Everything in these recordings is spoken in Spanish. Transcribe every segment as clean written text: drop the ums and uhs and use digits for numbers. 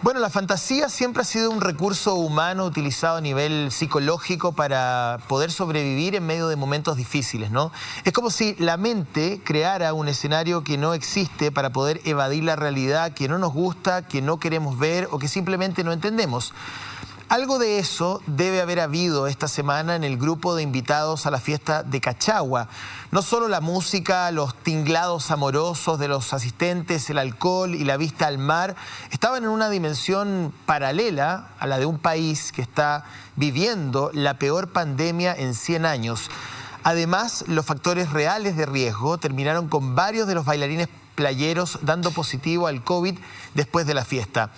Bueno, la fantasía siempre ha sido un recurso humano utilizado a nivel psicológico para poder sobrevivir en medio de momentos difíciles, ¿no? Es como si la mente creara un escenario que no existe para poder evadir la realidad que no nos gusta, que no queremos ver o que simplemente no entendemos. Algo de eso debe haber habido esta semana en el grupo de invitados a la fiesta de Cachagua. No solo la música, los tinglados amorosos de los asistentes, el alcohol y la vista al mar estaban en una dimensión paralela a la de un país que está viviendo la peor pandemia en 100 años. Además, los factores reales de riesgo terminaron con varios de los bailarines playeros dando positivo al COVID después de la fiesta.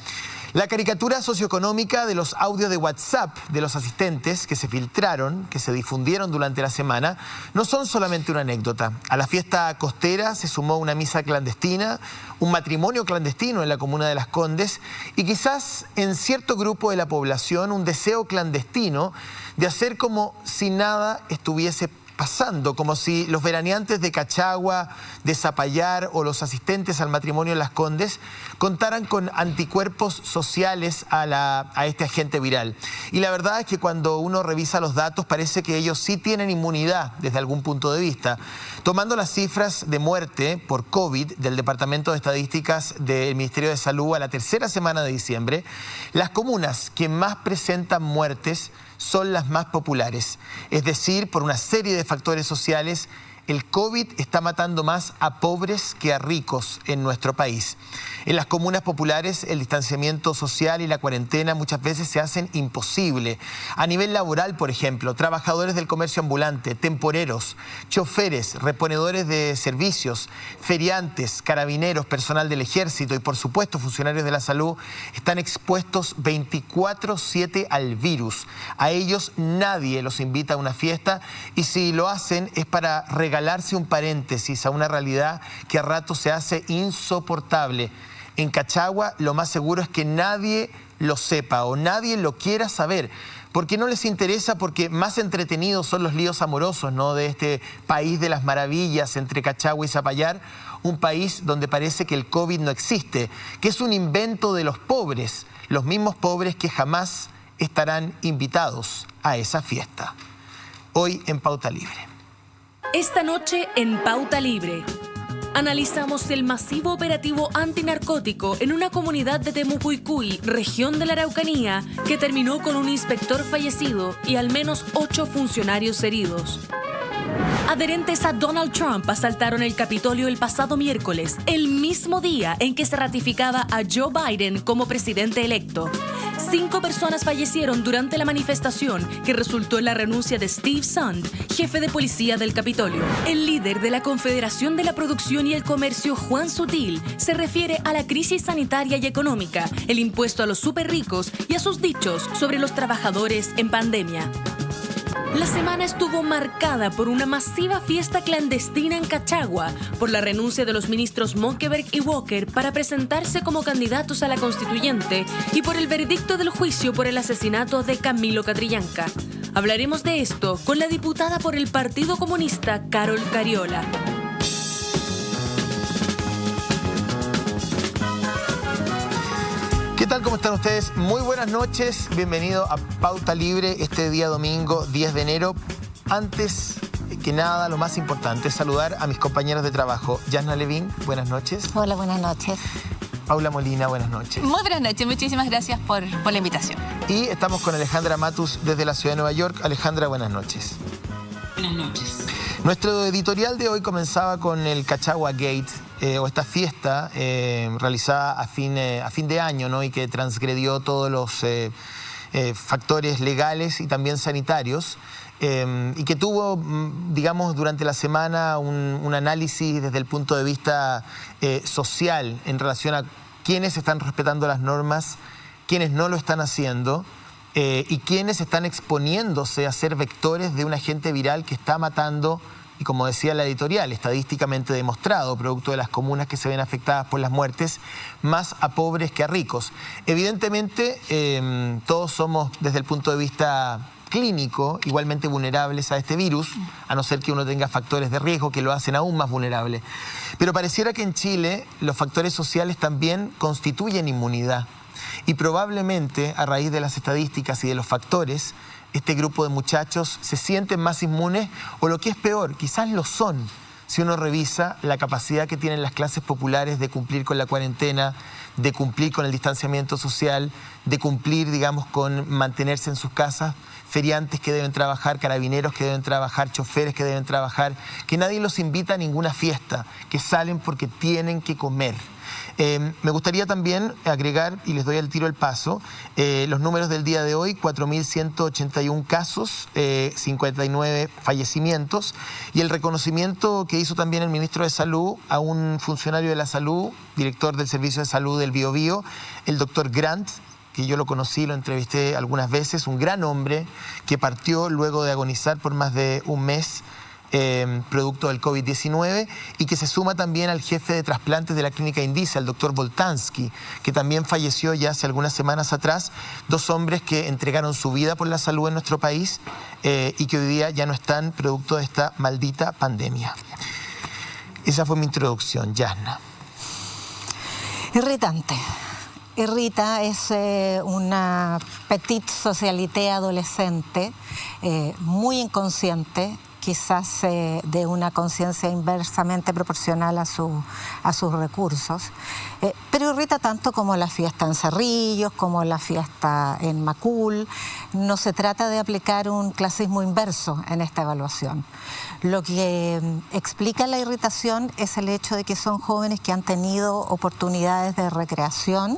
La caricatura socioeconómica de los audios de WhatsApp de los asistentes que se filtraron, que se difundieron durante la semana, no son solamente una anécdota. A la fiesta costera se sumó una misa clandestina, un matrimonio clandestino en la comuna de Las Condes y quizás en cierto grupo de la población un deseo clandestino de hacer como si nada estuviese pasando, como si los veraneantes de Cachagua, de Zapallar o los asistentes al matrimonio en Las Condes contaran con anticuerpos sociales a este agente viral. Y la verdad es que cuando uno revisa los datos parece que ellos sí tienen inmunidad desde algún punto de vista. Tomando las cifras de muerte por COVID del Departamento de Estadísticas del Ministerio de Salud a la tercera semana de diciembre, las comunas que más presentan muertes son las más populares. Es decir, por una serie de factores sociales, el COVID está matando más a pobres que a ricos en nuestro país. En las comunas populares, el distanciamiento social y la cuarentena muchas veces se hacen imposible. A nivel laboral, por ejemplo, trabajadores del comercio ambulante, temporeros, choferes, reponedores de servicios, feriantes, carabineros, personal del ejército y, por supuesto, funcionarios de la salud están expuestos 24/7 al virus. A ellos nadie los invita a una fiesta y si lo hacen es para regalarse un paréntesis a una realidad que a rato se hace insoportable. En Cachagua lo más seguro es que nadie lo sepa o nadie lo quiera saber, porque no les interesa, porque más entretenidos son los líos amorosos, ¿no?, de este país de las maravillas entre Cachagua y Zapallar, un país donde parece que el COVID no existe, que es un invento de los pobres, los mismos pobres que jamás estarán invitados a esa fiesta. Hoy en Pauta Libre. Esta noche en Pauta Libre analizamos el masivo operativo antinarcótico en una comunidad de Temucuicui, región de la Araucanía, que terminó con un inspector fallecido y al menos 8 funcionarios heridos. Adherentes a Donald Trump asaltaron el Capitolio el pasado miércoles, el mismo día en que se ratificaba a Joe Biden como presidente electo. 5 personas fallecieron durante la manifestación que resultó en la renuncia de Steve Sund, jefe de policía del Capitolio. El líder de la Confederación de la Producción y el Comercio, Juan Sutil, se refiere a la crisis sanitaria y económica, el impuesto a los superricos y a sus dichos sobre los trabajadores en pandemia. La semana estuvo marcada por una masiva fiesta clandestina en Cachagua, por la renuncia de los ministros Monkeberg y Walker para presentarse como candidatos a la constituyente y por el veredicto del juicio por el asesinato de Camilo Catrillanca. Hablaremos de esto con la diputada por el Partido Comunista, Carol Cariola. ¿Qué tal? ¿Cómo están ustedes? Muy buenas noches. Bienvenido a Pauta Libre este día domingo 10 de enero. Antes que nada, lo más importante es saludar a mis compañeros de trabajo. Yasna Levín, buenas noches. Hola, buenas noches. Paula Molina, buenas noches. Muy buenas noches, muchísimas gracias por la invitación. Y estamos con Alejandra Matus desde la ciudad de Nueva York. Alejandra, buenas noches. Buenas noches. Nuestro editorial de hoy comenzaba con el Cachagua Gate, o esta fiesta realizada a fin de año, ¿no?, y que transgredió todos los factores legales y también sanitarios, y que tuvo, digamos, durante la semana un análisis desde el punto de vista social en relación a quiénes están respetando las normas, quiénes no lo están haciendo, y quiénes están exponiéndose a ser vectores de un agente viral que está matando, y como decía la editorial, estadísticamente demostrado, producto de las comunas que se ven afectadas por las muertes, más a pobres que a ricos. Evidentemente, todos somos, desde el punto de vista clínico, igualmente vulnerables a este virus, a no ser que uno tenga factores de riesgo que lo hacen aún más vulnerable. Pero pareciera que en Chile los factores sociales también constituyen inmunidad. Y probablemente, a raíz de las estadísticas y de los factores, este grupo de muchachos se sienten más inmunes, o lo que es peor, quizás lo son, si uno revisa la capacidad que tienen las clases populares de cumplir con la cuarentena, de cumplir con el distanciamiento social, de cumplir, digamos, con mantenerse en sus casas, feriantes que deben trabajar, carabineros que deben trabajar, choferes que deben trabajar, que nadie los invita a ninguna fiesta, que salen porque tienen que comer. Me gustaría también agregar, y les doy al tiro el paso, los números del día de hoy: 4.181 casos, 59 fallecimientos, y el reconocimiento que hizo también el ministro de Salud a un funcionario de la salud, director del Servicio de Salud del Biobío, el doctor Grant, que yo lo conocí, lo entrevisté algunas veces, un gran hombre que partió luego de agonizar por más de un mes, producto del COVID-19, y que se suma también al jefe de trasplantes de la clínica Indice, al doctor Boltansky, que también falleció ya hace algunas semanas atrás. Dos hombres que entregaron su vida por la salud en nuestro país y que hoy día ya no están, producto de esta maldita pandemia. Esa fue mi introducción, Yasna. Irritante. Irrita, es una petite socialité adolescente, muy inconsciente, quizás de una conciencia inversamente proporcional a sus recursos, pero irrita tanto como la fiesta en Cerrillos, como la fiesta en Macul. No se trata de aplicar un clasismo inverso en esta evaluación. Lo que explica la irritación es el hecho de que son jóvenes que han tenido oportunidades de recreación,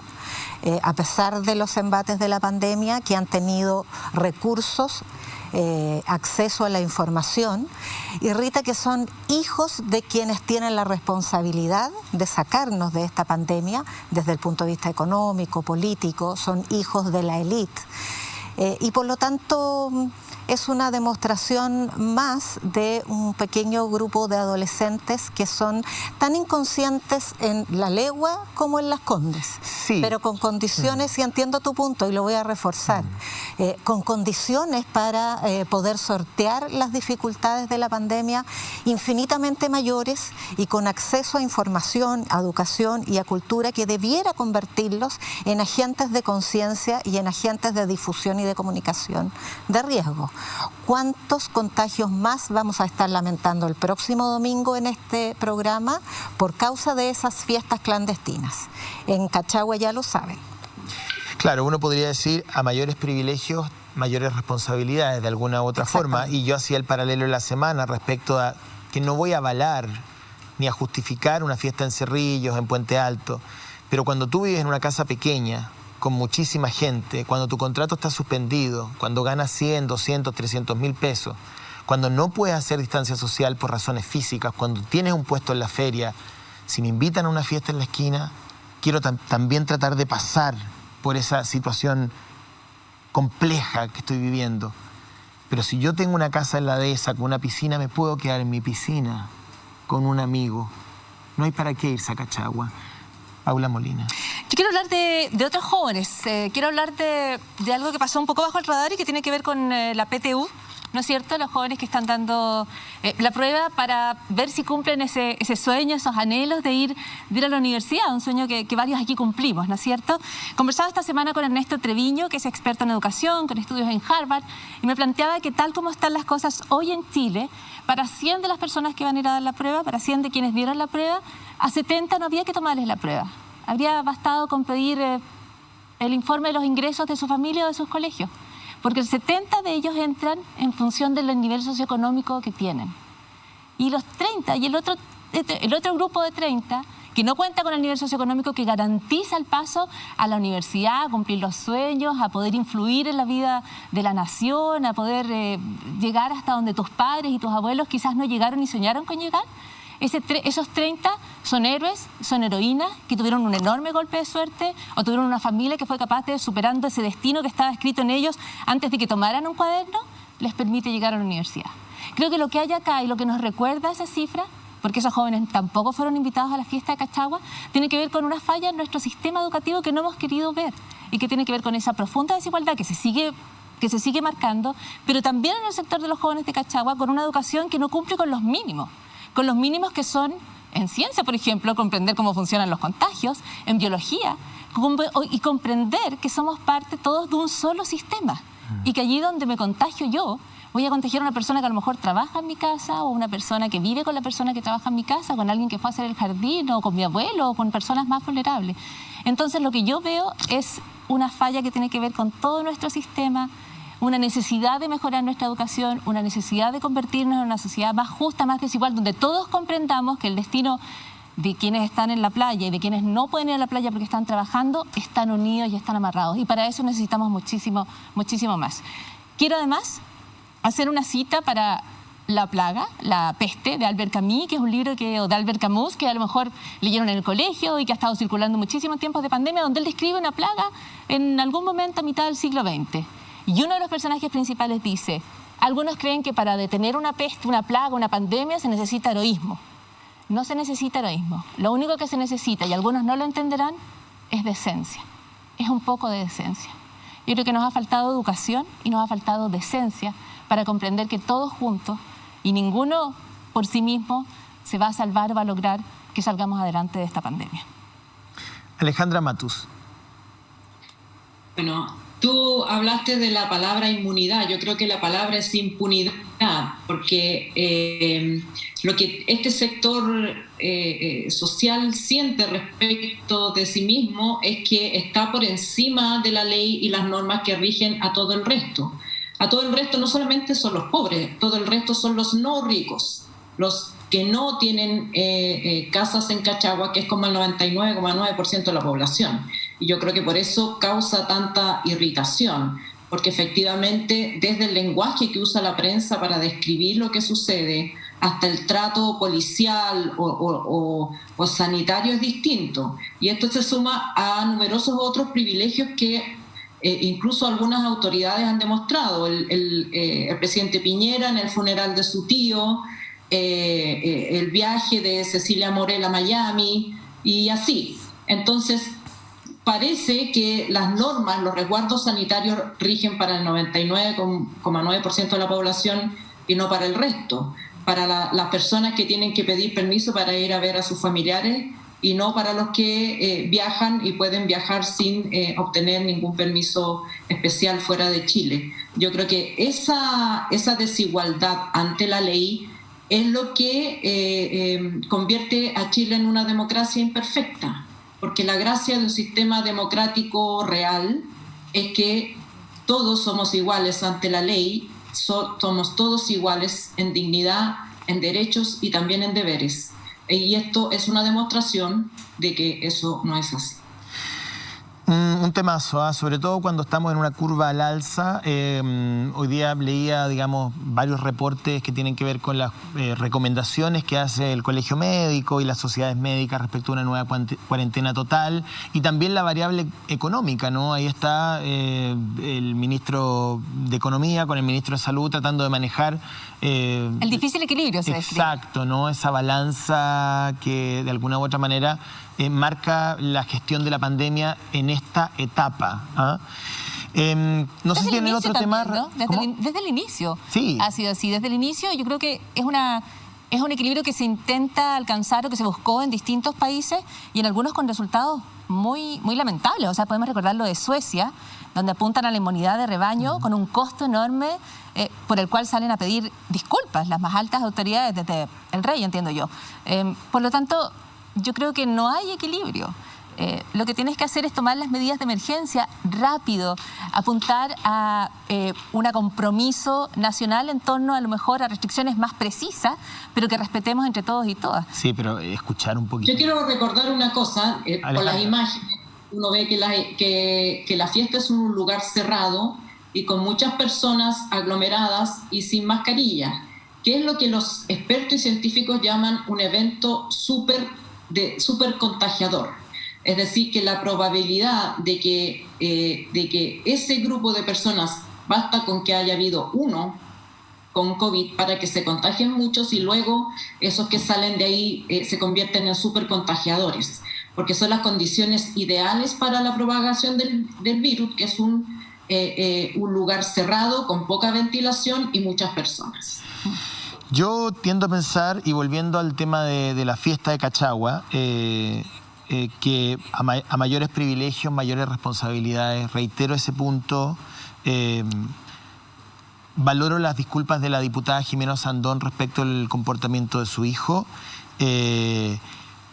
a pesar de los embates de la pandemia, que han tenido recursos, acceso a la información. Irrita que son hijos de quienes tienen la responsabilidad de sacarnos de esta pandemia desde el punto de vista económico, político, son hijos de la élite. Y por lo tanto es una demostración más de un pequeño grupo de adolescentes que son tan inconscientes en La Legua como en Las Condes, sí, pero con condiciones, y entiendo tu punto y lo voy a reforzar, con condiciones para poder sortear las dificultades de la pandemia infinitamente mayores, y con acceso a información, a educación y a cultura que debiera convertirlos en agentes de conciencia y en agentes de difusión y de comunicación de riesgo. ¿Cuántos contagios más vamos a estar lamentando el próximo domingo en este programa por causa de esas fiestas clandestinas? En Cachagua ya lo saben. Claro, uno podría decir, a mayores privilegios, mayores responsabilidades de alguna u otra forma, y yo hacía el paralelo en la semana respecto a que no voy a avalar ni a justificar una fiesta en Cerrillos, en Puente Alto, pero cuando tú vives en una casa pequeña, con muchísima gente, cuando tu contrato está suspendido, cuando ganas 100, 200, 300 mil pesos, cuando no puedes hacer distancia social por razones físicas, cuando tienes un puesto en la feria, si me invitan a una fiesta en la esquina, quiero también tratar de pasar por esa situación compleja que estoy viviendo. Pero si yo tengo una casa en la dehesa con una piscina, me puedo quedar en mi piscina con un amigo. No hay para qué irse a Cachagua. Paula Molina. Yo quiero hablar de otros jóvenes, quiero hablar de algo que pasó un poco bajo el radar y que tiene que ver con la PTU, ¿no es cierto? Los jóvenes que están dando la prueba para ver si cumplen ese sueño, esos anhelos de ir a la universidad, un sueño que varios aquí cumplimos, ¿no es cierto? Conversaba esta semana con Ernesto Treviño, que es experto en educación, con estudios en Harvard, y me planteaba que tal como están las cosas hoy en Chile, para 100 de las personas que van a ir a dar la prueba, para 100 de quienes dieron la prueba, a 70 no había que tomarles la prueba. Habría bastado con pedir el informe de los ingresos de su familia o de sus colegios, porque el 70 de ellos entran en función del nivel socioeconómico que tienen. Y los 30, y el otro grupo de 30, que no cuenta con el nivel socioeconómico que garantiza el paso a la universidad, a cumplir los sueños, a poder influir en la vida de la nación, a poder llegar hasta donde tus padres y tus abuelos quizás no llegaron ni soñaron con llegar. Esos 30 son héroes, son heroínas que tuvieron un enorme golpe de suerte o tuvieron una familia que fue capaz de, superando ese destino que estaba escrito en ellos antes de que tomaran un cuaderno, les permite llegar a la universidad. Creo que lo que hay acá y lo que nos recuerda esa cifra, porque esos jóvenes tampoco fueron invitados a la fiesta de Cachagua, tiene que ver con una falla en nuestro sistema educativo que no hemos querido ver y que tiene que ver con esa profunda desigualdad que se sigue marcando, pero también en el sector de los jóvenes de Cachagua, con una educación que no cumple con los mínimos que son en ciencia, por ejemplo, comprender cómo funcionan los contagios, en biología, y comprender que somos parte todos de un solo sistema y que allí donde me contagio yo, voy a contagiar a una persona que a lo mejor trabaja en mi casa o una persona que vive con la persona que trabaja en mi casa, con alguien que fue a hacer el jardín o con mi abuelo o con personas más vulnerables. Entonces lo que yo veo es una falla que tiene que ver con todo nuestro sistema, una necesidad de mejorar nuestra educación, una necesidad de convertirnos en una sociedad más justa, más desigual, donde todos comprendamos que el destino de quienes están en la playa y de quienes no pueden ir a la playa porque están trabajando, están unidos y están amarrados. Y para eso necesitamos muchísimo, muchísimo más. Quiero además hacer una cita para La plaga, la peste, de Albert Camus, que es un libro o de Albert Camus, que a lo mejor leyeron en el colegio y que ha estado circulando muchísimo en tiempos de pandemia, donde él describe una plaga en algún momento a mitad del siglo XX. Y uno de los personajes principales dice, algunos creen que para detener una peste, una plaga, una pandemia, se necesita heroísmo. No se necesita heroísmo. Lo único que se necesita, y algunos no lo entenderán, es decencia. Es un poco de decencia. Yo creo que nos ha faltado educación y nos ha faltado decencia para comprender que todos juntos y ninguno por sí mismo se va a salvar o va a lograr que salgamos adelante de esta pandemia. Alejandra Matus. Bueno, tú hablaste de la palabra inmunidad. Yo creo que la palabra es impunidad, porque lo que este sector social siente respecto de sí mismo es que está por encima de la ley y las normas que rigen a todo el resto. A todo el resto no solamente son los pobres, todo el resto son los no ricos, los que no tienen casas en Cachagua, que es como el 99,9% de la población. Y yo creo que por eso causa tanta irritación, porque efectivamente desde el lenguaje que usa la prensa para describir lo que sucede, hasta el trato policial o sanitario es distinto. Y esto se suma a numerosos otros privilegios que incluso algunas autoridades han demostrado. El presidente Piñera en el funeral de su tío, el viaje de Cecilia Morel a Miami y así. Entonces, parece que las normas, los resguardos sanitarios rigen para el 99,9% de la población y no para el resto, para las personas que tienen que pedir permiso para ir a ver a sus familiares y no para los que viajan y pueden viajar sin obtener ningún permiso especial fuera de Chile. Yo creo que esa desigualdad ante la ley es lo que convierte a Chile en una democracia imperfecta, porque la gracia de un sistema democrático real es que todos somos iguales ante la ley, somos todos iguales en dignidad, en derechos y también en deberes. Y esto es una demostración de que eso no es así. Un temazo, sobre todo cuando estamos en una curva al alza. Hoy día leía, digamos, varios reportes que tienen que ver con las recomendaciones que hace el Colegio Médico y las sociedades médicas respecto a una nueva cuarentena total y también la variable económica, ¿no? Ahí está el ministro de Economía con el ministro de Salud tratando de manejar el difícil equilibrio, se describe. Exacto, ¿no? Esa balanza que de alguna u otra manera marca la gestión de la pandemia en esta etapa. No sé si tienen otro tema. ¿No? Desde el inicio sí. Ha sido así. Desde el inicio yo creo que es un equilibrio que se intenta alcanzar o que se buscó en distintos países y en algunos con resultados muy, muy lamentables. O sea, podemos recordar lo de Suecia, donde apuntan a la inmunidad de rebaño con un costo enorme por el cual salen a pedir disculpas las más altas autoridades, desde el rey, entiendo yo. Por lo tanto, yo creo que no hay equilibrio. Lo que tienes que hacer es tomar las medidas de emergencia rápido, apuntar a un compromiso nacional en torno a lo mejor a restricciones más precisas, pero que respetemos entre todos y todas. Sí, pero escuchar un poquito. Yo quiero recordar una cosa, con las imágenes, uno ve que la fiesta es un lugar cerrado y con muchas personas aglomeradas y sin mascarilla, que es lo que los expertos y científicos llaman un evento súper contagiador. Es decir, que la probabilidad de que ese grupo de personas, basta con que haya habido uno con COVID para que se contagien muchos y luego esos que salen de ahí se convierten en súper contagiadores, porque son las condiciones ideales para la propagación del virus, que es un lugar cerrado con poca ventilación y muchas personas. Yo tiendo a pensar, y volviendo al tema de la fiesta de Cachagua, que a mayores privilegios, mayores responsabilidades. Reitero ese punto. Valoro las disculpas de la diputada Jimena Sandón respecto al comportamiento de su hijo.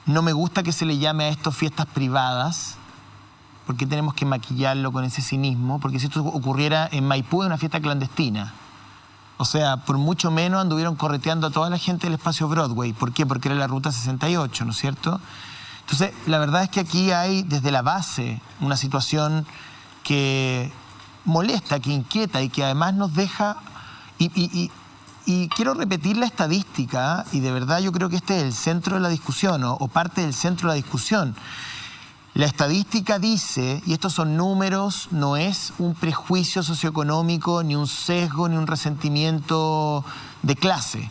No me gusta que se le llame a esto fiestas privadas. ¿Por qué tenemos que maquillarlo con ese cinismo? Porque si esto ocurriera en Maipú, es una fiesta clandestina. O sea, por mucho menos anduvieron correteando a toda la gente del espacio Broadway. ¿Por qué? Porque era la Ruta 68, ¿no es cierto? Entonces, la verdad es que aquí hay desde la base una situación que molesta, que inquieta y que además nos deja... Y quiero repetir la estadística, y de verdad yo creo que este es el centro de la discusión, o parte del centro de la discusión. La estadística dice, y estos son números, no es un prejuicio socioeconómico, ni un sesgo, ni un resentimiento de clase.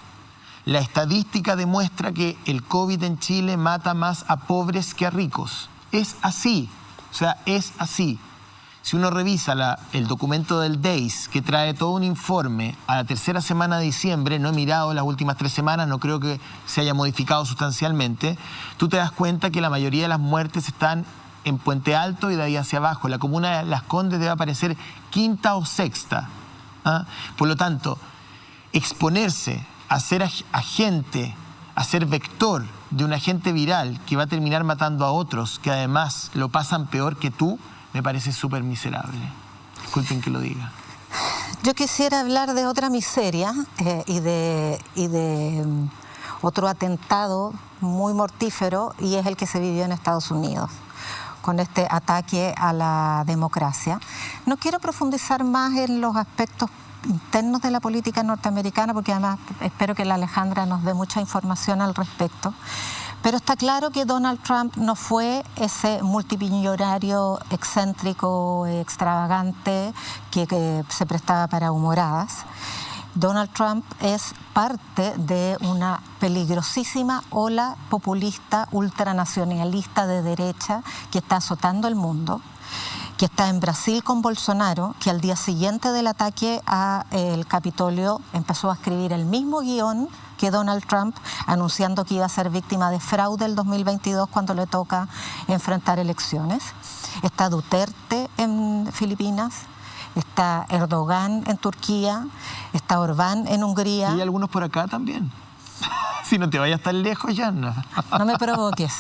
La estadística demuestra que el COVID en Chile mata más a pobres que a ricos. Es así, o sea, es así. Si uno revisa el documento del DEIS, que trae todo un informe a la tercera semana de diciembre, no he mirado las últimas 3 semanas, no creo que se haya modificado sustancialmente, tú te das cuenta que la mayoría de las muertes están en Puente Alto y de ahí hacia abajo. La comuna de Las Condes debe aparecer 5ª o 6ª. ¿Ah? Por lo tanto, exponerse a ser agente, a ser vector de un agente viral que va a terminar matando a otros, que además lo pasan peor que tú, me parece súper miserable. Disculpen que lo diga. Yo quisiera hablar de otra miseria y de otro atentado muy mortífero, y es el que se vivió en Estados Unidos, con este ataque a la democracia. No quiero profundizar más en los aspectos internos de la política norteamericana, porque además espero que la Alejandra nos dé mucha información al respecto. Pero está claro que Donald Trump no fue ese multimillonario excéntrico, extravagante, que se prestaba para humoradas. Donald Trump es parte de una peligrosísima ola populista, ultranacionalista de derecha que está azotando el mundo, que está en Brasil con Bolsonaro, que al día siguiente del ataque al Capitolio empezó a escribir el mismo guión que Donald Trump, anunciando que iba a ser víctima de fraude el 2022 cuando le toca enfrentar elecciones. Está Duterte en Filipinas, está Erdogan en Turquía, está Orbán en Hungría. Y hay algunos por acá también. Si no te vayas tan lejos, Yanna. No me provoques.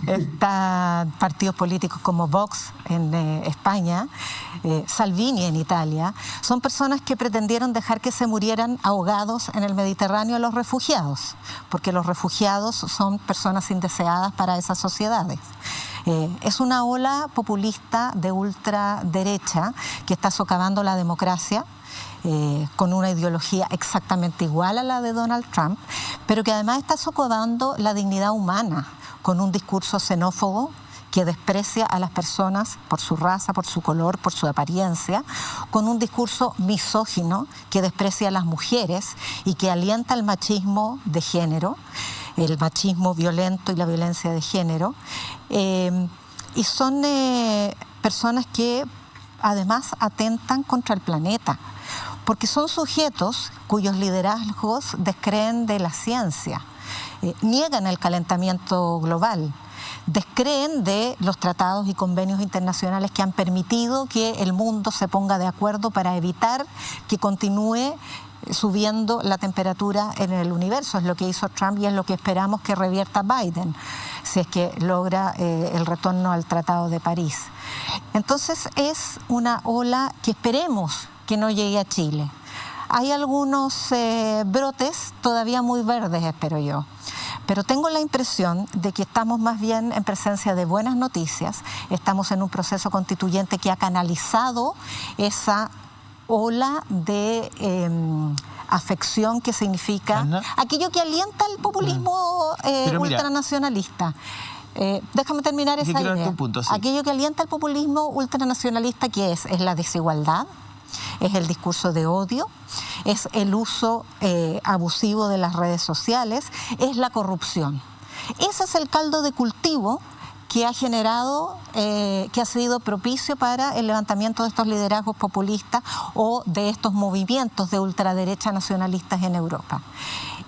Están partidos políticos como Vox en España, Salvini en Italia. Son personas que pretendieron dejar que se murieran ahogados en el Mediterráneo los refugiados, porque los refugiados son personas indeseadas para esas sociedades. Es una ola populista de ultraderecha que está socavando la democracia, con una ideología exactamente igual a la de Donald Trump, pero que además está socavando la dignidad humana, con un discurso xenófobo que desprecia a las personas por su raza, por su color, por su apariencia, con un discurso misógino que desprecia a las mujeres y que alienta el machismo de género, el machismo violento y la violencia de género. Y son personas que además atentan contra el planeta, porque son sujetos cuyos liderazgos descreen de la ciencia, niegan el calentamiento global, descreen de los tratados y convenios internacionales que han permitido que el mundo se ponga de acuerdo para evitar que continúe subiendo la temperatura en el universo. Es lo que hizo Trump y es lo que esperamos que revierta Biden, si es que logra el retorno al Tratado de París. Entonces es una ola que esperemos que no llegue a Chile. Hay algunos brotes todavía muy verdes, espero yo. Pero tengo la impresión de que estamos más bien en presencia de buenas noticias. Estamos en un proceso constituyente que ha canalizado esa ola de afección que significa aquello que alienta el populismo ultranacionalista. Déjame terminar esa idea. Punto, sí. Aquello que alienta el populismo ultranacionalista, ¿qué es? Es la desigualdad, es el discurso de odio, es el uso abusivo de las redes sociales, es la corrupción. Ese es el caldo de cultivo que ha generado, que ha sido propicio para el levantamiento de estos liderazgos populistas o de estos movimientos de ultraderecha nacionalistas en Europa.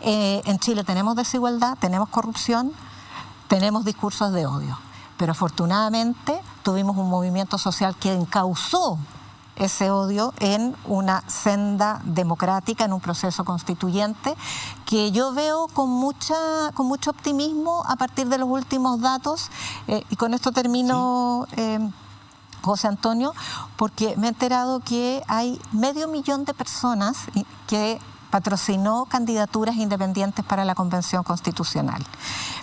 En Chile tenemos desigualdad, tenemos corrupción, tenemos discursos de odio, pero afortunadamente tuvimos un movimiento social que encauzó ese odio en una senda democrática, en un proceso constituyente que yo veo con mucho optimismo a partir de los últimos datos, y con esto termino, José Antonio, porque me he enterado que hay 500.000 de personas que patrocinó candidaturas independientes para la Convención Constitucional.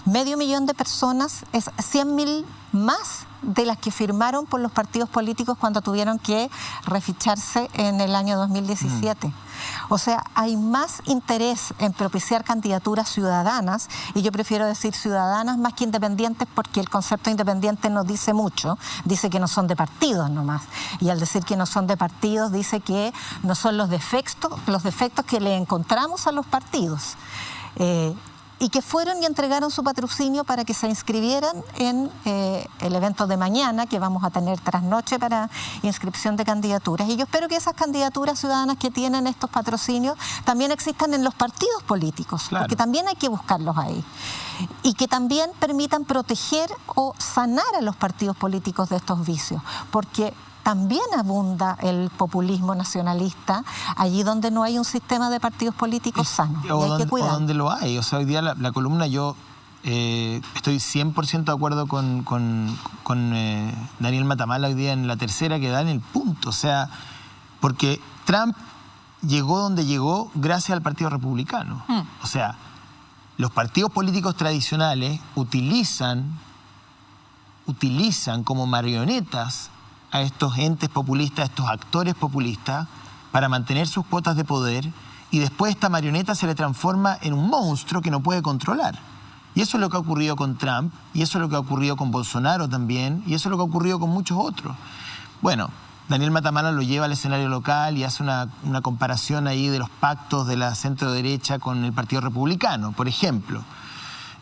500.000 de personas es 100.000 más de las que firmaron por los partidos políticos cuando tuvieron que reficharse en el año 2017. O sea, hay más interés en propiciar candidaturas ciudadanas, y yo prefiero decir ciudadanas más que independientes, porque el concepto independiente no dice mucho, dice que no son de partidos nomás, y al decir que no son de partidos dice que no son los defectos que le encontramos a los partidos. Y que fueron y entregaron su patrocinio para que se inscribieran en el evento de mañana, que vamos a tener trasnoche para inscripción de candidaturas. Y yo espero que esas candidaturas ciudadanas que tienen estos patrocinios también existan en los partidos políticos, claro, porque también hay que buscarlos ahí. Y que también permitan proteger o sanar a los partidos políticos de estos vicios, porque también abunda el populismo nacionalista allí donde no hay un sistema de partidos políticos sano. Y hay que cuidar. O donde lo hay. O sea, hoy día la columna, yo estoy 100% de acuerdo con Daniel Matamala hoy día en la tercera, que da en el punto. O sea, porque Trump llegó donde llegó gracias al Partido Republicano. O sea, los partidos políticos tradicionales utilizan como marionetas a estos entes populistas, a estos actores populistas, para mantener sus cuotas de poder, y después esta marioneta se le transforma en un monstruo que no puede controlar. Y eso es lo que ha ocurrido con Trump, y eso es lo que ha ocurrido con Bolsonaro también, y eso es lo que ha ocurrido con muchos otros. Bueno, Daniel Matamala lo lleva al escenario local y hace una comparación ahí de los pactos de la centro-derecha con el Partido Republicano, por ejemplo.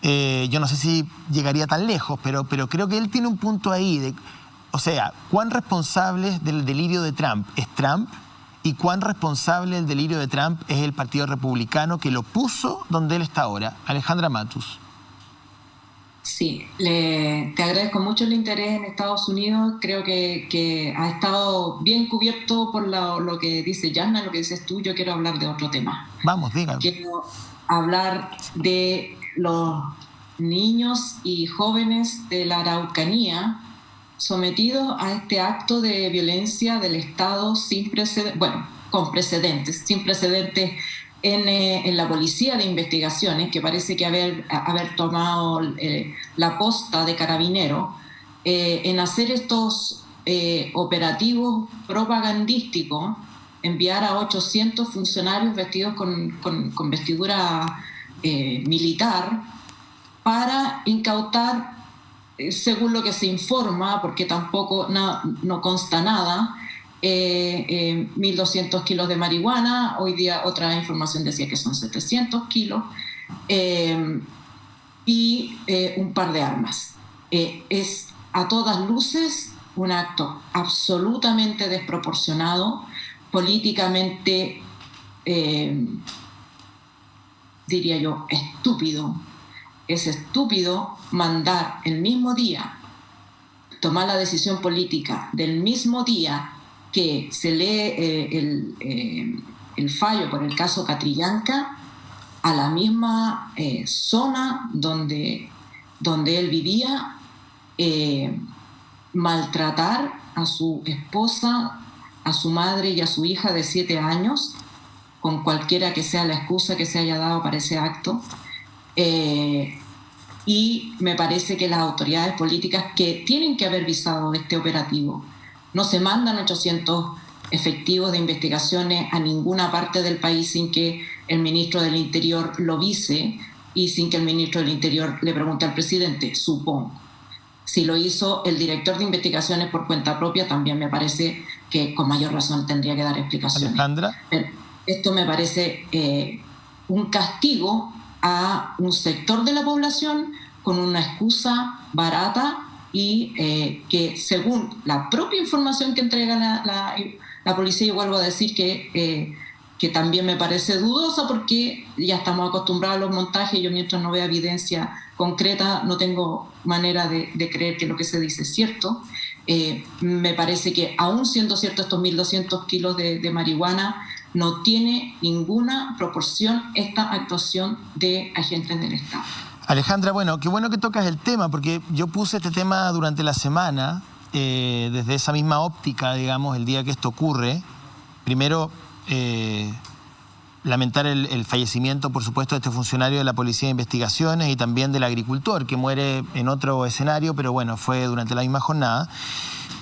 Yo no sé si llegaría tan lejos, pero creo que él tiene un punto ahí. O sea, ¿cuán responsable del delirio de Trump es Trump? ¿Y cuán responsable del delirio de Trump es el Partido Republicano que lo puso donde él está ahora? Alejandra Matus. Sí, te agradezco mucho el interés en Estados Unidos. Creo que ha estado bien cubierto por lo que dice Yanna, lo que dices tú. Yo quiero hablar de otro tema. Vamos, dígame. Quiero hablar de los niños y jóvenes de la Araucanía sometidos a este acto de violencia del Estado con precedentes, sin precedentes en la Policía de Investigaciones, que parece que haber tomado la posta de Carabineros, en hacer estos operativos propagandísticos, enviar a 800 funcionarios vestidos con vestidura militar para incautar, según lo que se informa, porque tampoco no consta nada, 1.200 kilos de marihuana. Hoy día otra información decía que son 700 kilos, y un par de armas. Es a todas luces un acto absolutamente desproporcionado, políticamente, diría yo, estúpido. Es estúpido mandar el mismo día, tomar la decisión política del mismo día que se lee el fallo por el caso Catrillanca, a la misma zona donde él vivía, maltratar a su esposa, a su madre y a su hija de 7 años, con cualquiera que sea la excusa que se haya dado para ese acto. Y me parece que las autoridades políticas que tienen que haber visado este operativo, no se mandan 800 efectivos de investigaciones a ninguna parte del país sin que el ministro del Interior lo vise y sin que el ministro del Interior le pregunte al presidente, supongo. Si lo hizo el director de investigaciones por cuenta propia, también me parece que con mayor razón tendría que dar explicaciones. Alejandra. Pero esto me parece un castigo a un sector de la población con una excusa barata y que, según la propia información que entrega la policía, y vuelvo a decir que que también me parece dudosa porque ya estamos acostumbrados a los montajes y yo mientras no vea evidencia concreta no tengo manera de creer que lo que se dice es cierto. Me parece que aún siendo cierto estos 1.200 kilos de marihuana, no tiene ninguna proporción esta actuación de agentes del Estado. Alejandra, bueno, qué bueno que tocas el tema, porque yo puse este tema durante la semana, desde esa misma óptica, digamos, el día que esto ocurre. Primero, lamentar el fallecimiento, por supuesto, de este funcionario de la Policía de Investigaciones y también del agricultor, que muere en otro escenario, pero bueno, fue durante la misma jornada.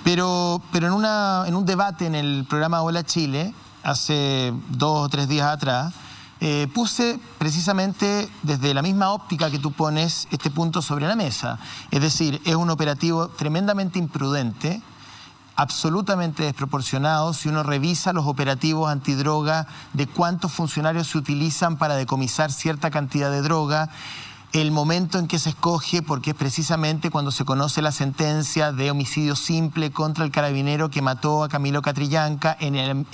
Pero en un debate en el programa Hola Chile, hace 2 o 3 días atrás, puse precisamente desde la misma óptica que tú pones este punto sobre la mesa. Es decir, es un operativo tremendamente imprudente, absolutamente desproporcionado si uno revisa los operativos antidroga de cuántos funcionarios se utilizan para decomisar cierta cantidad de droga, el momento en que se escoge, porque es precisamente cuando se conoce la sentencia de homicidio simple contra el carabinero que mató a Camilo Catrillanca en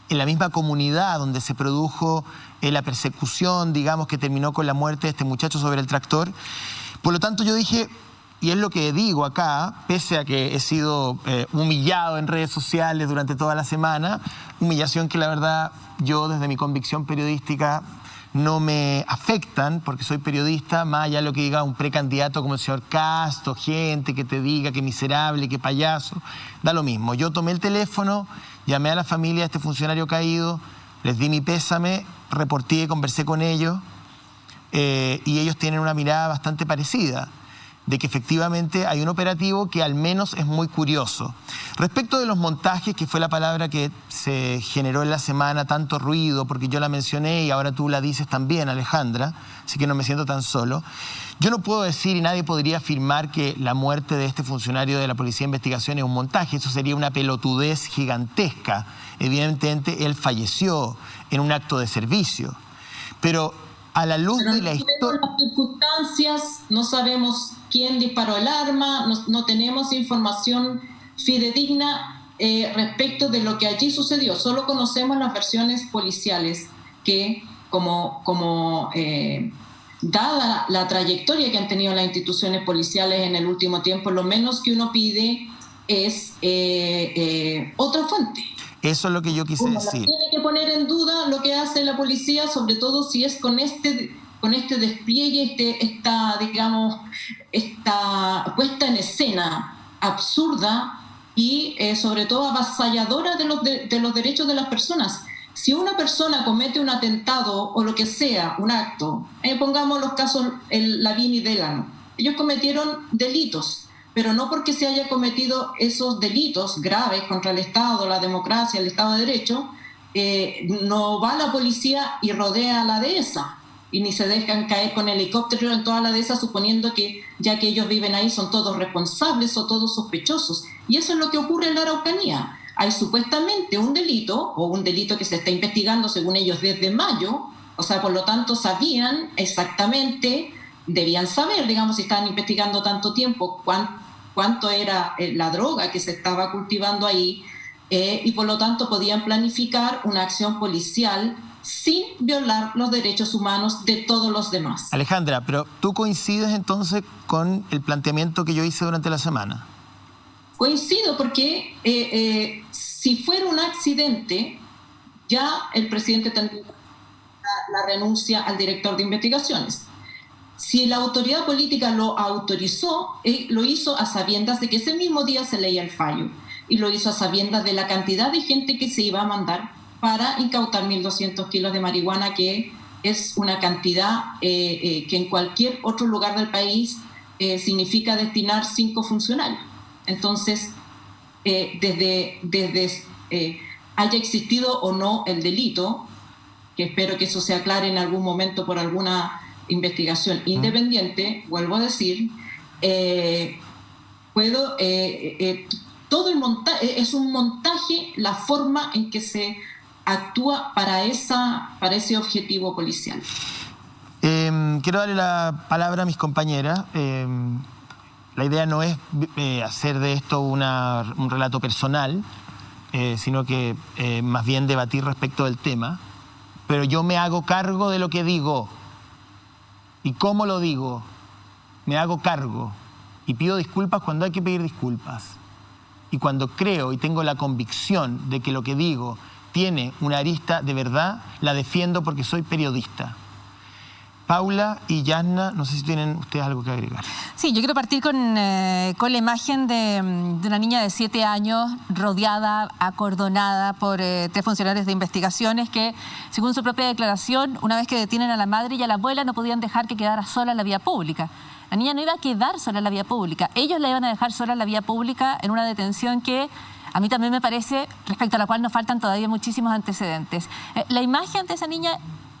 la misma comunidad donde se produjo la persecución, digamos, que terminó con la muerte de este muchacho sobre el tractor. Por lo tanto, yo dije, y es lo que digo acá, pese a que he sido humillado en redes sociales durante toda la semana, humillación que la verdad yo desde mi convicción periodística no me afectan, porque soy periodista, más allá de lo que diga un precandidato como el señor Castro, gente que te diga que miserable, que payaso, da lo mismo. Yo tomé el teléfono, llamé a la familia de este funcionario caído, les di mi pésame, reporté, conversé con ellos, y ellos tienen una mirada bastante parecida, de que efectivamente hay un operativo que al menos es muy curioso. Respecto de los montajes, que fue la palabra que se generó en la semana, tanto ruido, porque yo la mencioné y ahora tú la dices también, Alejandra, así que no me siento tan solo. Yo no puedo decir y nadie podría afirmar que la muerte de este funcionario de la Policía de Investigación es un montaje. Eso sería una pelotudez gigantesca. Evidentemente, él falleció en un acto de servicio. Pero a la luz de la historia... las circunstancias, no sabemos quién disparó el arma, no tenemos información fidedigna respecto de lo que allí sucedió. Solo conocemos las versiones policiales que, dada la trayectoria que han tenido las instituciones policiales en el último tiempo, lo menos que uno pide es otra fuente. Eso es lo que yo quise decir. Tiene que poner en duda lo que hace la policía, sobre todo si es con este despliegue, esta puesta en escena absurda y sobre todo avasalladora de los derechos de las personas. Si una persona comete un atentado o lo que sea, un acto, pongamos los casos Lavín y Delano, ellos cometieron delitos, pero no porque se haya cometido esos delitos graves contra el Estado, la democracia, el Estado de Derecho, no va la policía y rodea a la dehesa y ni se dejan caer con helicóptero en toda la dehesa suponiendo que ya que ellos viven ahí son todos responsables o todos sospechosos. Y eso es lo que ocurre en la Araucanía. Hay supuestamente un delito que se está investigando según ellos desde mayo, o sea, por lo tanto sabían exactamente, debían saber, digamos, si estaban investigando tanto tiempo, cuánto era la droga que se estaba cultivando ahí, y por lo tanto podían planificar una acción policial sin violar los derechos humanos de todos los demás. Alejandra, pero ¿tú coincides entonces con el planteamiento que yo hice durante la semana? Coincido porque si fuera un accidente, ya el presidente tendría la renuncia al director de investigaciones. Si la autoridad política lo autorizó, lo hizo a sabiendas de que ese mismo día se leía el fallo y lo hizo a sabiendas de la cantidad de gente que se iba a mandar para incautar 1.200 kilos de marihuana, que es una cantidad que en cualquier otro lugar del país significa destinar 5 funcionarios. Entonces, desde haya existido o no el delito, que espero que eso se aclare en algún momento por alguna investigación independiente, vuelvo a decir, todo el montaje es un montaje, la forma en que se actúa para ese objetivo policial. Quiero darle la palabra a mis compañeras. La idea no es hacer de esto un relato personal. sino que más bien debatir respecto del tema, pero yo me hago cargo de lo que digo. ¿Y cómo lo digo? Me hago cargo y pido disculpas cuando hay que pedir disculpas. Y cuando creo y tengo la convicción de que lo que digo tiene una arista de verdad, la defiendo porque soy periodista. Paula y Yasna, no sé si tienen ustedes algo que agregar. Sí, yo quiero partir con la imagen de una niña de 7 años rodeada, acordonada por 3 funcionarios de investigaciones que, según su propia declaración, una vez que detienen a la madre y a la abuela, no podían dejar que quedara sola en la vía pública. La niña no iba a quedar sola en la vía pública. Ellos la iban a dejar sola en la vía pública en una detención que a mí también me parece, respecto a la cual nos faltan todavía muchísimos antecedentes. La imagen de esa niña,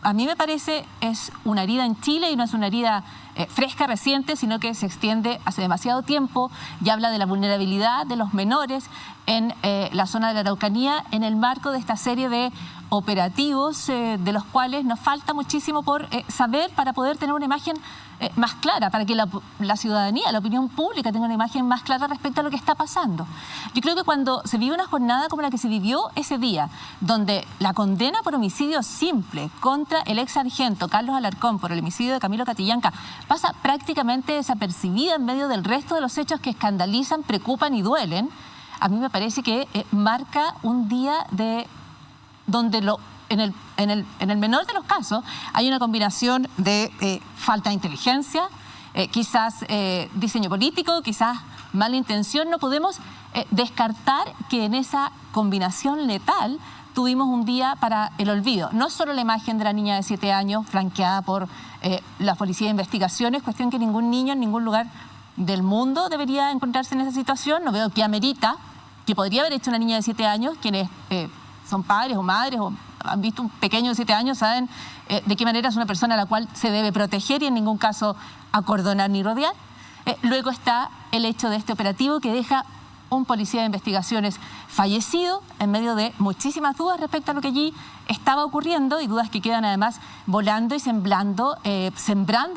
a mí me parece, es una herida en Chile y no es una herida fresca, reciente, sino que se extiende hace demasiado tiempo y habla de la vulnerabilidad de los menores en la zona de la Araucanía en el marco de esta serie de operativos de los cuales nos falta muchísimo por saber para poder tener una imagen más clara, para que la ciudadanía, la opinión pública tenga una imagen más clara respecto a lo que está pasando. Yo creo que cuando se vive una jornada como la que se vivió ese día, donde la condena por homicidio simple contra el ex sargento Carlos Alarcón por el homicidio de Camilo Catrillanca pasa prácticamente desapercibida en medio del resto de los hechos que escandalizan, preocupan y duelen, a mí me parece que marca un día donde en el menor de los casos hay una combinación de falta de inteligencia, quizás diseño político, quizás mala intención. No podemos descartar que en esa combinación letal tuvimos un día para el olvido. No solo la imagen de la niña de 7 años flanqueada por la Policía de Investigaciones, cuestión que ningún niño en ningún lugar del mundo debería encontrarse en esa situación. No veo que amerita, que podría haber hecho una niña de 7 años, quienes son padres o madres o han visto un pequeño de 7 años, saben de qué manera es una persona a la cual se debe proteger y en ningún caso acordonar ni rodear. Luego está el hecho de este operativo que deja un policía de investigaciones fallecido en medio de muchísimas dudas respecto a lo que allí estaba ocurriendo y dudas que quedan además volando y sembrando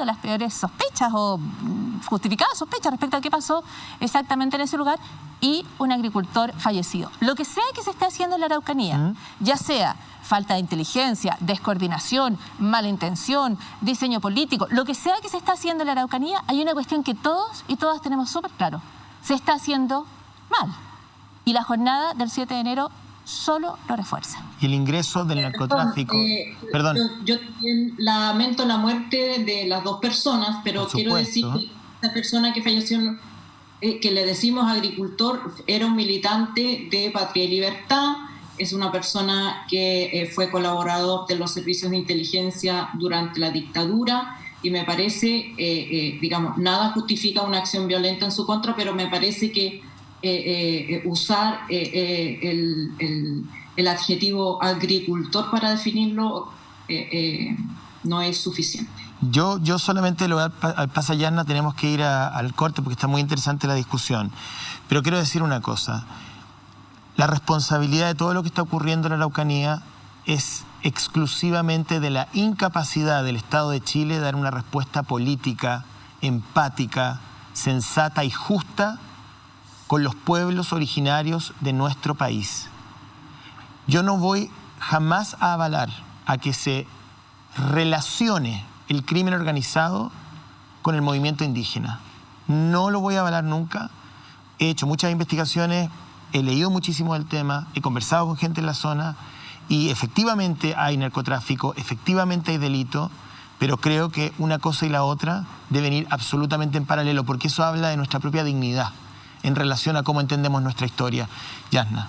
las peores sospechas o justificadas sospechas respecto a qué pasó exactamente en ese lugar, y un agricultor fallecido. Lo que sea que se esté haciendo en la Araucanía, ya sea falta de inteligencia, descoordinación, mala intención, diseño político, lo que sea que se está haciendo en la Araucanía, hay una cuestión que todos y todas tenemos súper claro: se está haciendo mal. Y la jornada del 7 de enero solo lo refuerza. Y el ingreso del narcotráfico... Perdón. Yo también lamento la muerte de las 2 personas, pero quiero decir que esta persona que falleció, que le decimos agricultor, era un militante de Patria y Libertad, es una persona que fue colaborador de los servicios de inteligencia durante la dictadura, y me parece, digamos, nada justifica una acción violenta en su contra, pero me parece que usar el adjetivo agricultor para definirlo no es suficiente. Yo solamente lo pasa a Yasna, tenemos que ir al corte porque está muy interesante la discusión, pero quiero decir una cosa: la responsabilidad de todo lo que está ocurriendo en la Araucanía es exclusivamente de la incapacidad del Estado de Chile de dar una respuesta política, empática, sensata y justa con los pueblos originarios de nuestro país. Yo no voy jamás a avalar a que se relacione el crimen organizado con el movimiento indígena. No lo voy a avalar nunca. He hecho muchas investigaciones, he leído muchísimo del tema, he conversado con gente en la zona y efectivamente hay narcotráfico, efectivamente hay delito, pero creo que una cosa y la otra deben ir absolutamente en paralelo, porque eso habla de nuestra propia dignidad en relación a cómo entendemos nuestra historia. Yasna.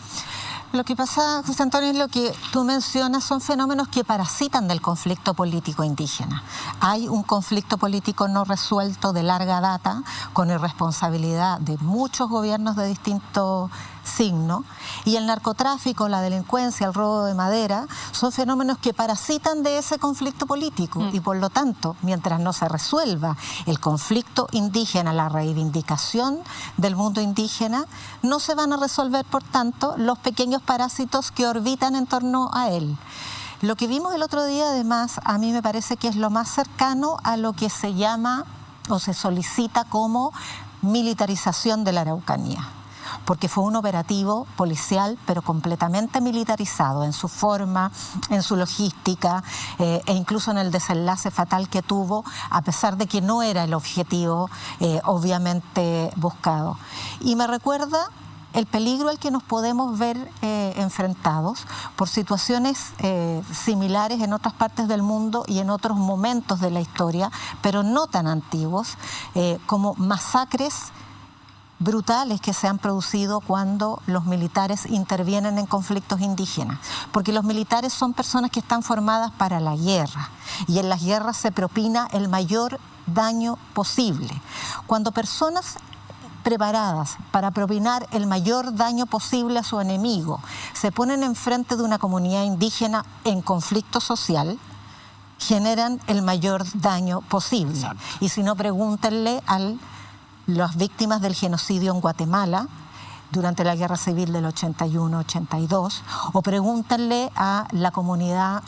Lo que pasa, José Antonio, es lo que tú mencionas, son fenómenos que parasitan del conflicto político indígena. Hay un conflicto político no resuelto de larga data, con irresponsabilidad de muchos gobiernos de distinto signo, y el narcotráfico, la delincuencia, el robo de madera, son fenómenos que parasitan de ese conflicto político y por lo tanto, mientras no se resuelva el conflicto indígena, la reivindicación del mundo indígena, no se van a resolver, por tanto, los pequeños parásitos que orbitan en torno a él. Lo que vimos el otro día, además, a mí me parece que es lo más cercano a lo que se llama o se solicita como militarización de la Araucanía. porque fue un operativo policial, pero completamente militarizado en su forma, en su logística e incluso en el desenlace fatal que tuvo, a pesar de que no era el objetivo obviamente buscado. Y me recuerda el peligro al que nos podemos ver enfrentados por situaciones similares en otras partes del mundo y en otros momentos de la historia, pero no tan antiguos, como masacres brutales que se han producido cuando los militares intervienen en conflictos indígenas, porque los militares son personas que están formadas para la guerra y en las guerras se propina el mayor daño posible. Cuando personas preparadas para propinar el mayor daño posible a su enemigo se ponen enfrente de una comunidad indígena en conflicto social, generan el mayor daño posible. Exacto. Y si no, pregúntenle a las víctimas del genocidio en Guatemala durante la Guerra Civil del 81-82, o pregúntenle a la comunidad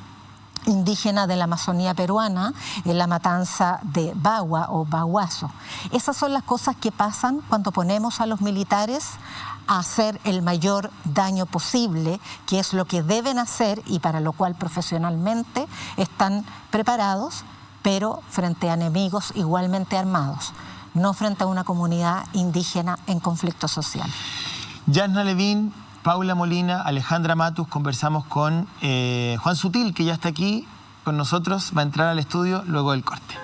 indígena de la Amazonía peruana en la matanza de Bagua o Baguazo. Esas son las cosas que pasan cuando ponemos a los militares a hacer el mayor daño posible, que es lo que deben hacer y para lo cual profesionalmente están preparados, pero frente a enemigos igualmente armados, no frente a una comunidad indígena en conflicto social. Yasna Levin, Paula Molina, Alejandra Matus, conversamos con Juan Sutil, que ya está aquí con nosotros, va a entrar al estudio luego del corte.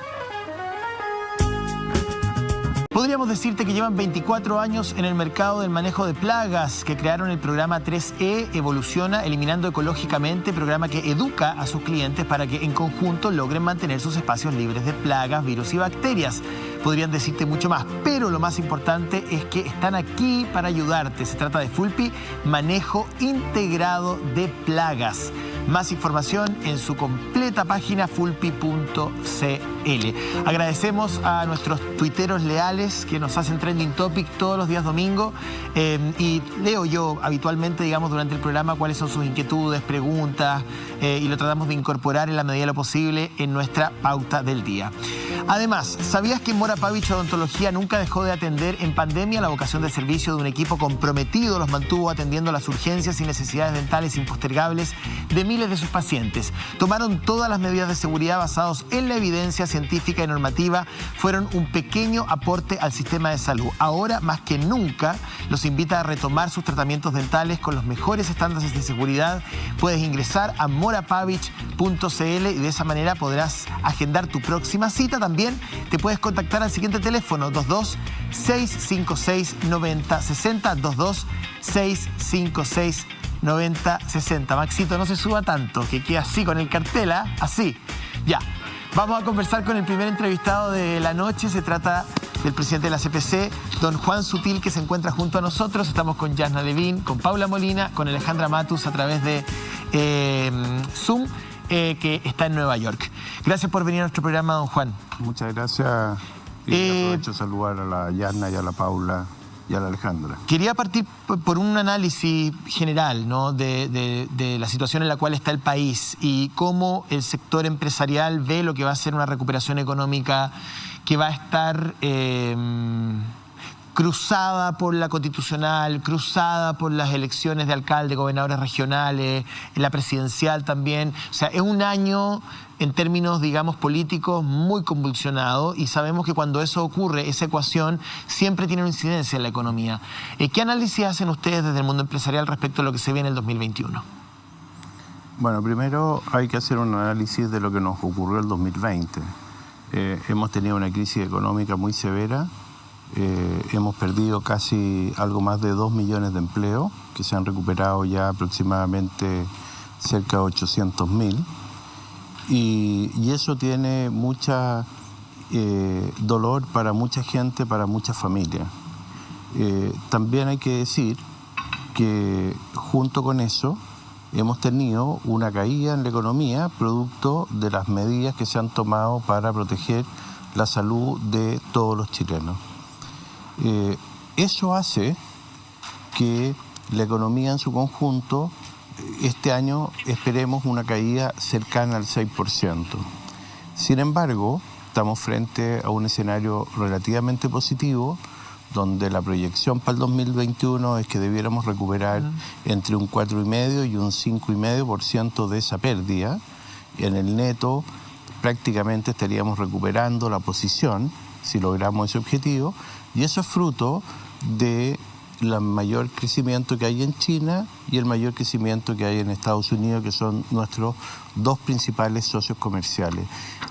Podríamos decirte que llevan 24 años en el mercado del manejo de plagas, que crearon el programa 3E Evoluciona Eliminando Ecológicamente, programa que educa a sus clientes para que en conjunto logren mantener sus espacios libres de plagas, virus y bacterias. Podrían decirte mucho más, pero lo más importante es que están aquí para ayudarte. Se trata de Fulpi, manejo integrado de plagas. Más información en su completa página fulpi.cl. Agradecemos a nuestros tuiteros leales que nos hacen trending topic todos los días domingo y leo yo habitualmente, digamos, durante el programa cuáles son sus inquietudes, preguntas y lo tratamos de incorporar en la medida de lo posible en nuestra pauta del día. Además, ¿sabías que Mora Pavich Odontología nunca dejó de atender en pandemia? La vocación de servicio de un equipo comprometido los mantuvo atendiendo las urgencias y necesidades dentales impostergables de miles de sus pacientes. Tomaron todas las medidas de seguridad basados en la evidencia científica y normativa. Fueron un pequeño aporte al sistema de salud. Ahora, más que nunca, los invita a retomar sus tratamientos dentales con los mejores estándares de seguridad. Puedes ingresar a morapavich.cl y de esa manera podrás agendar tu próxima cita. También te puedes contactar al siguiente teléfono, 22-656-9060, 22-656-9060. Maxito, no se suba tanto, que queda así con el cartel, ¿eh? Así. Ya. Vamos a conversar con el primer entrevistado de la noche. Se trata del presidente de la CPC, don Juan Sutil, que se encuentra junto a nosotros. Estamos con Yasna Levin, con Paula Molina, con Alejandra Matus a través de Zoom, que está en Nueva York. Gracias por venir a nuestro programa, don Juan. Muchas gracias. Y aprovecho a saludar a la Yasna y a la Paula y a la Alejandra. Quería partir por un análisis general, ¿no?, de la situación en la cual está el país y cómo el sector empresarial ve lo que va a ser una recuperación económica que va a estar cruzada por la constitucional, cruzada por las elecciones de alcalde, gobernadores regionales, la presidencial también. O sea, es un año en términos, digamos, políticos muy convulsionado y sabemos que cuando eso ocurre, esa ecuación siempre tiene una incidencia en la economía. ¿Qué análisis hacen ustedes desde el mundo empresarial respecto a lo que se ve en el 2021? Bueno, primero hay que hacer un análisis de lo que nos ocurrió el 2020. Hemos tenido una crisis económica muy severa. Hemos perdido casi algo más de 2 millones de empleos, que se han recuperado ya aproximadamente cerca de 800.000. Y eso tiene mucha dolor para mucha gente, para muchas familias. También hay que decir que junto con eso hemos tenido una caída en la economía producto de las medidas que se han tomado para proteger la salud de todos los chilenos. Eso hace que la economía en su conjunto, este año esperemos una caída cercana al 6%. Sin embargo, estamos frente a un escenario relativamente positivo donde la proyección para el 2021 es que debiéramos recuperar entre un 4,5% y un 5,5% de esa pérdida. En el neto prácticamente estaríamos recuperando la posición si logramos ese objetivo, y eso es fruto de el mayor crecimiento que hay en China y el mayor crecimiento que hay en Estados Unidos, que son nuestros dos principales socios comerciales.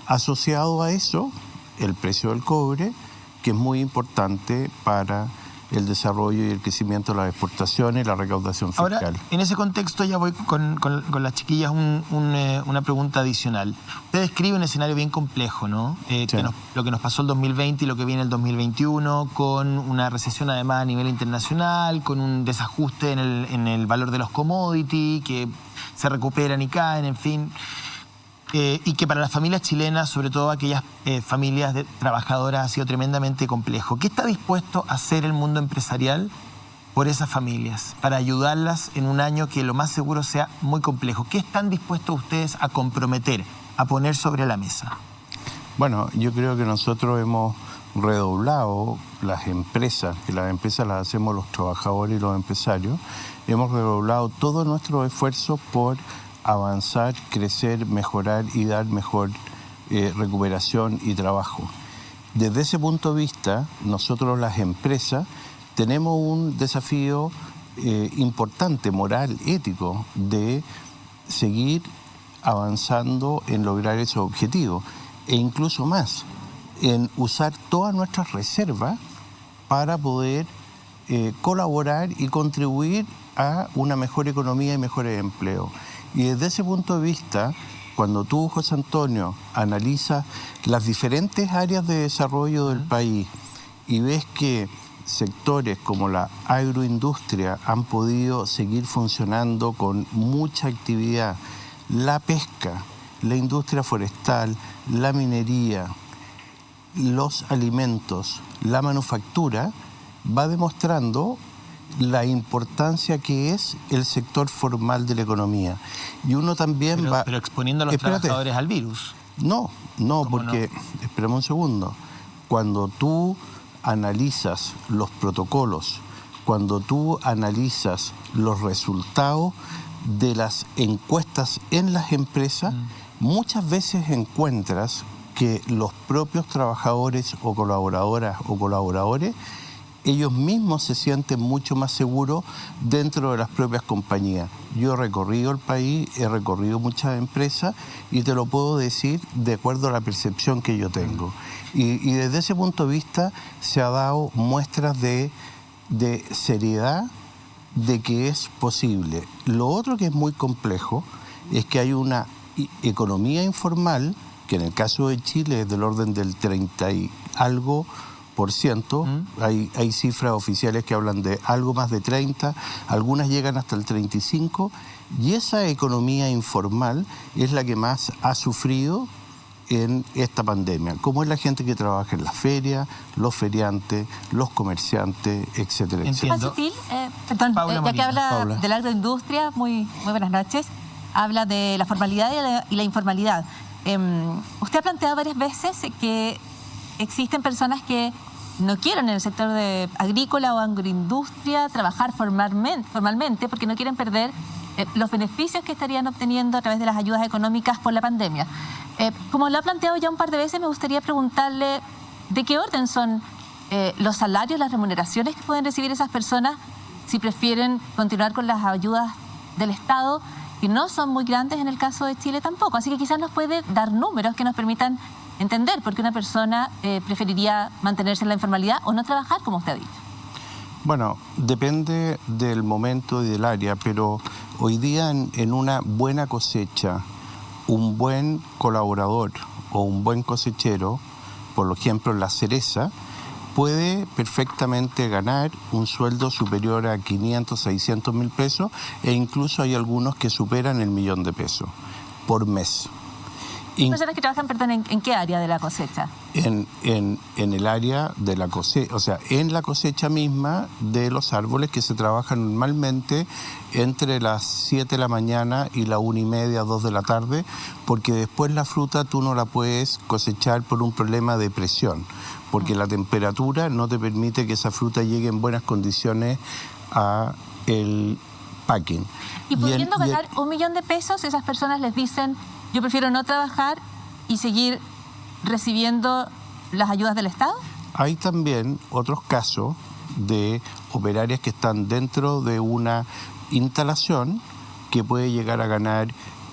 Asociado a eso, el precio del cobre, que es muy importante para el desarrollo y el crecimiento de las exportaciones y la recaudación fiscal. Ahora, en ese contexto ya voy con las chiquillas una pregunta adicional. Usted describe un escenario bien complejo, ¿no? Sí. Lo que nos pasó el 2020 y lo que viene el 2021, con una recesión además a nivel internacional, con un desajuste en el valor de los commodities, que se recuperan y caen, en fin. Y que para las familias chilenas, sobre todo aquellas familias trabajadoras, ha sido tremendamente complejo. ¿Qué está dispuesto a hacer el mundo empresarial por esas familias, para ayudarlas en un año que lo más seguro sea muy complejo? ¿Qué están dispuestos ustedes a comprometer, a poner sobre la mesa? Bueno, yo creo que nosotros hemos redoblado las empresas, que las empresas las hacemos los trabajadores y los empresarios, hemos redoblado todo nuestro esfuerzo por avanzar, crecer, mejorar y dar mejor recuperación y trabajo. Desde ese punto de vista, nosotros las empresas tenemos un desafío importante, moral, ético, de seguir avanzando en lograr esos objetivos, e incluso más, en usar todas nuestras reservas para poder colaborar y contribuir a una mejor economía y mejores empleos. Y desde ese punto de vista, cuando tú, José Antonio, analizas las diferentes áreas de desarrollo del país y ves que sectores como la agroindustria han podido seguir funcionando con mucha actividad, la pesca, la industria forestal, la minería, los alimentos, la manufactura, va demostrando la importancia que es el sector formal de la economía. Y uno también pero exponiendo a los trabajadores al virus. No, porque, espérame un segundo, cuando tú analizas los protocolos, cuando tú analizas los resultados de las encuestas en las empresas, muchas veces encuentras que los propios trabajadores o colaboradoras o colaboradores, ellos mismos se sienten mucho más seguros dentro de las propias compañías. Yo he recorrido el país, he recorrido muchas empresas y te lo puedo decir de acuerdo a la percepción que yo tengo. Y desde ese punto de vista se ha dado muestras de seriedad de que es posible. Lo otro que es muy complejo es que hay una economía informal, que en el caso de Chile es del orden del 30 y algo %. Hay cifras oficiales que hablan de algo más de 30, algunas llegan hasta el 35%, y esa economía informal es la que más ha sufrido en esta pandemia, como es la gente que trabaja en las ferias, los feriantes, los comerciantes, etcétera, etcétera. Sutil, perdón, ya que habla de la agroindustria, muy buenas noches, habla de la formalidad y la informalidad. Usted ha planteado varias veces que existen personas que no quieren en el sector agrícola o agroindustria trabajar formalmente porque no quieren perder los beneficios que estarían obteniendo a través de las ayudas económicas por la pandemia. Como lo ha planteado ya un par de veces, me gustaría preguntarle de qué orden son los salarios, las remuneraciones que pueden recibir esas personas si prefieren continuar con las ayudas del Estado, que no son muy grandes en el caso de Chile tampoco. Así que quizás nos puede dar números que nos permitan entender por qué una persona preferiría mantenerse en la informalidad o no trabajar, como usted ha dicho. Bueno, depende del momento y del área, pero hoy día en una buena cosecha, un buen colaborador o un buen cosechero, por ejemplo la cereza, puede perfectamente ganar un sueldo superior a 500, 600 mil pesos, e incluso hay algunos que superan el 1.000.000 de pesos por mes. Personas que trabajan, perdón, ¿en qué área de la cosecha? En el área de la cosecha, o sea, en la cosecha misma de los árboles que se trabajan normalmente entre las 7 de la mañana y la 1:30, 2 de la tarde, porque después la fruta tú no la puedes cosechar por un problema de presión, porque la temperatura no te permite que esa fruta llegue en buenas condiciones a el packing. Y pudiendo ganar $1 millón de pesos, esas personas les dicen: yo prefiero no trabajar y seguir recibiendo las ayudas del Estado. Hay también otros casos de operarias que están dentro de una instalación que puede llegar a ganar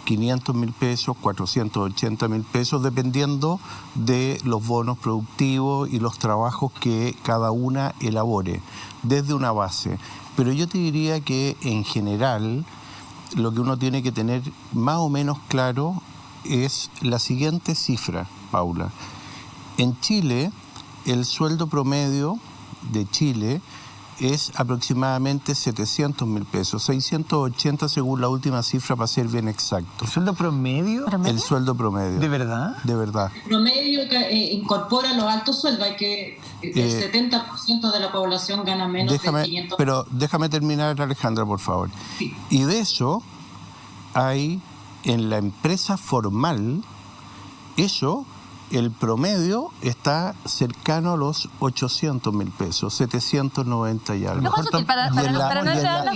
500.000 pesos, 480.000 pesos, dependiendo de los bonos productivos y los trabajos que cada una elabore, desde una base. Pero yo te diría que en general lo que uno tiene que tener más o menos claro es la siguiente cifra, Paula. En Chile, el sueldo promedio de Chile es aproximadamente 700.000 pesos, 680 según la última cifra, para ser bien exacto. ¿El sueldo promedio? El sueldo promedio. ¿De verdad? De verdad. El promedio incorpora los altos sueldos. Hay que el 70% de la población gana menos de 500. Pero déjame terminar, Alejandra, por favor. Sí. Y de eso hay en la empresa formal, eso, el promedio está cercano a los 800.000 pesos, 790 y algo. Para no enredarnos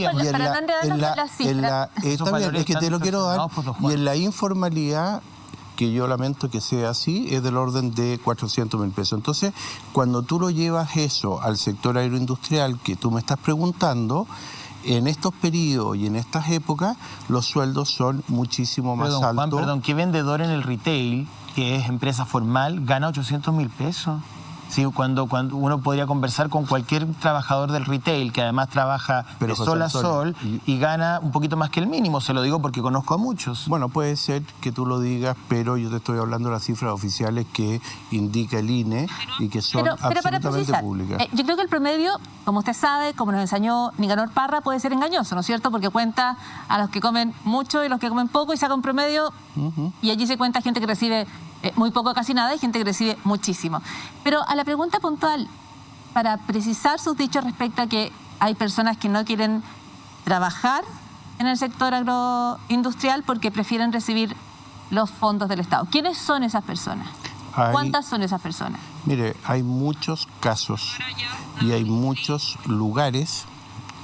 con las cifras. Está bien, es que te lo quiero dar. Y en la informalidad, que yo lamento que sea así, es del orden de 400.000 pesos. Entonces, cuando tú lo llevas eso al sector agroindustrial que tú me estás preguntando, en estos periodos y en estas épocas, los sueldos son muchísimo más altos. Juan, perdón, ¿qué vendedor en el retail, que es empresa formal, gana 800.000 pesos? Sí, cuando uno podría conversar con cualquier trabajador del retail, que además trabaja de sol a sol y gana un poquito más que el mínimo. Se lo digo porque conozco a muchos. Bueno, puede ser que tú lo digas, pero yo te estoy hablando de las cifras oficiales que indica el INE y que son absolutamente públicas. Yo creo que el promedio, como usted sabe, como nos enseñó Nicanor Parra, puede ser engañoso, ¿no es cierto? Porque cuenta a los que comen mucho y los que comen poco y saca un promedio, y allí se cuenta gente que recibe muy poco, casi nada, y gente que recibe muchísimo. Pero a la pregunta puntual, para precisar sus dichos respecto a que hay personas que no quieren trabajar en el sector agroindustrial porque prefieren recibir los fondos del Estado. ¿Quiénes son esas personas? ¿Cuántas son esas personas? Mire, hay muchos casos y hay muchos lugares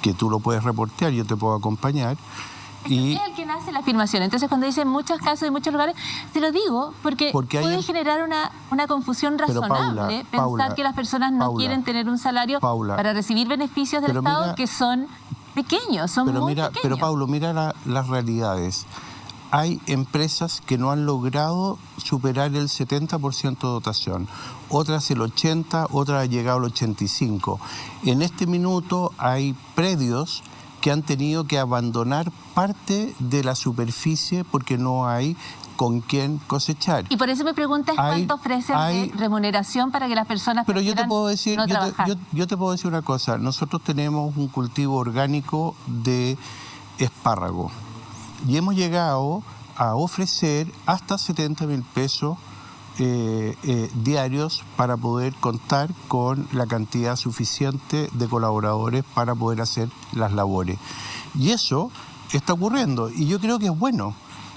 que tú lo puedes reportear, yo te puedo acompañar. Y es el que hace la afirmación. Entonces, cuando dice muchos casos y muchos lugares, te lo digo porque puede generar una confusión razonable, pensar que las personas no quieren tener un salario para recibir beneficios del Estado, que son pequeños, son muy pequeños. Pero, Paulo, mira las realidades. Hay empresas que no han logrado superar el 70% de dotación, otras el 80%, otras han llegado al 85%. En este minuto hay predios que han tenido que abandonar parte de la superficie porque no hay con quién cosechar. Y por eso me preguntas cuánto ofrecen de remuneración para que las personas pero yo te puedo decir, no trabajar. Yo te puedo decir una cosa. Nosotros tenemos un cultivo orgánico de espárrago y hemos llegado a ofrecer hasta 70.000 pesos diarios para poder contar con la cantidad suficiente de colaboradores para poder hacer las labores. Y eso está ocurriendo y yo creo que es bueno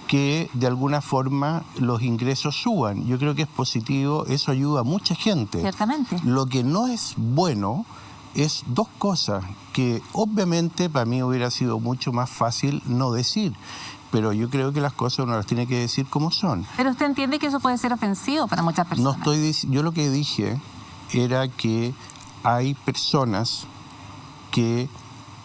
que de alguna forma los ingresos suban. Yo creo que es positivo, eso ayuda a mucha gente. Ciertamente. Lo que no es bueno es dos cosas que obviamente para mí hubiera sido mucho más fácil no decir. Pero yo creo que las cosas uno las tiene que decir como son. Pero usted entiende que eso puede ser ofensivo para muchas personas. Yo lo que dije era que hay personas que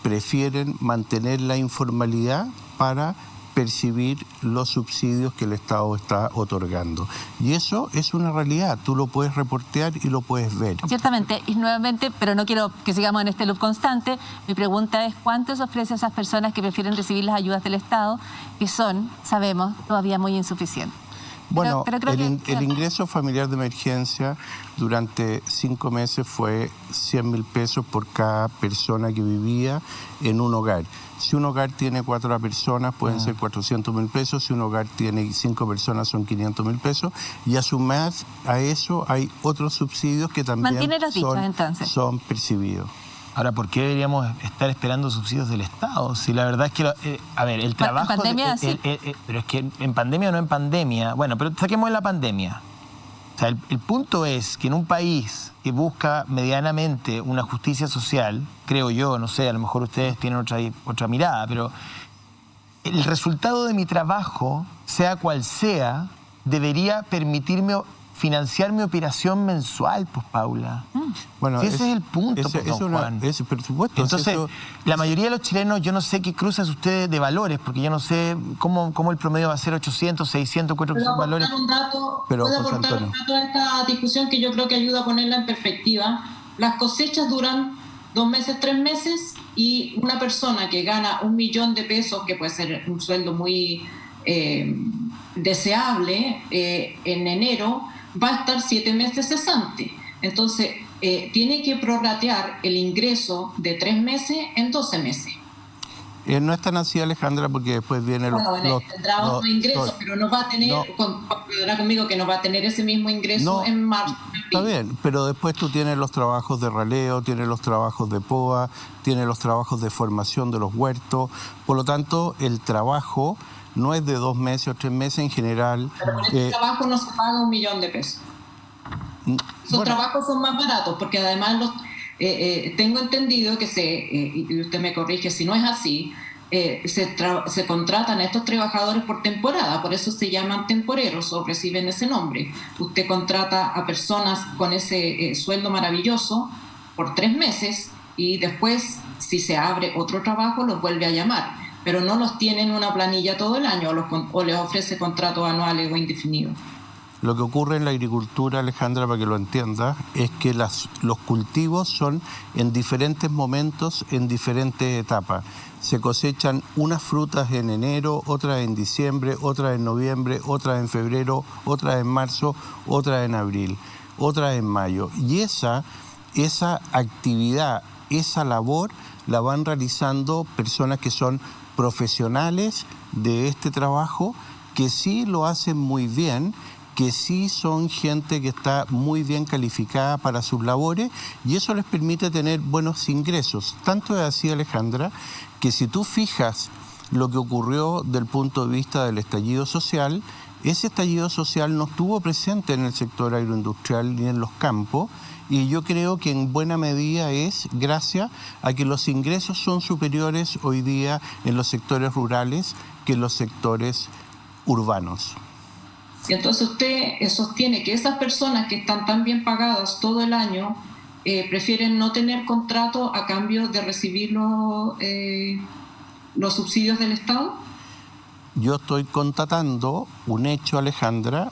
prefieren mantener la informalidad para percibir los subsidios que el Estado está otorgando. Y eso es una realidad, tú lo puedes reportear y lo puedes ver. Ciertamente, y nuevamente, pero no quiero que sigamos en este loop constante, mi pregunta es ¿cuánto se ofrece a esas personas que prefieren recibir las ayudas del Estado, que son, sabemos, todavía muy insuficientes? Bueno, pero creo el ingreso familiar de emergencia durante 5 meses fue 100.000 pesos por cada persona que vivía en un hogar. Si un hogar tiene 4 personas, pueden ser 400.000 pesos. Si un hogar tiene 5 personas, son 500.000 pesos. Y a su vez, a eso hay otros subsidios que también son percibidos. Ahora, ¿por qué deberíamos estar esperando subsidios del Estado? Si la verdad es que, a ver, el trabajo... En pandemia, sí. Pero es que en pandemia o no en pandemia... Bueno, pero saquemos la pandemia. O sea, el punto es que en un país que busca medianamente una justicia social, creo yo, no sé, a lo mejor ustedes tienen otra mirada, pero el resultado de mi trabajo, sea cual sea, debería permitirme financiar mi operación mensual, pues, Paula. Bueno, ese es el punto, pues, don Juan. Por supuesto. Entonces, la mayoría de los chilenos, yo no sé qué cruzan ustedes de valores, porque yo no sé cómo el promedio va a ser 800, 600, creo que son valores. ¿Puedo aportar un dato a esta discusión que yo creo que ayuda a ponerla en perspectiva? Las cosechas duran 2 meses, 3 meses, y una persona que gana 1 millón de pesos, que puede ser un sueldo muy deseable, en enero, va a estar 7 meses cesante. Entonces, tiene que prorratear el ingreso de 3 meses en 12 meses. No es tan así, Alejandra, porque después viene tendrá otro ingreso, pero no va a tener, podrá conmigo que no va a tener ese mismo ingreso en marzo. Está bien, pero después tú tienes los trabajos de raleo, tienes los trabajos de POA, tienes los trabajos de formación de los huertos. Por lo tanto, el trabajo no es de 2 meses o 3 meses en general. Pero por ese trabajo no se paga 1 millón de pesos. Esos trabajos son más baratos, porque además tengo entendido que y usted me corrige si no es así, se contratan a estos trabajadores por temporada, por eso se llaman temporeros o reciben ese nombre. Usted contrata a personas con ese sueldo maravilloso por 3 meses y después, si se abre otro trabajo, los vuelve a llamar, pero no los tiene en una planilla todo el año o les ofrece contratos anuales o indefinidos. Lo que ocurre en la agricultura, Alejandra, para que lo entiendas, es que los cultivos son en diferentes momentos, en diferentes etapas. Se cosechan unas frutas en enero, otras en diciembre, otras en noviembre, otras en febrero, otras en marzo, otras en abril, otras en mayo. Y esa actividad, esa labor, la van realizando personas que son profesionales de este trabajo, que sí lo hacen muy bien, que sí son gente que está muy bien calificada para sus labores, y eso les permite tener buenos ingresos. Tanto es así, Alejandra, que si tú fijas lo que ocurrió del punto de vista del estallido social, ese estallido social no estuvo presente en el sector agroindustrial ni en los campos, y yo creo que en buena medida es gracias a que los ingresos son superiores hoy día en los sectores rurales que en los sectores urbanos. Y entonces usted sostiene que esas personas que están tan bien pagadas todo el año prefieren no tener contrato a cambio de recibir los subsidios del Estado. Yo estoy constatando un hecho, Alejandra,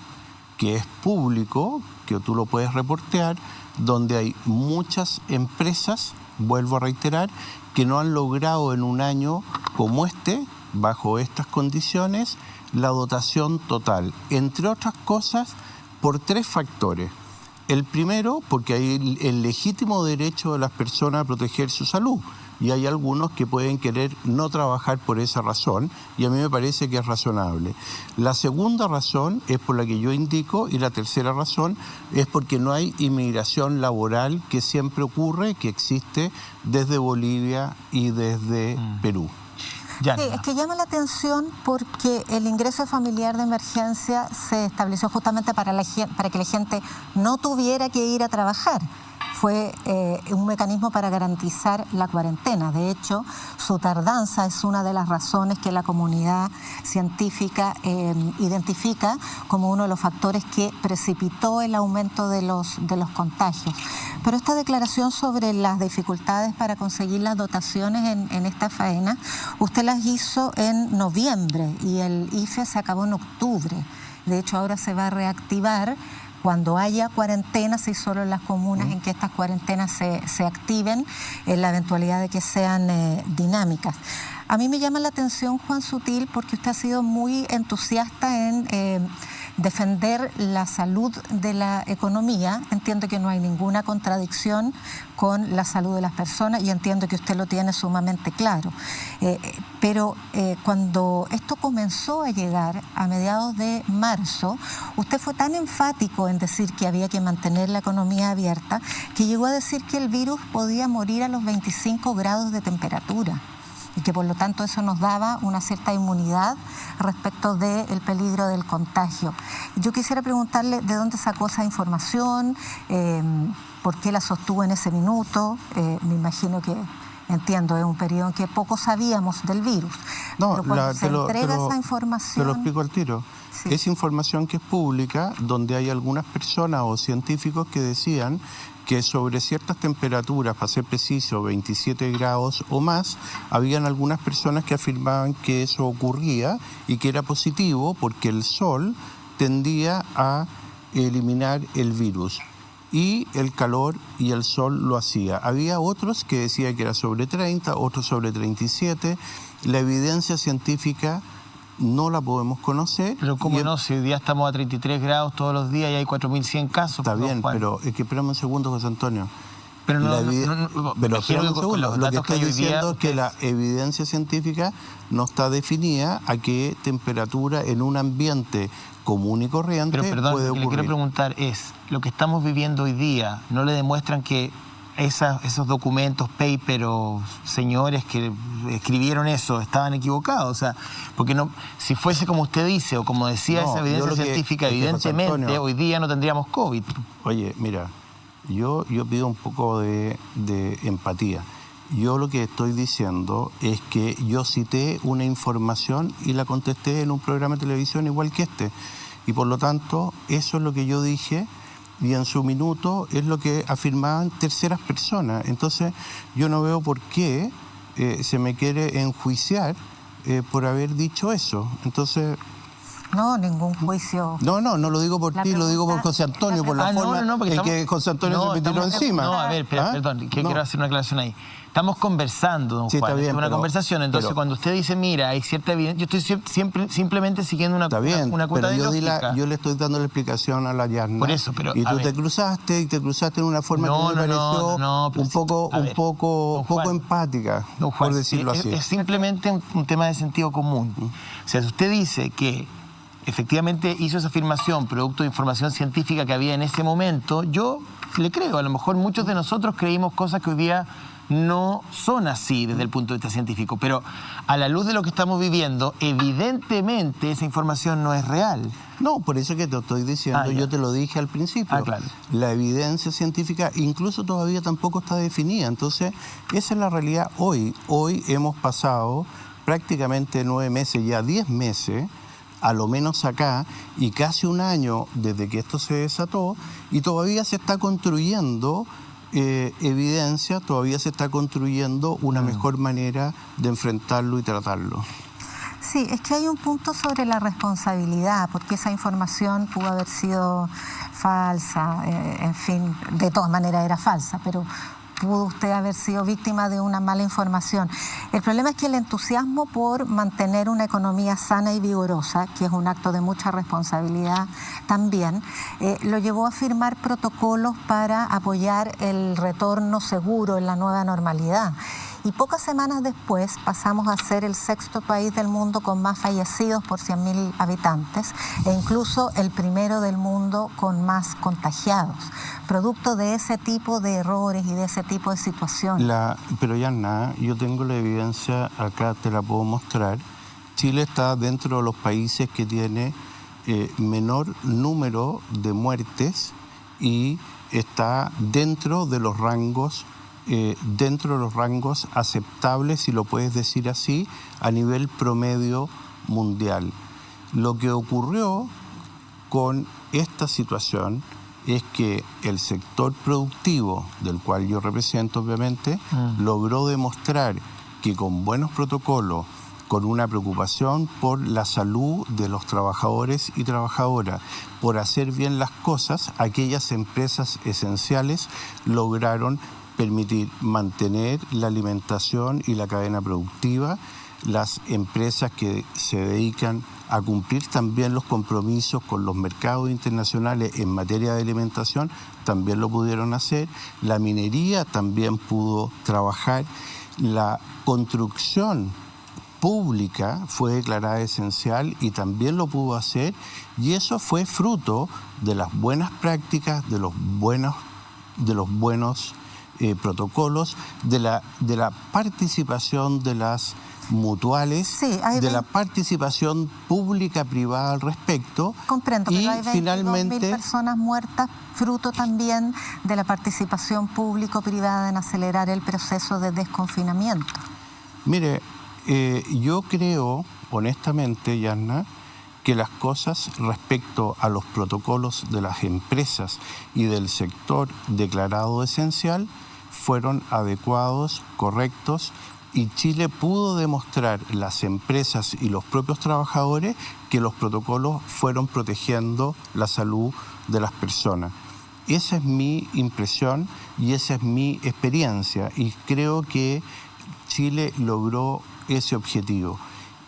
que es público, que tú lo puedes reportear, donde hay muchas empresas, vuelvo a reiterar, que no han logrado en un año como este, bajo estas condiciones, la dotación total, entre otras cosas, por 3 factores. El primero, porque hay el legítimo derecho de las personas a proteger su salud, y hay algunos que pueden querer no trabajar por esa razón, y a mí me parece que es razonable. La segunda razón es por la que yo indico, y la tercera razón es porque no hay inmigración laboral, que siempre ocurre, que existe desde Bolivia y desde Perú. Sí, es que llama la atención porque el ingreso familiar de emergencia se estableció justamente para que la gente no tuviera que ir a trabajar. Fue un mecanismo para garantizar la cuarentena. De hecho, su tardanza es una de las razones que la comunidad científica identifica como uno de los factores que precipitó el aumento de los contagios. Pero esta declaración sobre las dificultades para conseguir las dotaciones en esta faena, usted las hizo en noviembre y el IFE se acabó en octubre. De hecho, ahora se va a reactivar cuando haya cuarentenas y solo en las comunas en que estas cuarentenas se activen, en la eventualidad de que sean dinámicas. A mí me llama la atención, Juan Sutil, porque usted ha sido muy entusiasta en defender la salud de la economía, entiendo que no hay ninguna contradicción con la salud de las personas y entiendo que usted lo tiene sumamente claro. Pero cuando esto comenzó a llegar a mediados de marzo, usted fue tan enfático en decir que había que mantener la economía abierta que llegó a decir que el virus podía morir a los 25 grados de temperatura y que por lo tanto eso nos daba una cierta inmunidad respecto del peligro del contagio. Yo quisiera preguntarle de dónde sacó esa información, por qué la sostuvo en ese minuto. Me imagino que, entiendo, es un periodo en que poco sabíamos del virus. No, pero cuando se entrega esa información... Te lo explico al tiro. Sí. Es información que es pública, donde hay algunas personas o científicos que decían que sobre ciertas temperaturas, para ser preciso, 27 grados o más, habían algunas personas que afirmaban que eso ocurría y que era positivo porque el sol tendía a eliminar el virus. Y el calor y el sol lo hacía. Había otros que decían que era sobre 30, otros sobre 37. La evidencia científica no la podemos conocer. Pero cómo no, si hoy día estamos a 33 grados todos los días y hay 4.100 casos. Está bien, pero es que espérame un segundo, José Antonio. Pero pero espérame un segundo. Lo que estoy diciendo es que la evidencia científica no está definida a qué temperatura en un ambiente común y corriente puede ocurrir. Lo que le quiero preguntar es, lo que estamos viviendo hoy día, ¿no le demuestran que esos documentos, paper o señores que escribieron eso estaban equivocados? O sea, porque no, si fuese como usted dice o como decía esa evidencia científica, evidentemente Antonio, hoy día no tendríamos COVID. Oye, mira, yo pido un poco de empatía. Yo lo que estoy diciendo es que yo cité una información y la contesté en un programa de televisión igual que este. Y por lo tanto, eso es lo que yo dije y en su minuto es lo que afirmaban terceras personas. Entonces, yo no veo por qué se me quiere enjuiciar por haber dicho eso. Entonces... No, ningún juicio. No lo digo por ti, lo digo por José Antonio, por la forma en que José Antonio se me tiró encima. No, a ver, perdón, quiero hacer una aclaración ahí. Estamos conversando, don Juan, está bien, es una conversación. Entonces, cuando usted dice, mira, hay cierta evidencia, yo estoy simplemente siguiendo una cuota de lógica. Yo le estoy dando la explicación a la Yarna. Por eso, pero... Y tú te cruzaste en una forma que me pareció un poco empática, don Juan, por decirlo así. Es simplemente un tema de sentido común. O sea, si usted dice que efectivamente hizo esa afirmación producto de información científica que había en ese momento, yo le creo. A lo mejor muchos de nosotros creímos cosas que hoy día no son así desde el punto de vista científico, pero a la luz de lo que estamos viviendo, evidentemente esa información no es real. No, por eso que te estoy diciendo, yo te lo dije al principio, claro. La evidencia científica incluso todavía tampoco está definida, entonces esa es la realidad hoy. Hoy hemos pasado prácticamente 9 meses, ya 10 meses, a lo menos acá, y casi un año desde que esto se desató, y todavía se está construyendo evidencia, todavía se está construyendo una mejor manera de enfrentarlo y tratarlo. Sí, es que hay un punto sobre la responsabilidad, porque esa información pudo haber sido falsa, en fin, de todas maneras era falsa, pero pudo usted haber sido víctima de una mala información. El problema es que el entusiasmo por mantener una economía sana y vigorosa, que es un acto de mucha responsabilidad también, lo llevó a firmar protocolos para apoyar el retorno seguro en la nueva normalidad. Y pocas semanas después pasamos a ser el 6º país del mundo con más fallecidos por 100.000 habitantes e incluso el primero del mundo con más contagiados, producto de ese tipo de errores y de ese tipo de situaciones. Pero ya nada, yo tengo la evidencia, acá te la puedo mostrar. Chile está dentro de los países que tiene menor número de muertes y está dentro de los rangos aceptables, si lo puedes decir así, a nivel promedio mundial. Lo que ocurrió con esta situación es que el sector productivo, del cual yo represento obviamente, logró demostrar que con buenos protocolos, con una preocupación por la salud de los trabajadores y trabajadoras, por hacer bien las cosas, aquellas empresas esenciales lograron permitir mantener la alimentación y la cadena productiva. Las empresas que se dedican a cumplir también los compromisos con los mercados internacionales en materia de alimentación también lo pudieron hacer. La minería también pudo trabajar. La construcción pública fue declarada esencial y también lo pudo hacer, y eso fue fruto de las buenas prácticas, de los buenos protocolos, de la participación de las mutuales, Sí, de la participación pública-privada al respecto. Comprendo, y pero hay 22.000 finalmente personas muertas, fruto también de la participación público-privada en acelerar el proceso de desconfinamiento. Mire, yo creo, honestamente, Yanna, que las cosas respecto a los protocolos de las empresas y del sector declarado esencial fueron adecuados, correctos, y Chile pudo demostrar, las empresas y los propios trabajadores, que los protocolos fueron protegiendo la salud de las personas. Esa es mi impresión y esa es mi experiencia, y creo que Chile logró ese objetivo.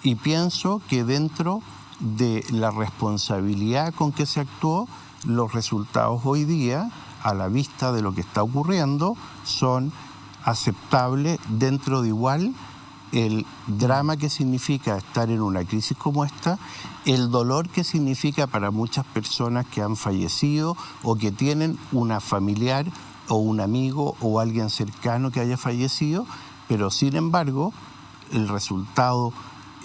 Y pienso que dentro de la responsabilidad con que se actuó, los resultados hoy día, a la vista de lo que está ocurriendo, son aceptables dentro de igual el drama que significa estar en una crisis como esta, el dolor que significa para muchas personas que han fallecido o que tienen una familiar o un amigo o alguien cercano que haya fallecido, pero sin embargo el resultado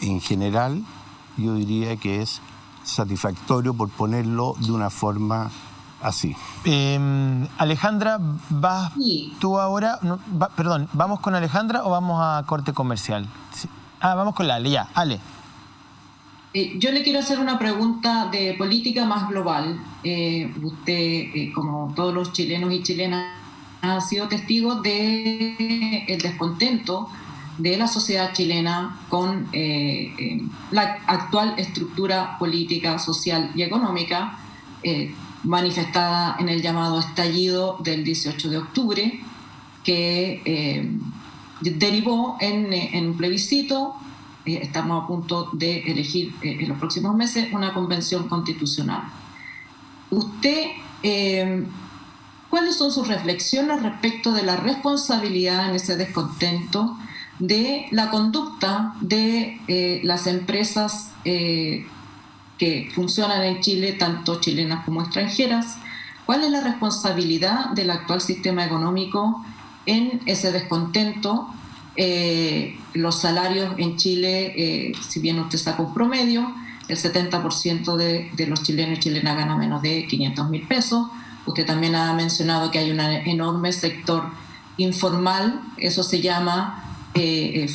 en general yo diría que es satisfactorio, por ponerlo de una forma así. Alejandra, ¿vas Sí. tú ahora? No, perdón, ¿vamos con Alejandra o vamos a corte comercial? Sí. Vamos con la Ale, ya, Ale. Yo le quiero hacer una pregunta de política más global. Usted, como todos los chilenos y chilenas, ha sido testigo del descontento de la sociedad chilena con la actual estructura política, social y económica, manifestada en el llamado estallido del 18 de octubre, que derivó en un plebiscito. Estamos a punto de elegir en los próximos meses una convención constitucional. Usted, ¿cuáles son sus reflexiones respecto de la responsabilidad en ese descontento de la conducta de las empresas que funcionan en Chile, tanto chilenas como extranjeras? ¿Cuál es la responsabilidad del actual sistema económico en ese descontento? Los salarios en Chile, si bien usted saca un promedio, el 70% de los chilenos y chilenas gana menos de 500.000 pesos. Usted también ha mencionado que hay un enorme sector informal, eso se llama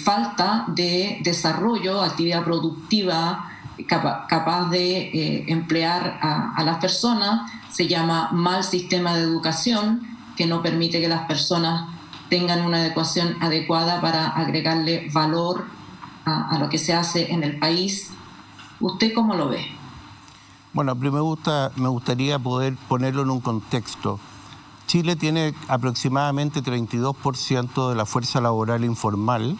falta de desarrollo, actividad productiva capaz de emplear a las personas, se llama mal sistema de educación que no permite que las personas tengan una educación adecuada para agregarle valor a lo que se hace en el país. ¿Usted cómo lo ve? Bueno, primero me gustaría poder ponerlo en un contexto. Chile tiene aproximadamente 32% de la fuerza laboral informal,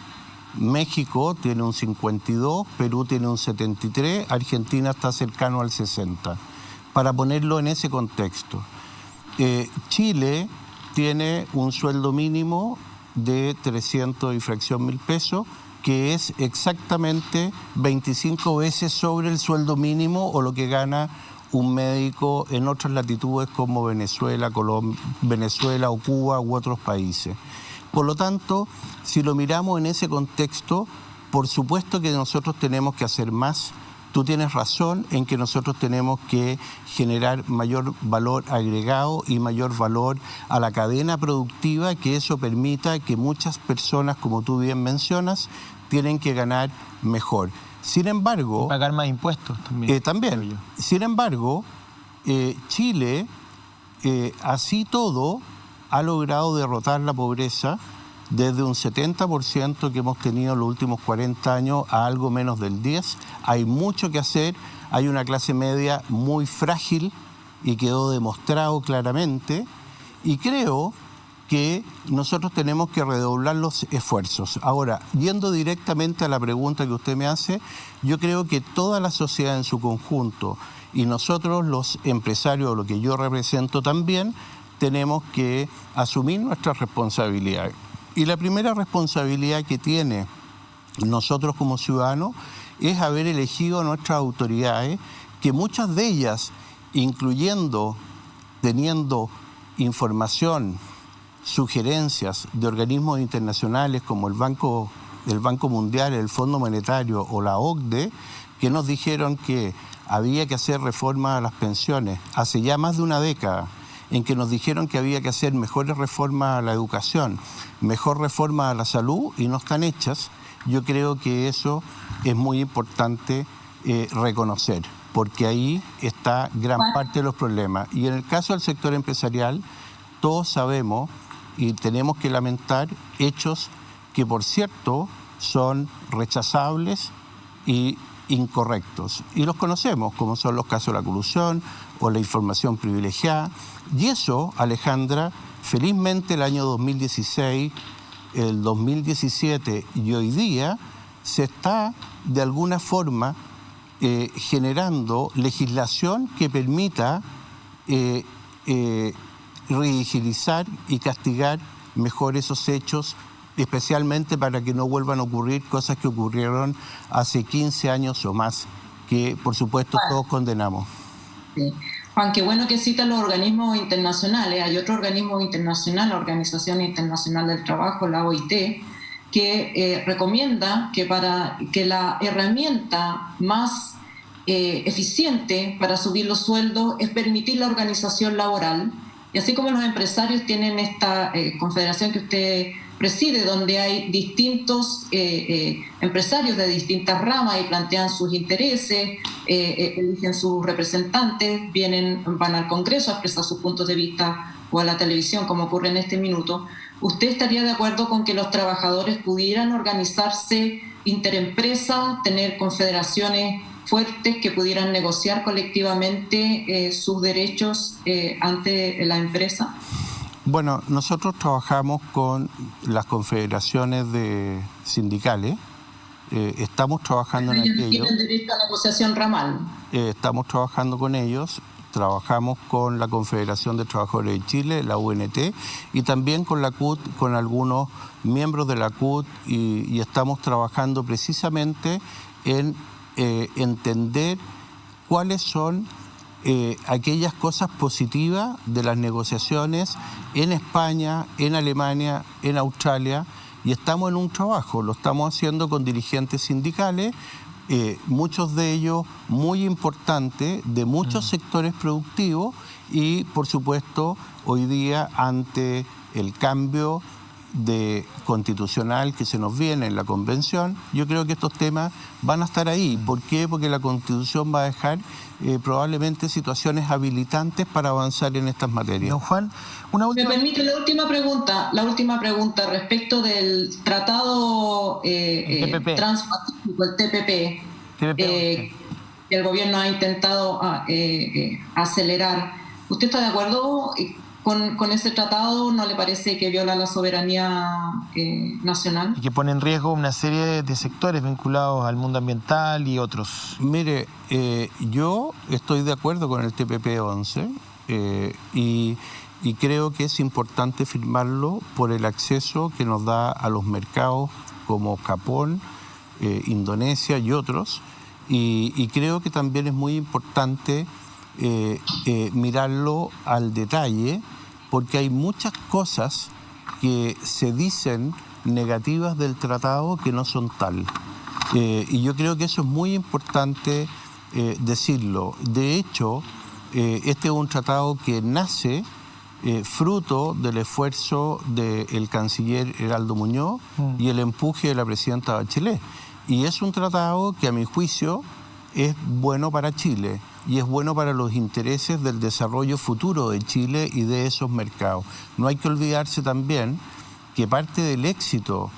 México tiene un 52%, Perú tiene un 73%, Argentina está cercano al 60%. Para ponerlo en ese contexto, Chile tiene un sueldo mínimo de 300 y fracción mil pesos, que es exactamente 25 veces sobre el sueldo mínimo o lo que gana un médico en otras latitudes como Venezuela, Venezuela o Cuba u otros países. Por lo tanto, si lo miramos en ese contexto, por supuesto que nosotros tenemos que hacer más. Tú tienes razón en que nosotros tenemos que generar mayor valor agregado y mayor valor a la cadena productiva, que eso permita que muchas personas, como tú bien mencionas, tienen que ganar mejor. Sin embargo... Y pagar más impuestos también. También. Sin embargo, Chile, así todo, ha logrado derrotar la pobreza desde un 70% que hemos tenido en los últimos 40 años a algo menos del 10%. Hay mucho que hacer, hay una clase media muy frágil y quedó demostrado claramente. Y creo que nosotros tenemos que redoblar los esfuerzos. Ahora, yendo directamente a la pregunta que usted me hace, yo creo que toda la sociedad en su conjunto y nosotros los empresarios, lo que yo represento también, tenemos que asumir nuestras responsabilidades. Y la primera responsabilidad que tiene nosotros como ciudadanos es haber elegido a nuestras autoridades, que muchas de ellas, incluyendo, teniendo información, sugerencias de organismos internacionales como el Banco Mundial, el Fondo Monetario o la OCDE, que nos dijeron que había que hacer reformas a las pensiones hace ya más de una década, en que nos dijeron que había que hacer mejores reformas a la educación, mejor reforma a la salud, y no están hechas. Yo creo que eso es muy importante reconocer, porque ahí está gran parte de los problemas. Y en el caso del sector empresarial, todos sabemos y tenemos que lamentar hechos que, por cierto, son rechazables y incorrectos. Y los conocemos, como son los casos de la colusión o la información privilegiada. Y eso, Alejandra, felizmente el año 2016, el 2017 y hoy día se está de alguna forma generando legislación que permita rigidizar y castigar mejor esos hechos, especialmente para que no vuelvan a ocurrir cosas que ocurrieron hace 15 años o más, que por supuesto todos condenamos. Sí. Juan, qué bueno que citan los organismos internacionales. Hay otro organismo internacional, la Organización Internacional del Trabajo, la OIT, que recomienda que para que la herramienta más eficiente para subir los sueldos es permitir la organización laboral. Y así como los empresarios tienen esta confederación que usted preside, donde hay distintos empresarios de distintas ramas y plantean sus intereses, eligen sus representantes, van al Congreso a expresar sus puntos de vista o a la televisión, como ocurre en este minuto. ¿Usted estaría de acuerdo con que los trabajadores pudieran organizarse interempresa, tener confederaciones fuertes que pudieran negociar colectivamente sus derechos ante la empresa? Bueno, nosotros trabajamos con las confederaciones sindicales, estamos trabajando en aquello. ¿Tienen derecho a negociación ramal? Estamos trabajando con ellos, trabajamos con la Confederación de Trabajadores de Chile, la UNT, y también con la CUT, con algunos miembros de la CUT, y estamos trabajando precisamente en entender cuáles son aquellas cosas positivas de las negociaciones en España, en Alemania, en Australia, y estamos en un trabajo, lo estamos haciendo con dirigentes sindicales, muchos de ellos muy importantes, de muchos sectores productivos, y por supuesto hoy día ante el cambio constitucional que se nos viene en la Convención, yo creo que estos temas van a estar ahí. ¿Por qué? Porque la Constitución va a dejar probablemente situaciones habilitantes para avanzar en estas materias. Don Juan, ¿Me permite la última pregunta respecto del tratado transpacífico, el TPP, que el gobierno ha intentado acelerar? ¿Usted está de acuerdo con ese tratado? ¿No le parece que viola la soberanía nacional? Y que pone en riesgo una serie de sectores vinculados al mundo ambiental y otros. Mire, yo estoy de acuerdo con el TPP-11 y creo que es importante firmarlo por el acceso que nos da a los mercados como Japón, Indonesia y otros. Y creo que también es muy importante mirarlo al detalle, porque hay muchas cosas que se dicen negativas del tratado que no son tal. Y yo creo que eso es muy importante decirlo. De hecho, este es un tratado que nace fruto del esfuerzo del canciller Heraldo Muñoz y el empuje de la presidenta Bachelet. Y es un tratado que, a mi juicio, es bueno para Chile y es bueno para los intereses del desarrollo futuro de Chile y de esos mercados. No hay que olvidarse también que parte del éxito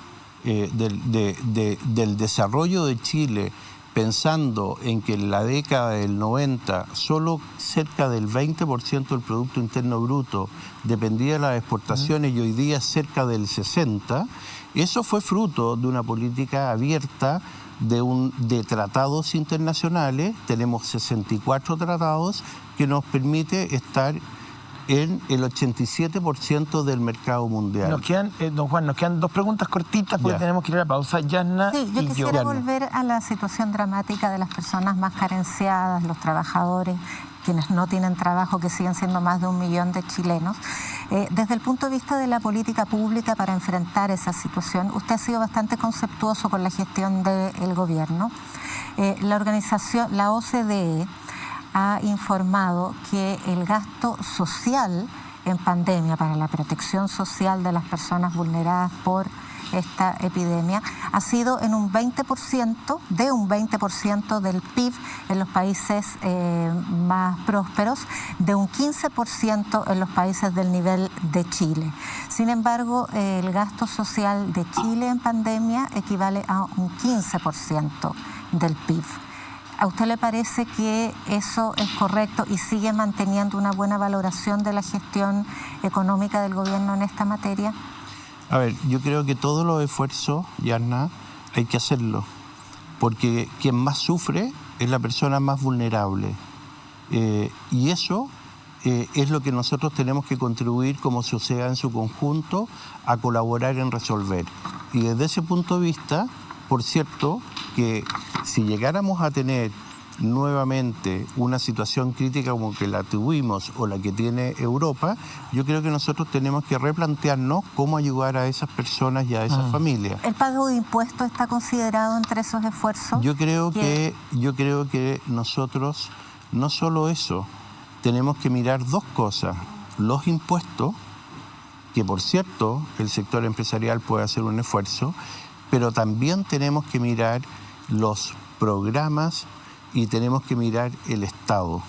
del desarrollo de Chile pensando en que en la década del 90 solo cerca del 20% del Producto Interno Bruto dependía de las exportaciones y hoy día cerca del 60%, eso fue fruto de una política abierta de tratados internacionales. Tenemos 64 tratados que nos permite estar en el 87% del mercado mundial. Nos quedan, don Juan, nos quedan 2 preguntas cortitas porque tenemos que ir a la pausa. Yasna sí, yo y quisiera volver a la situación dramática de las personas más carenciadas, los trabajadores, quienes no tienen trabajo, que siguen siendo más de 1 millón de chilenos. Desde el punto de vista de la política pública para enfrentar esa situación, usted ha sido bastante conceptuoso con la gestión del gobierno. La OCDE ha informado que el gasto social en pandemia para la protección social de las personas vulneradas por esta epidemia ha sido en un 20% del PIB en los países más prósperos, de un 15% en los países del nivel de Chile. Sin embargo, el gasto social de Chile en pandemia equivale a un 15% del PIB. ¿A usted le parece que eso es correcto y sigue manteniendo una buena valoración de la gestión económica del gobierno en esta materia? A ver, yo creo que todos los esfuerzos, Yasna, hay que hacerlo, porque quien más sufre es la persona más vulnerable. Y eso es lo que nosotros tenemos que contribuir como sociedad en su conjunto a colaborar en resolver. Y desde ese punto de vista, por cierto, que si llegáramos a tener nuevamente una situación crítica como que la tuvimos o la que tiene Europa, yo creo que nosotros tenemos que replantearnos cómo ayudar a esas personas y a esas familias. ¿El pago de impuestos está considerado entre esos esfuerzos? Yo creo que nosotros, no solo eso, tenemos que mirar 2 cosas. Los impuestos, que por cierto el sector empresarial puede hacer un esfuerzo, pero también tenemos que mirar los programas y tenemos que mirar el Estado.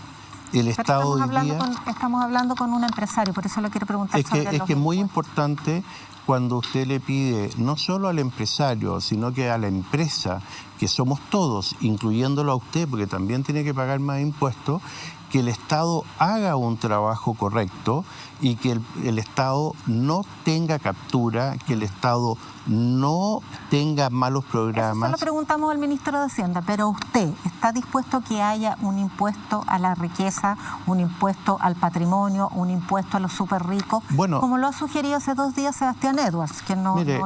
El Estado hoy día... Estamos hablando con un empresario, por eso le quiero preguntar es que es muy importante cuando usted le pide no solo al empresario, sino que a la empresa, que somos todos, incluyéndolo a usted, porque también tiene que pagar más impuestos, que el Estado haga un trabajo correcto y que el Estado no tenga captura, que el Estado no tenga malos programas. Eso se lo preguntamos al ministro de Hacienda, pero usted está dispuesto a que haya un impuesto a la riqueza, un impuesto al patrimonio, un impuesto a los súper ricos, como lo ha sugerido hace 2 días Sebastián Edwards, que no es el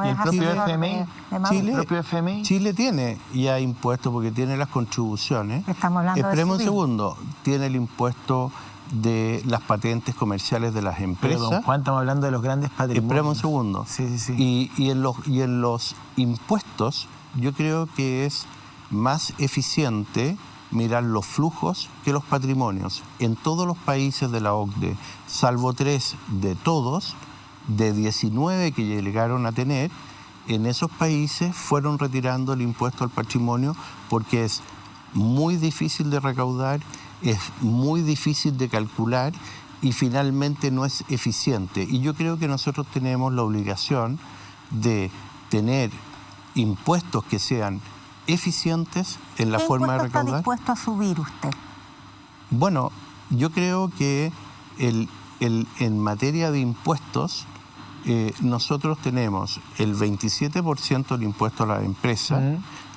propio FMI. Chile tiene ya impuestos porque tiene las contribuciones. Estamos hablando Esperemos un segundo, tiene el impuesto de las patentes comerciales de las empresas. Pero, don Juan, estamos hablando de los grandes patrimonios. Esperemos un segundo. Sí. Y en los impuestos, yo creo que es más eficiente mirar los flujos que los patrimonios. En todos los países de la OCDE, salvo 3 de todos, de 19 que llegaron a tener, en esos países fueron retirando el impuesto al patrimonio porque es muy difícil de recaudar, es muy difícil de calcular y finalmente no es eficiente. Y yo creo que nosotros tenemos la obligación de tener impuestos que sean eficientes en la forma de recaudar. ¿Qué impuesto está dispuesto a subir usted? Bueno, yo creo que en materia de impuestos, nosotros tenemos el 27% del impuesto a la empresa.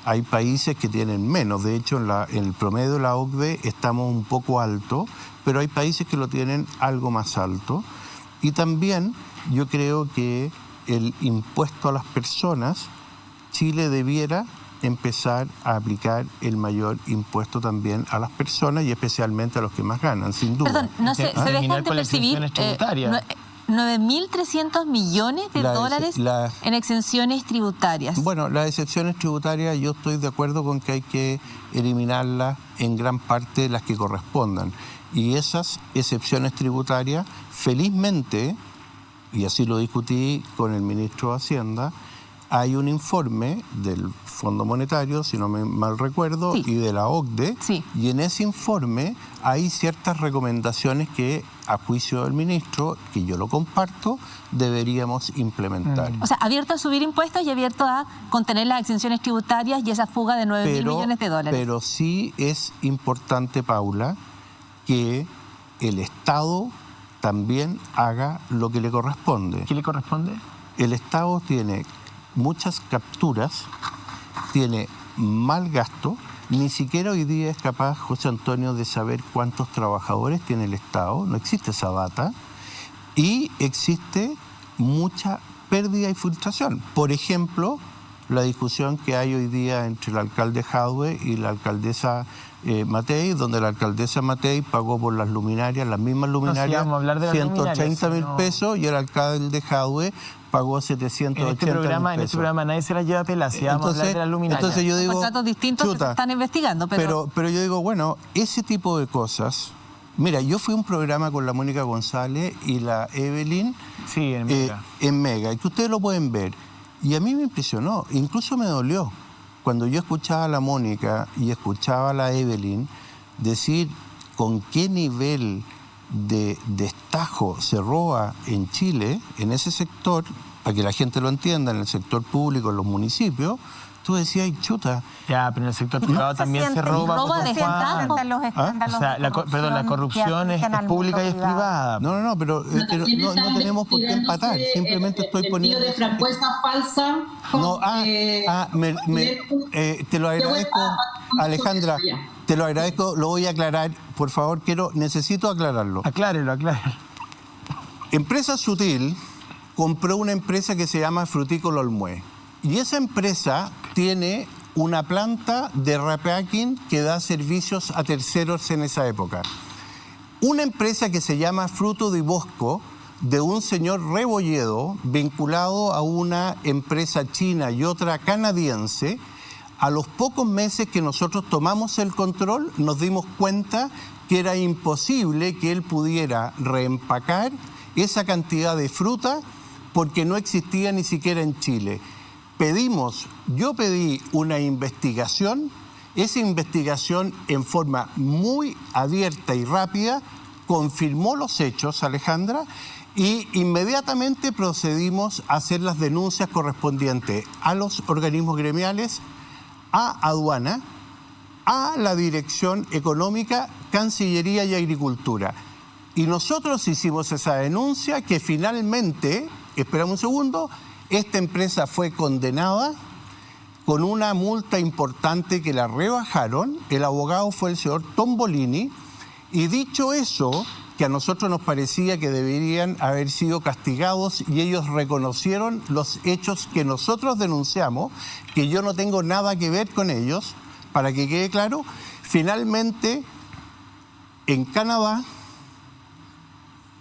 Hay países que tienen menos. De hecho, en el promedio de la OCDE estamos un poco alto, pero hay países que lo tienen algo más alto. Y también yo creo que el impuesto a las personas, Chile debiera empezar a aplicar el mayor impuesto también a las personas y especialmente a los que más ganan, sin duda. Perdón, no sé, se dejan de percibir 9.300 millones de dólares en exenciones tributarias. Bueno, las exenciones tributarias yo estoy de acuerdo con que hay que eliminarlas en gran parte las que correspondan. Y esas excepciones tributarias, felizmente, y así lo discutí con el ministro de Hacienda, hay un informe del Fondo Monetario, si no me mal recuerdo, Sí. y de la OCDE, Sí. y en ese informe hay ciertas recomendaciones que, a juicio del ministro, que yo lo comparto, deberíamos implementar. O sea, abierto a subir impuestos y abierto a contener las exenciones tributarias y esa fuga de 9.000 millones de dólares. Pero sí es importante, Paula, que el Estado también haga lo que le corresponde. ¿Qué le corresponde? El Estado tiene muchas capturas, tiene mal gasto, ni siquiera hoy día es capaz, José Antonio, de saber cuántos trabajadores tiene el Estado, no existe esa data, y existe mucha pérdida y frustración. Por ejemplo, la discusión que hay hoy día entre el alcalde Jadwe y la alcaldesa Matei, donde la alcaldesa Matei pagó por las luminarias, las mismas luminarias, vamos a hablar de las 180 mil luminarias, pesos, y el alcalde Jadwe pagó 780 En este mil programa pesos. nadie se las lleva a pelar, si vamos a hablar de las luminarias. Entonces yo digo, Contratos distintos que se están investigando, pero yo digo, bueno, ese tipo de cosas. Mira, yo fui a un programa con la Mónica González y la Evelyn Sí, en Mega. en Mega, y que ustedes lo pueden ver. Y a mí me impresionó, incluso me dolió, cuando yo escuchaba a la Mónica y escuchaba a la Evelyn decir con qué nivel de destajo se roba en Chile, en ese sector, para que la gente lo entienda, en el sector público, en los municipios. Tú decías, ay, chuta. Ya, pero en el sector privado también se roba. roba de Juan. destajo. O sea, la corrupción es pública y es privada. No, pero no tenemos por qué empatar. Simplemente estoy poniendo. De frambuesa falsa. No, te lo agradezco, Alejandra. Te lo agradezco, lo voy a aclarar. Por favor, necesito aclararlo. Aclárelo. Empresa Sutil compró una empresa que se llama Frutícola Olmué. Y esa empresa tiene una planta de repacking que da servicios a terceros en esa época. Una empresa que se llama Fruto de Bosco, de un señor Rebolledo, vinculado a una empresa china y otra canadiense. A los pocos meses que nosotros tomamos el control, nos dimos cuenta que era imposible que él pudiera reempacar esa cantidad de fruta porque no existía ni siquiera en Chile. Yo pedí una investigación, esa investigación en forma muy abierta y rápida confirmó los hechos, Alejandra, y inmediatamente procedimos a hacer las denuncias correspondientes a los organismos gremiales, a aduana, a la Dirección Económica, Cancillería y Agricultura. Y nosotros hicimos esa denuncia que finalmente, esperamos un segundo, esta empresa fue condenada con una multa importante que la rebajaron. El abogado fue el señor Tombolini. Y dicho eso, que a nosotros nos parecía que deberían haber sido castigados, y ellos reconocieron los hechos que nosotros denunciamos, que yo no tengo nada que ver con ellos, para que quede claro, finalmente en Canadá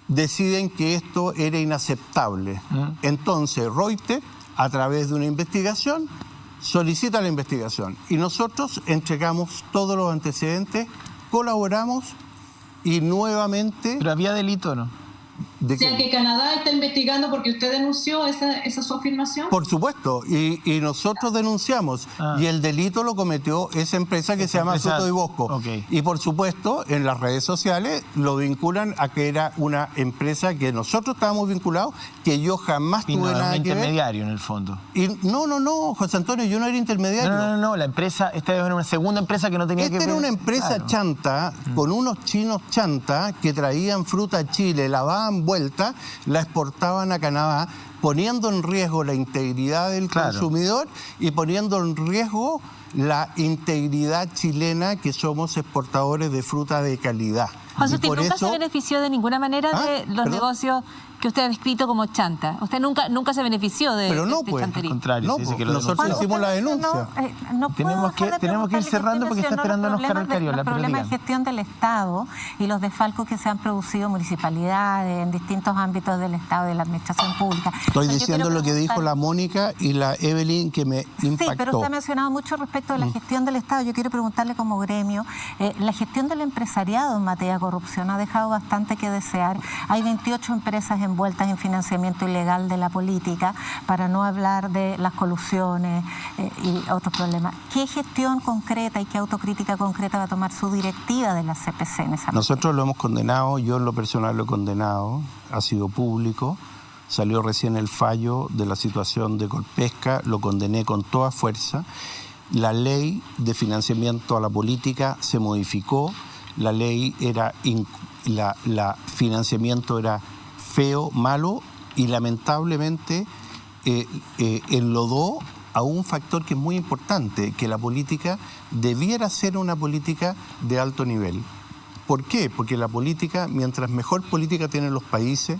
deciden que esto era inaceptable. Entonces Reuters, a través de una investigación, solicita la investigación. Y nosotros entregamos todos los antecedentes, colaboramos y nuevamente... Pero había delito, ¿no? ¿De O sea, qué? que Canadá está investigando porque usted denunció esa su afirmación. Por supuesto, y nosotros denunciamos, y el delito lo cometió esa empresa que se llama empresa- Fruto de Bosco. Ok. Y por supuesto, en las redes sociales lo vinculan a que era una empresa que nosotros estábamos vinculados, que yo jamás Y no, tuve es un nada que ver. intermediario en el fondo. Y no, José Antonio, yo no era intermediario. No, la empresa, esta era una segunda empresa que no tenía que Esta ver. era una empresa Claro. chanta, con unos chinos chanta que traían fruta a Chile, la daban vuelta, la exportaban a Canadá, poniendo en riesgo la integridad del Claro. consumidor y poniendo en riesgo la integridad chilena, que somos exportadores de fruta de calidad. José, Y usted por nunca eso- se benefició de ninguna manera de los ¿Perdón? negocios que usted ha descrito como chanta. Usted nunca se benefició de Pero no, este pues, chanterío. Al contrario, No, se dice pues, que lo nosotros denunció. hicimos la denuncia. No puedo Tenemos que- dejar de tenemos que ir preguntarle, cerrando porque está usted esperando mencionó Oscar Carriola, los pero problemas diga. de gestión del Estado y los desfalcos que se han producido en municipalidades, en distintos ámbitos del Estado y de la administración pública. Estoy Pero yo diciendo quiero lo que dijo la Mónica y la Evelyn, que me impactó. Sí, pero usted ha mencionado mucho respecto de la gestión del Estado. Yo quiero preguntarle como gremio, la gestión del empresariado en materia de corrupción ha dejado bastante que desear. Hay 28 empresas envueltas en financiamiento ilegal de la política, para no hablar de las colusiones y otros problemas. ¿Qué gestión concreta y qué autocrítica concreta va a tomar su directiva de la CPC en esa Nosotros lo hemos condenado, yo en lo personal lo he condenado, ha sido público. Salió recién el fallo de la situación de Colpesca, lo condené con toda fuerza. La ley de financiamiento a la política se modificó, la ley era, la financiamiento era feo, malo y lamentablemente enlodó a un factor que es muy importante, que la política debiera ser una política de alto nivel. ¿Por qué? Porque la política, mientras mejor política tienen los países,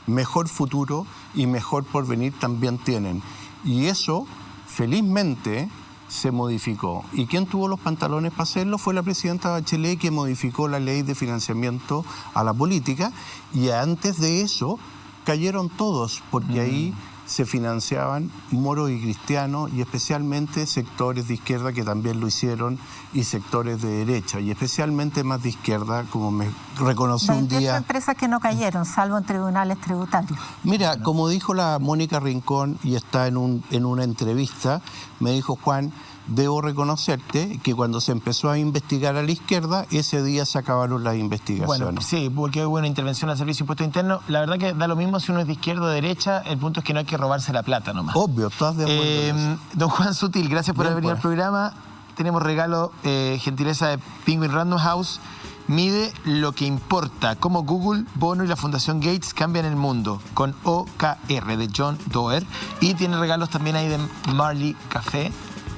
mejor futuro y mejor porvenir también tienen. Y eso, felizmente, se modificó. ¿Y quién tuvo los pantalones para hacerlo? Fue la presidenta Bachelet, que modificó la ley de financiamiento a la política, y antes de eso cayeron todos, porque ahí se financiaban moros y cristianos, y especialmente sectores de izquierda que también lo hicieron, y sectores de derecha, y especialmente más de izquierda, como me reconoció un día. 28 empresas que no cayeron, salvo en tribunales tributarios. Mira, como dijo la Mónica Rincón, y está en una entrevista, me dijo: Juan, debo reconocerte que cuando se empezó a investigar a la izquierda, ese día se acabaron las investigaciones. Bueno, sí, porque hubo una intervención al Servicio de Impuesto Interno. La verdad que da lo mismo si uno es de izquierda o de derecha, el punto es que no hay que robarse la plata nomás. Obvio, estás de acuerdo en eso. Don Juan Sutil, gracias por haber venido al programa. Tenemos regalo, gentileza de Penguin Random House. Mide lo que importa, cómo Google, Bono y la Fundación Gates cambian el mundo, con OKR de John Doerr. Y tiene regalos también ahí de Marley Café.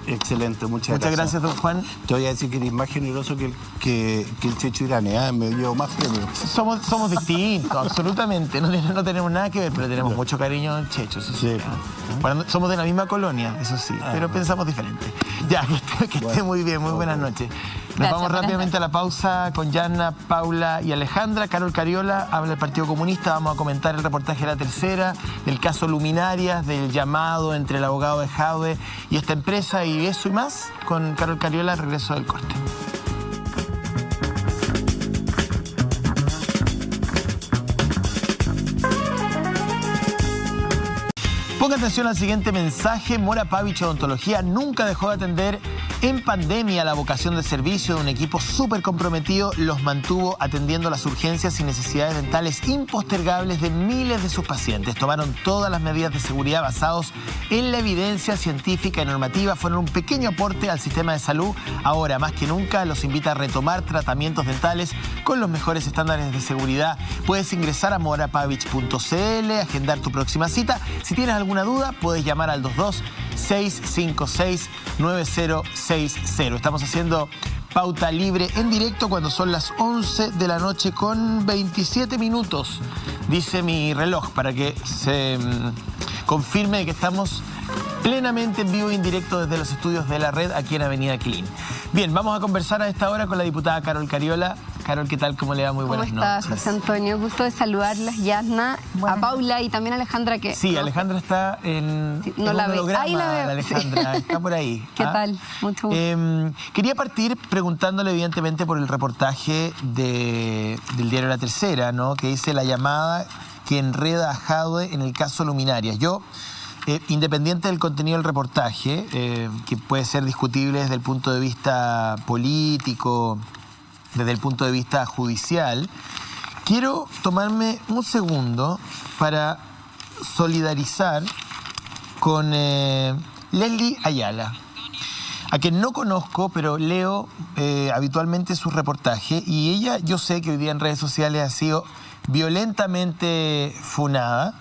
Excelente, muchas gracias, don Juan. Te voy a decir que eres más generoso que el Checho Irane, me dio más premios. Somos distintos, absolutamente. No tenemos nada que ver, pero tenemos mucho cariño al Checho. Sí. Bueno, somos de la misma colonia, eso sí, pero pensamos diferente. Ya, que esté muy bien, muy buenas noches. Nos vamos rápidamente a la pausa con Yana, Paula y Alejandra. Carol Cariola habla del Partido Comunista. Vamos a comentar el reportaje de La Tercera, del caso Luminarias, del llamado entre el abogado de Jadwe y esta empresa, y eso y más con Carol Cariola al regreso del corte. Ponga atención al siguiente mensaje. Mora Pavich Odontología nunca dejó de atender en pandemia. La vocación de servicio de un equipo súper comprometido los mantuvo atendiendo las urgencias y necesidades dentales impostergables de miles de sus pacientes. Tomaron todas las medidas de seguridad basados en la evidencia científica y normativa. Fueron un pequeño aporte al sistema de salud. Ahora, más que nunca, los invita a retomar tratamientos dentales con los mejores estándares de seguridad. Puedes ingresar a morapavich.cl, agendar tu próxima cita. Si tienes alguna duda, puedes llamar al 22-656-9060. Estamos haciendo Pauta Libre en directo cuando son las 11 de la noche con 27 minutos, dice mi reloj, para que se confirme que estamos plenamente en vivo e indirecto desde los estudios de la red aquí en Avenida Quilín. Bien, vamos a conversar a esta hora con la diputada Carol Cariola. Carol, ¿qué tal? ¿Cómo le va? Muy buenas noches. ¿Cómo estás, José Antonio? Gusto de saludarlas, Yana, a Paula y también a Alejandra. Que sí, Alejandra está en no la veo. Ahí la veo. Alejandra, sí. Está por ahí. ¿Qué tal? Mucho gusto. Quería partir preguntándole evidentemente por el reportaje del diario La Tercera, ¿no? Que dice la llamada que enreda a Jadwe en el caso Luminarias. Yo, independiente del contenido del reportaje, que puede ser discutible desde el punto de vista político, desde el punto de vista judicial, quiero tomarme un segundo para solidarizar con Leslie Ayala, a quien no conozco, pero leo habitualmente sus reportajes, y ella, yo sé que hoy día en redes sociales ha sido violentamente funada,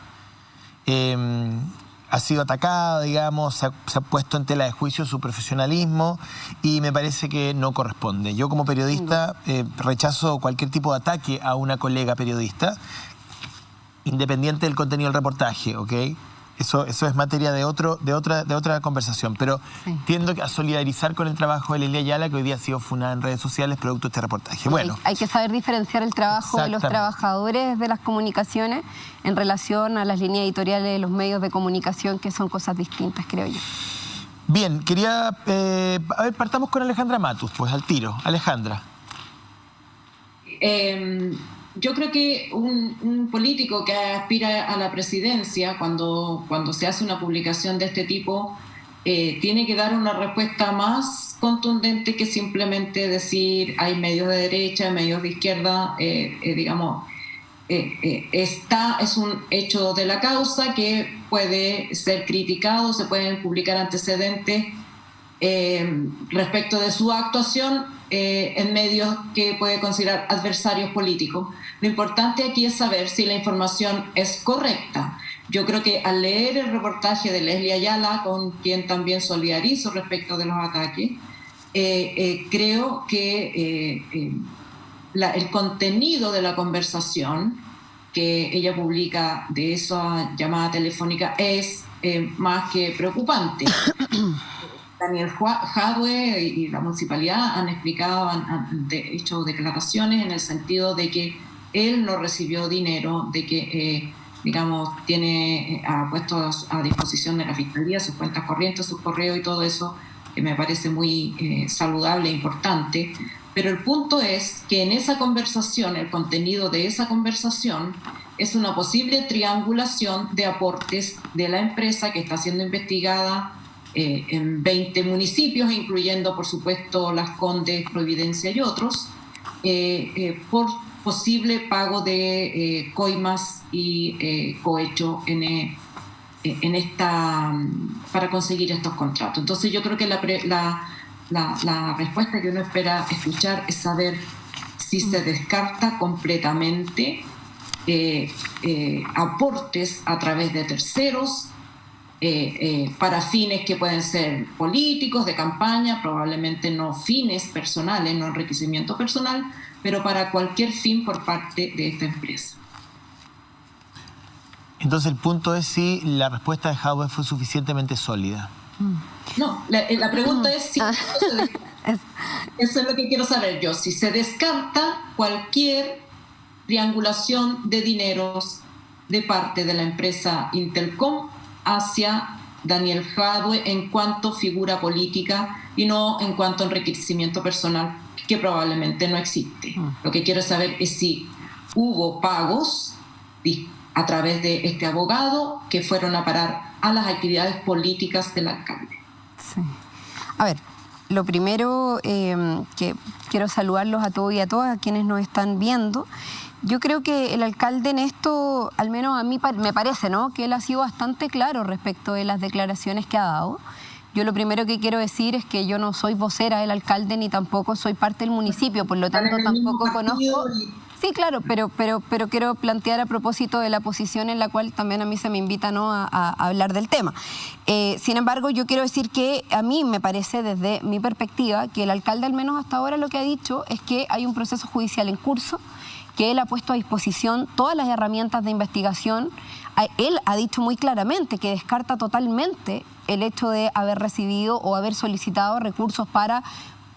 ha sido atacada, digamos, se ha puesto en tela de juicio su profesionalismo, y me parece que no corresponde. Yo como periodista rechazo cualquier tipo de ataque a una colega periodista, independiente del contenido del reportaje, ¿ok? Eso es materia de otra conversación, pero tiendo a solidarizar con el trabajo de Leslie Ayala, que hoy día ha sido funada en redes sociales producto de este reportaje. Bueno, hay que saber diferenciar el trabajo de los trabajadores de las comunicaciones en relación a las líneas editoriales de los medios de comunicación, que son cosas distintas, creo yo. Bien, quería... a ver, partamos con Alejandra Matus, pues al tiro. Alejandra. yo creo que un político que aspira a la presidencia, cuando se hace una publicación de este tipo, tiene que dar una respuesta más contundente que simplemente decir hay medios de derecha, medios de izquierda, digamos, es un hecho de la causa que puede ser criticado, se pueden publicar antecedentes respecto de su actuación en medios que puede considerar adversarios políticos. Lo importante aquí es saber si la información es correcta. Yo creo que al leer el reportaje de Leslie Ayala, con quien también solidarizo respecto de los ataques, creo que el contenido de la conversación que ella publica de esa llamada telefónica es más que preocupante. Daniel Jadwe y la municipalidad han explicado, han hecho declaraciones en el sentido de que él no recibió dinero, de que, digamos, ha puesto a disposición de la Fiscalía sus cuentas corrientes, sus correos y todo eso, que me parece muy saludable e importante. Pero el punto es que en esa conversación, el contenido de esa conversación es una posible triangulación de aportes de la empresa que está siendo investigada en 20 municipios, incluyendo, por supuesto, Las Condes, Providencia y otros, por posible pago de coimas y cohecho para conseguir estos contratos. Entonces yo creo que la respuesta que uno espera escuchar es saber si se descarta completamente aportes a través de terceros para fines que pueden ser políticos, de campaña, probablemente no fines personales, no enriquecimiento personal, pero para cualquier fin por parte de esta empresa. Entonces el punto es si la respuesta de Jadwe fue suficientemente sólida. No, la pregunta es si eso es lo que quiero saber yo, si se descarta cualquier triangulación de dineros de parte de la empresa Intelcom hacia Daniel Jadwe en cuanto figura política y no en cuanto enriquecimiento personal, que probablemente no existe. Lo que quiero saber es si hubo pagos a través de este abogado que fueron a parar a las actividades políticas del alcalde. Sí. A ver, lo primero que quiero saludarlos a todos y a todas, a quienes nos están viendo. Yo creo que el alcalde en esto, al menos a mí me parece, ¿no?, que él ha sido bastante claro respecto de las declaraciones que ha dado. Yo lo primero que quiero decir es que yo no soy vocera del alcalde ni tampoco soy parte del municipio, por lo tanto tampoco conozco... Sí, claro, pero quiero plantear a propósito de la posición en la cual también a mí se me invita, ¿no?, a hablar del tema. Sin embargo, yo quiero decir que a mí me parece, desde mi perspectiva, que el alcalde, al menos hasta ahora, lo que ha dicho es que hay un proceso judicial en curso, que él ha puesto a disposición todas las herramientas de investigación. Él ha dicho muy claramente que descarta totalmente el hecho de haber recibido o haber solicitado recursos para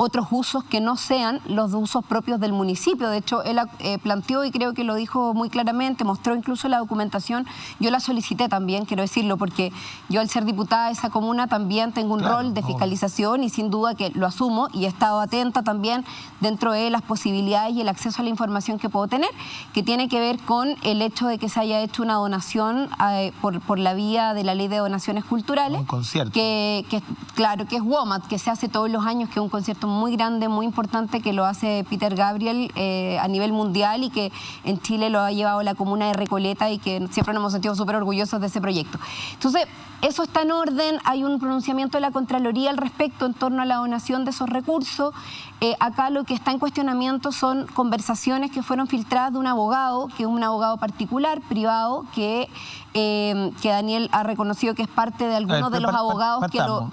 otros usos que no sean los usos propios del municipio. De hecho, él planteó, y creo que lo dijo muy claramente, mostró incluso la documentación. Yo la solicité también, quiero decirlo, porque yo, al ser diputada de esa comuna, también tengo un rol de fiscalización y sin duda que lo asumo, y he estado atenta también dentro de las posibilidades y el acceso a la información que puedo tener, que tiene que ver con el hecho de que se haya hecho una donación por la vía de la Ley de Donaciones Culturales. Un concierto. Claro, que es WOMAD, que se hace todos los años, que es un concierto muy grande, muy importante, que lo hace Peter Gabriel a nivel mundial y que en Chile lo ha llevado la comuna de Recoleta y que siempre nos hemos sentido súper orgullosos de ese proyecto. Entonces, eso está en orden, hay un pronunciamiento de la Contraloría al respecto en torno a la donación de esos recursos. Acá lo que está en cuestionamiento son conversaciones que fueron filtradas de un abogado, que es un abogado particular, privado, que Daniel ha reconocido que es parte de algunos de los abogados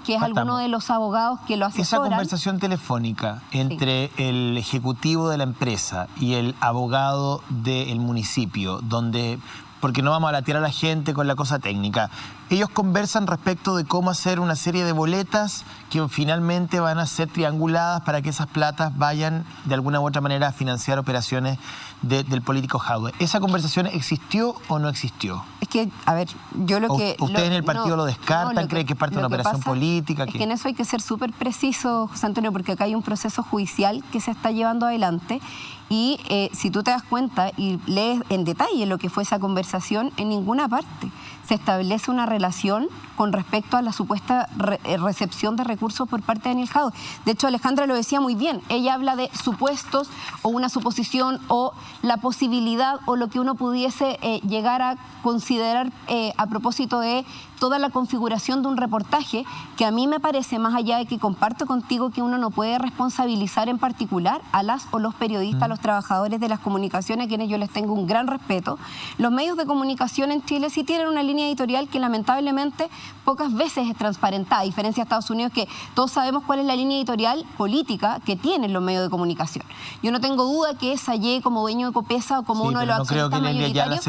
que es alguno de los abogados que lo asesoran. Esa conversación telefónica entre el ejecutivo de la empresa y el abogado del municipio, donde, porque no vamos a latear a la gente con la cosa técnica, ellos conversan respecto de cómo hacer una serie de boletas que finalmente van a ser trianguladas para que esas platas vayan de alguna u otra manera a financiar operaciones del político Jadwe. ¿Esa conversación existió o no existió? Es que, a ver, yo lo que... ¿Ustedes en el partido lo descartan? ¿Creen que es parte de una operación política? Es que en eso hay que ser súper preciso, José Antonio, porque acá hay un proceso judicial que se está llevando adelante y si tú te das cuenta y lees en detalle lo que fue esa conversación, en ninguna parte se establece una relación con respecto a la supuesta recepción de recursos por parte de Daniel Jadwe. De hecho, Alejandra lo decía muy bien, ella habla de supuestos o una suposición o la posibilidad o lo que uno pudiese llegar a considerar a propósito de toda la configuración de un reportaje, que a mí me parece, más allá de que comparto contigo que uno no puede responsabilizar en particular a las o los periodistas, a los trabajadores de las comunicaciones, a quienes yo les tengo un gran respeto. Los medios de comunicación en Chile sí tienen una línea editorial que lamentablemente pocas veces es transparentada, a diferencia de Estados Unidos, que todos sabemos cuál es la línea editorial política que tienen los medios de comunicación. Yo no tengo duda que Sayé, como dueño de Copesa o como uno de los accionistas mayoritarios,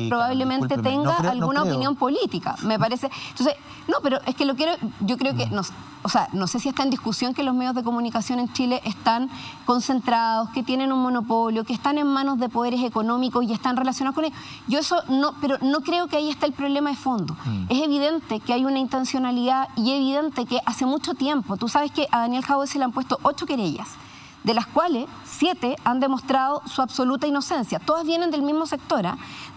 probablemente tenga alguna opinión política, me parece. Entonces, no, pero es que yo creo que, no sé si está en discusión que los medios de comunicación en Chile están concentrados, que tienen un monopolio, que están en manos de poderes económicos y están relacionados con ellos. Yo eso no, pero no creo que ahí está el problema de fondo. Es evidente que hay una intencionalidad y evidente que hace mucho tiempo, tú sabes que a Daniel Jadwe se le han puesto 8 querellas, de las cuales 7 han demostrado su absoluta inocencia. Todas vienen del mismo sector,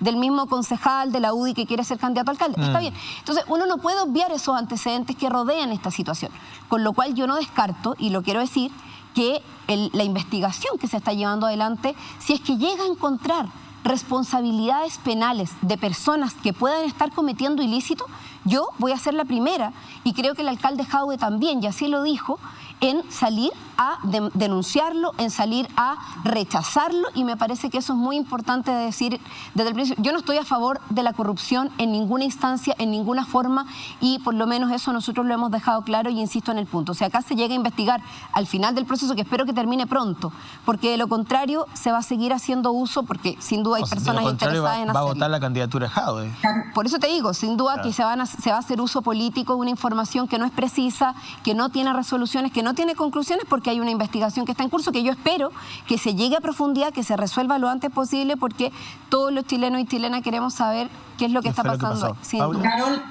del mismo concejal de la UDI que quiere ser candidato a alcalde. Está bien. Entonces, uno no puede obviar esos antecedentes que rodean esta situación. Con lo cual yo no descarto, y lo quiero decir, que la investigación que se está llevando adelante, si es que llega a encontrar responsabilidades penales de personas que puedan estar cometiendo ilícito, yo voy a ser la primera, y creo que el alcalde Jadwe también, y así lo dijo, en salir a denunciarlo, en salir a rechazarlo, y me parece que eso es muy importante de decir desde el principio. Yo no estoy a favor de la corrupción en ninguna instancia, en ninguna forma, y por lo menos eso nosotros lo hemos dejado claro y insisto en el punto. O sea, acá se llega a investigar al final del proceso, que espero que termine pronto, porque de lo contrario se va a seguir haciendo uso, porque sin duda hay personas interesadas en hacerlo. Va a votar la candidatura de Jadwe. Por eso te digo, sin duda que se va a hacer uso político de una información que no es precisa, que no tiene resoluciones, que no tiene conclusiones, porque hay una investigación que está en curso, que yo espero que se llegue a profundidad, que se resuelva lo antes posible, porque todos los chilenos y chilenas queremos saber qué es lo que está pasando. Carol,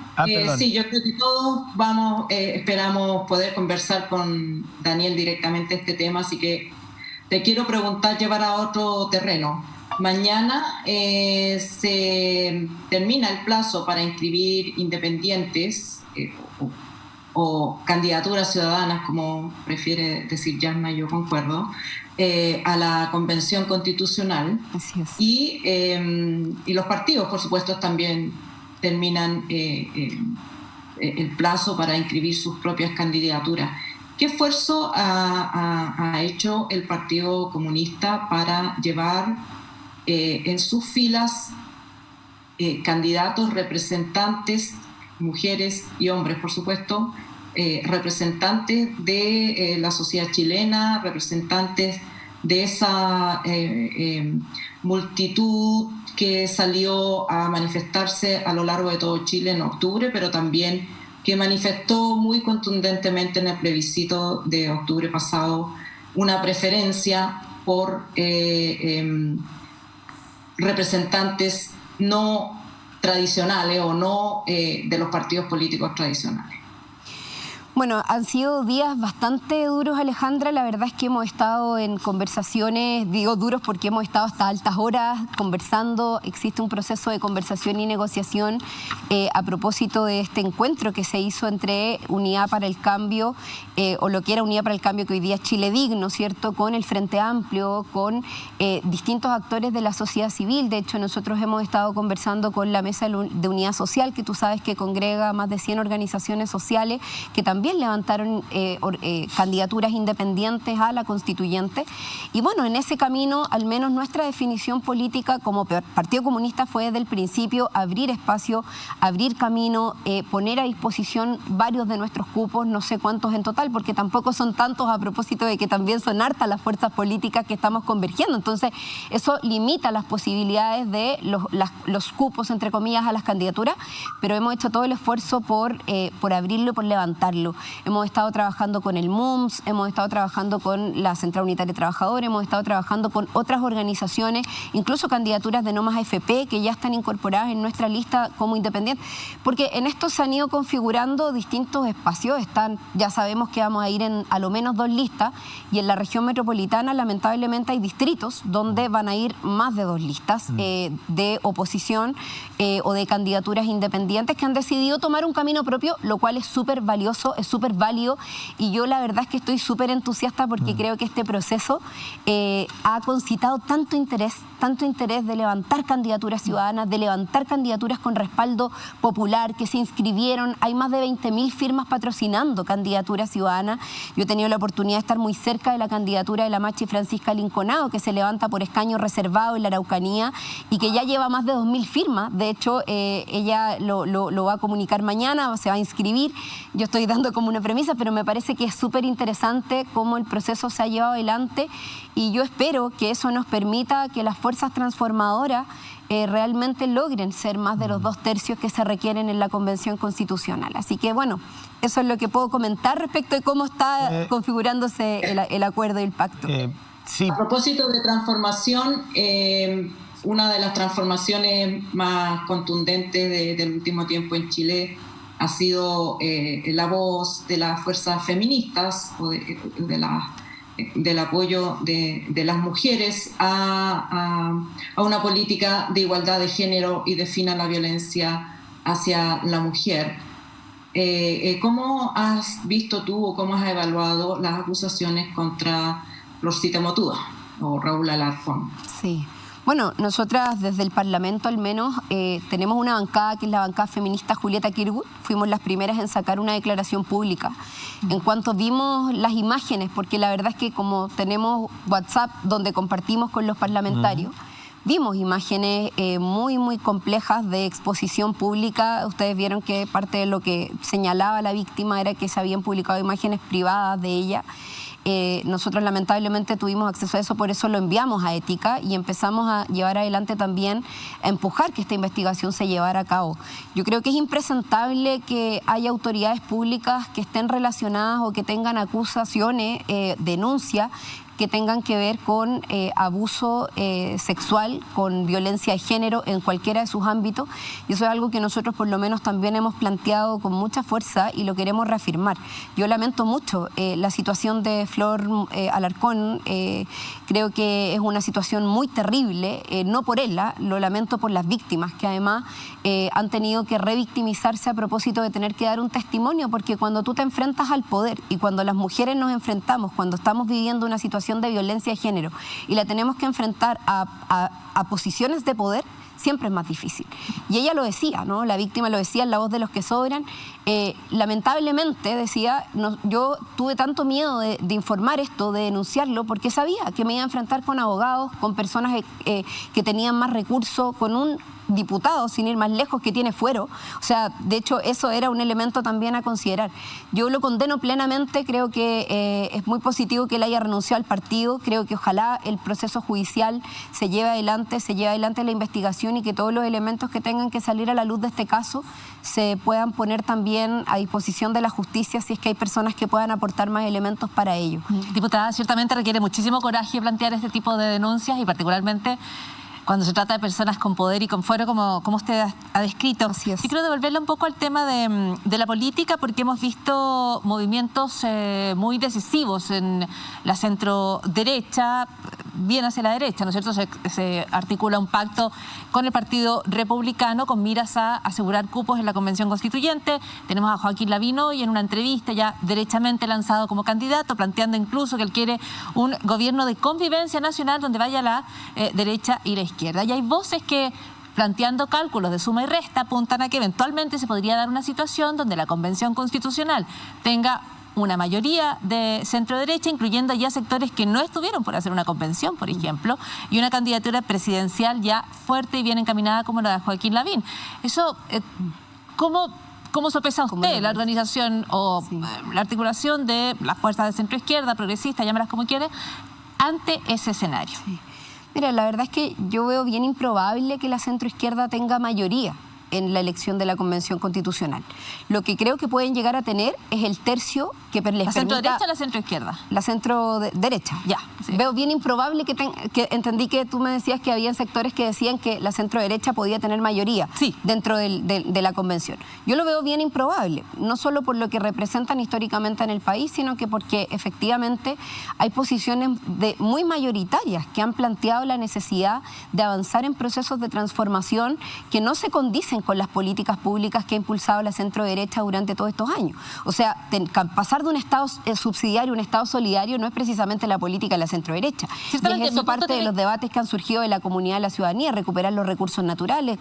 sí, yo creo que todos esperamos poder conversar con Daniel directamente este tema, así que te quiero preguntar, llevar a otro terreno. Mañana se termina el plazo para inscribir independientes o candidaturas ciudadanas, como prefiere decir Yanna, yo concuerdo, a la Convención Constitucional. Así es. Y los partidos, por supuesto, también terminan el plazo para inscribir sus propias candidaturas. ¿Qué esfuerzo ha hecho el Partido Comunista para llevar en sus filas candidatos, representantes, mujeres y hombres, por supuesto, representantes de la sociedad chilena, representantes de esa multitud que salió a manifestarse a lo largo de todo Chile en octubre, pero también que manifestó muy contundentemente en el plebiscito de octubre pasado una preferencia por representantes no tradicionales o no de los partidos políticos tradicionales? Bueno, han sido días bastante duros, Alejandra. La verdad es que hemos estado en conversaciones, digo duros porque hemos estado hasta altas horas conversando. Existe un proceso de conversación y negociación a propósito de este encuentro que se hizo entre Unidad para el Cambio, o lo que era Unidad para el Cambio, que hoy día es Chile Digno, ¿cierto?, con el Frente Amplio, con distintos actores de la sociedad civil. De hecho, nosotros hemos estado conversando con la Mesa de Unidad Social, que tú sabes que congrega más de 100 organizaciones sociales, que también también levantaron candidaturas independientes a la constituyente. Y bueno, en ese camino, al menos nuestra definición política como Partido Comunista fue desde el principio abrir espacio, abrir camino, poner a disposición varios de nuestros cupos, no sé cuántos en total, porque tampoco son tantos a propósito de que también son hartas las fuerzas políticas que estamos convergiendo. Entonces, eso limita las posibilidades de los cupos, entre comillas, a las candidaturas, pero hemos hecho todo el esfuerzo por abrirlo y por levantarlo. Hemos estado trabajando con el MUMS, hemos estado trabajando con la Central Unitaria de Trabajadores, hemos estado trabajando con otras organizaciones, incluso candidaturas de no más AFP que ya están incorporadas en nuestra lista como independientes, porque en esto se han ido configurando distintos espacios. Ya sabemos que vamos a ir en a lo menos 2 listas, y en la región metropolitana lamentablemente hay distritos donde van a ir más de 2 listas de oposición o de candidaturas independientes que han decidido tomar un camino propio, lo cual es súper valioso, es súper válido, y yo la verdad es que estoy súper entusiasta porque creo que este proceso ha concitado tanto interés de levantar candidaturas ciudadanas, de levantar candidaturas con respaldo popular, que se inscribieron. Hay más de 20.000 firmas patrocinando candidaturas ciudadanas. Yo he tenido la oportunidad de estar muy cerca de la candidatura de la Machi Francisca Linconado, que se levanta por escaño reservado en la Araucanía y que ya lleva más de 2.000 firmas. De hecho, ella lo va a comunicar mañana, se va a inscribir. Yo estoy dando como una premisa, pero me parece que es súper interesante cómo el proceso se ha llevado adelante, y yo espero que eso nos permita que las fuerzas transformadoras realmente logren ser más de los 2/3 que se requieren en la Convención Constitucional. Así que bueno, eso es lo que puedo comentar respecto de cómo está configurándose el acuerdo y el pacto. Sí. A propósito de transformación, una de las transformaciones más contundentes del último tiempo en Chile ha sido la voz de las fuerzas feministas o del apoyo de las mujeres a una política de igualdad de género y de fin a la violencia hacia la mujer. ¿Cómo has visto tú o cómo has evaluado las acusaciones contra Florcita Motúa o Raúl Alarcón? Sí. Bueno, nosotras desde el Parlamento al menos tenemos una bancada que es la bancada feminista Julieta Kirwood. Fuimos las primeras en sacar una declaración pública. En cuanto vimos las imágenes, porque la verdad es que como tenemos WhatsApp donde compartimos con los parlamentarios, vimos imágenes muy, muy complejas de exposición pública. Ustedes vieron que parte de lo que señalaba la víctima era que se habían publicado imágenes privadas de ella. Nosotros lamentablemente tuvimos acceso a eso, por eso lo enviamos a Ética y empezamos a llevar adelante también, a empujar que esta investigación se llevara a cabo. Yo creo que es impresentable que haya autoridades públicas que estén relacionadas o que tengan acusaciones, denuncias, que tengan que ver con abuso sexual, con violencia de género en cualquiera de sus ámbitos, y eso es algo que nosotros por lo menos también hemos planteado con mucha fuerza y lo queremos reafirmar. Yo lamento mucho la situación de Flor Alarcón, creo que es una situación muy terrible, no por ella, lo lamento por las víctimas, que además han tenido que revictimizarse a propósito de tener que dar un testimonio, porque cuando tú te enfrentas al poder y cuando las mujeres nos enfrentamos, cuando estamos viviendo una situación de violencia de género y la tenemos que enfrentar a posiciones de poder, siempre es más difícil. Y ella lo decía, ¿no? La víctima lo decía en La Voz de los que Sobran. Lamentablemente, decía, yo tuve tanto miedo de informar esto, de denunciarlo, porque sabía que me iba a enfrentar con abogados, con personas que tenían más recursos, con un diputado, sin ir más lejos, que tiene fuero. O sea, de hecho, eso era un elemento también a considerar. Yo lo condeno plenamente, creo que es muy positivo que él haya renunciado al partido, creo que ojalá el proceso judicial se lleve adelante la investigación y que todos los elementos que tengan que salir a la luz de este caso se puedan poner también a disposición de la justicia si es que hay personas que puedan aportar más elementos para ello. Diputada, ciertamente requiere muchísimo coraje plantear este tipo de denuncias y particularmente cuando se trata de personas con poder y con fuero, como usted ha descrito. Así es. Y quiero devolverle un poco al tema de la política, porque hemos visto movimientos muy decisivos en la centro-derecha, bien hacia la derecha, ¿no es cierto? Se articula un pacto con el Partido Republicano con miras a asegurar cupos en la Convención Constituyente. Tenemos a Joaquín Lavín y en una entrevista ya derechamente lanzado como candidato, planteando incluso que él quiere un gobierno de convivencia nacional donde vaya la derecha y la izquierda. Y hay voces que planteando cálculos de suma y resta, apuntan a que eventualmente se podría dar una situación donde la Convención Constitucional tenga una mayoría de centro derecha, incluyendo ya sectores que no estuvieron por hacer una convención, por ejemplo, y una candidatura presidencial ya fuerte y bien encaminada como la de Joaquín Lavín. Eso, ¿cómo sopesa usted la organización o la articulación de las fuerzas de centro izquierda, progresista, llámalas como quiere, ante ese escenario? Sí. Mira, la verdad es que yo veo bien improbable que la centro izquierda tenga mayoría en la elección de la Convención Constitucional. Lo que creo que pueden llegar a tener es el tercio que les permita... ¿La centro derecha o la centro izquierda? La centro derecha. Ya. Sí. Veo bien improbable que entendí que tú me decías que había sectores que decían que la centro derecha podía tener mayoría dentro de la Convención. Yo lo veo bien improbable, no solo por lo que representan históricamente en el país, sino que porque efectivamente hay posiciones muy mayoritarias que han planteado la necesidad de avanzar en procesos de transformación que no se condicen con las políticas públicas que ha impulsado la centro derecha durante todos estos años. O sea, pasar de un Estado subsidiario a un Estado solidario no es precisamente la política de la centro derecha. Y es eso parte de los debates que han surgido de la comunidad de la ciudadanía, recuperar los recursos naturales,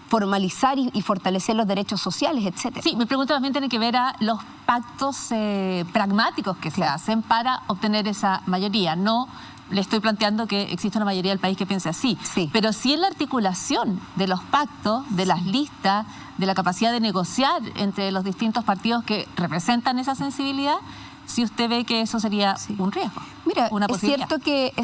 formalizar y fortalecer los derechos sociales, etcétera. Sí, mi pregunta también tiene que ver a los pactos pragmáticos que se hacen para obtener esa mayoría. No le estoy planteando que existe una mayoría del país que piense así, pero sí en la articulación de los pactos, de las listas, de la capacidad de negociar entre los distintos partidos que representan esa sensibilidad, si usted ve que eso sería un riesgo. Mira, es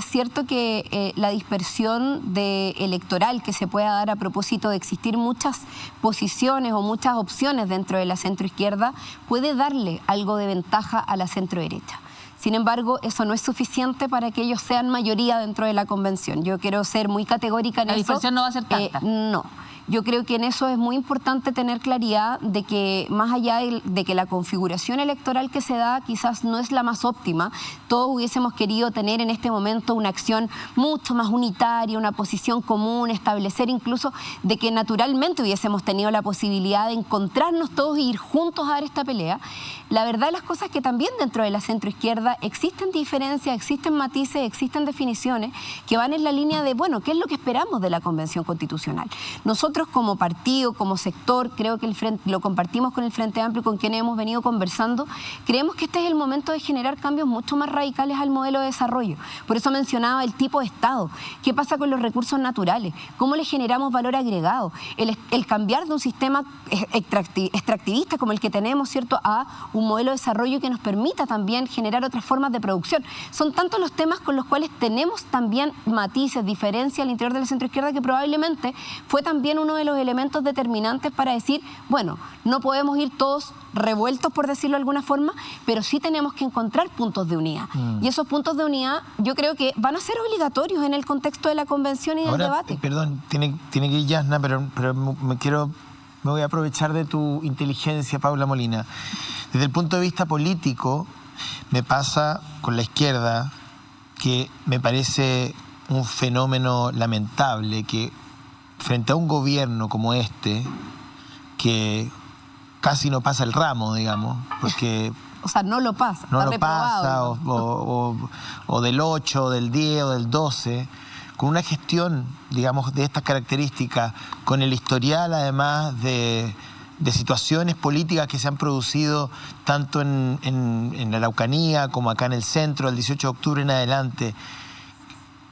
cierto que la dispersión electoral que se pueda dar a propósito de existir muchas posiciones o muchas opciones dentro de la centroizquierda puede darle algo de ventaja a la centroderecha. Sin embargo, eso no es suficiente para que ellos sean mayoría dentro de la convención. Yo quiero ser muy categórica en eso. La dispersión no va a ser tanta. No. Yo creo que en eso es muy importante tener claridad de que más allá de que la configuración electoral que se da quizás no es la más óptima, todos hubiésemos querido tener en este momento una acción mucho más unitaria, una posición común, establecer incluso de que naturalmente hubiésemos tenido la posibilidad de encontrarnos todos e ir juntos a dar esta pelea. La verdad de las cosas es que también dentro de la centroizquierda existen diferencias, existen matices, existen definiciones que van en la línea de, bueno, ¿qué es lo que esperamos de la Convención Constitucional? Nosotros como partido, como sector, creo que lo compartimos con el Frente Amplio, con quienes hemos venido conversando, creemos que este es el momento de generar cambios mucho más radicales al modelo de desarrollo. Por eso mencionaba el tipo de Estado. ¿Qué pasa con los recursos naturales? ¿Cómo le generamos valor agregado? El cambiar de un sistema extractivista como el que tenemos, ¿cierto?, a un modelo de desarrollo que nos permita también generar otras formas de producción. Son tantos los temas con los cuales tenemos también matices, diferencias al interior de la centroizquierda que probablemente fue también uno de los elementos determinantes para decir, bueno, no podemos ir todos revueltos, por decirlo de alguna forma, pero sí tenemos que encontrar puntos de unidad. Y esos puntos de unidad yo creo que van a ser obligatorios en el contexto de la convención y del debate. Perdón, tiene que ir Yasna, pero me voy a aprovechar de tu inteligencia, Paula Molina. Desde el punto de vista político, me pasa con la izquierda que me parece un fenómeno lamentable que frente a un gobierno como este, que casi no pasa el ramo, digamos, porque... O sea, no lo pasa, no lo pasa, o del 8, o del 10, o del 12, con una gestión, digamos, de estas características, con el historial, además, de situaciones políticas que se han producido tanto en la Araucanía como acá en el centro, el 18 de octubre en adelante,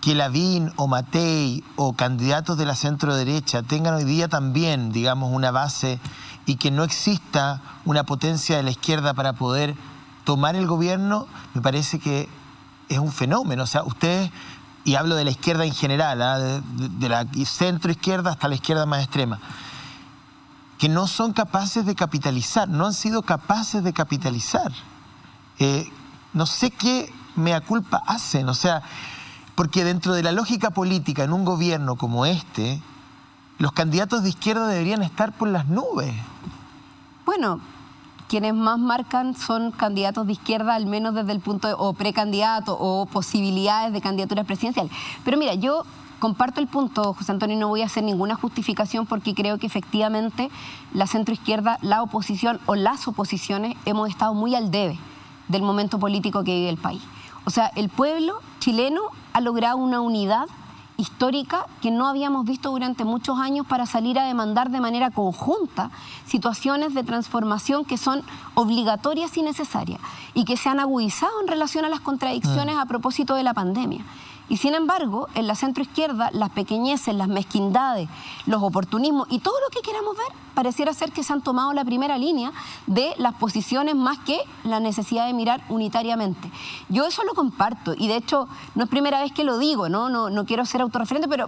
que Lavín o Matei o candidatos de la centro derecha tengan hoy día también, digamos, una base y que no exista una potencia de la izquierda para poder tomar el gobierno, me parece que es un fenómeno. O sea, ustedes, y hablo de la izquierda en general, de la centro izquierda hasta la izquierda más extrema, que no son capaces de capitalizar, no han sido capaces de capitalizar. No sé qué mea culpa hacen, o sea, porque dentro de la lógica política en un gobierno como este, los candidatos de izquierda deberían estar por las nubes. Bueno, quienes más marcan son candidatos de izquierda, al menos desde el punto de, o precandidatos o posibilidades de candidaturas presidenciales. Pero mira, yo comparto el punto, José Antonio, y no voy a hacer ninguna justificación porque creo que efectivamente la centroizquierda, la oposición o las oposiciones hemos estado muy al debe del momento político que vive el país. O sea, el pueblo chileno ha logrado una unidad histórica que no habíamos visto durante muchos años para salir a demandar de manera conjunta situaciones de transformación que son obligatorias y necesarias y que se han agudizado en relación a las contradicciones a propósito de la pandemia. Y sin embargo, en la centroizquierda, las pequeñeces, las mezquindades, los oportunismos y todo lo que queramos ver, pareciera ser que se han tomado la primera línea de las posiciones más que la necesidad de mirar unitariamente. Yo eso lo comparto y de hecho no es primera vez que lo digo, no quiero ser autorreferente, pero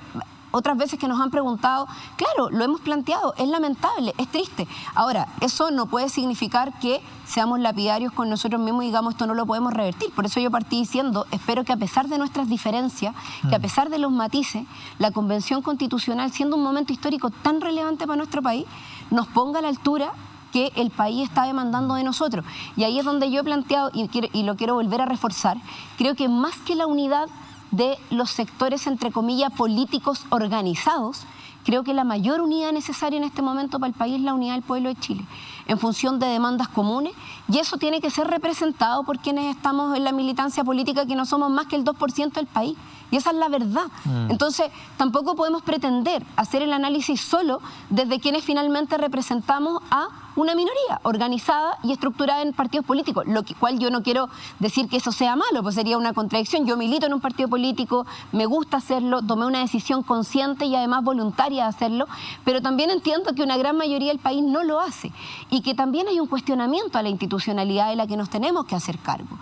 otras veces que nos han preguntado, claro, lo hemos planteado, es lamentable, es triste. Ahora, eso no puede significar que seamos lapidarios con nosotros mismos y digamos esto no lo podemos revertir. Por eso yo partí diciendo, espero que a pesar de nuestras diferencias, que a pesar de los matices, la Convención Constitucional, siendo un momento histórico tan relevante para nuestro país, nos ponga a la altura que el país está demandando de nosotros. Y ahí es donde yo he planteado, y lo quiero volver a reforzar, creo que más que la unidad de los sectores, entre comillas, políticos organizados, creo que la mayor unidad necesaria en este momento para el país es la unidad del pueblo de Chile, en función de demandas comunes, y eso tiene que ser representado por quienes estamos en la militancia política, que no somos más que el 2% del país, y esa es la verdad. Entonces, tampoco podemos pretender hacer el análisis solo desde quienes finalmente representamos a una minoría organizada y estructurada en partidos políticos, lo cual yo no quiero decir que eso sea malo, pues sería una contradicción. Yo milito en un partido político, me gusta hacerlo, tomé una decisión consciente y además voluntaria de hacerlo, pero también entiendo que una gran mayoría del país no lo hace y que también hay un cuestionamiento a la institucionalidad de la que nos tenemos que hacer cargo.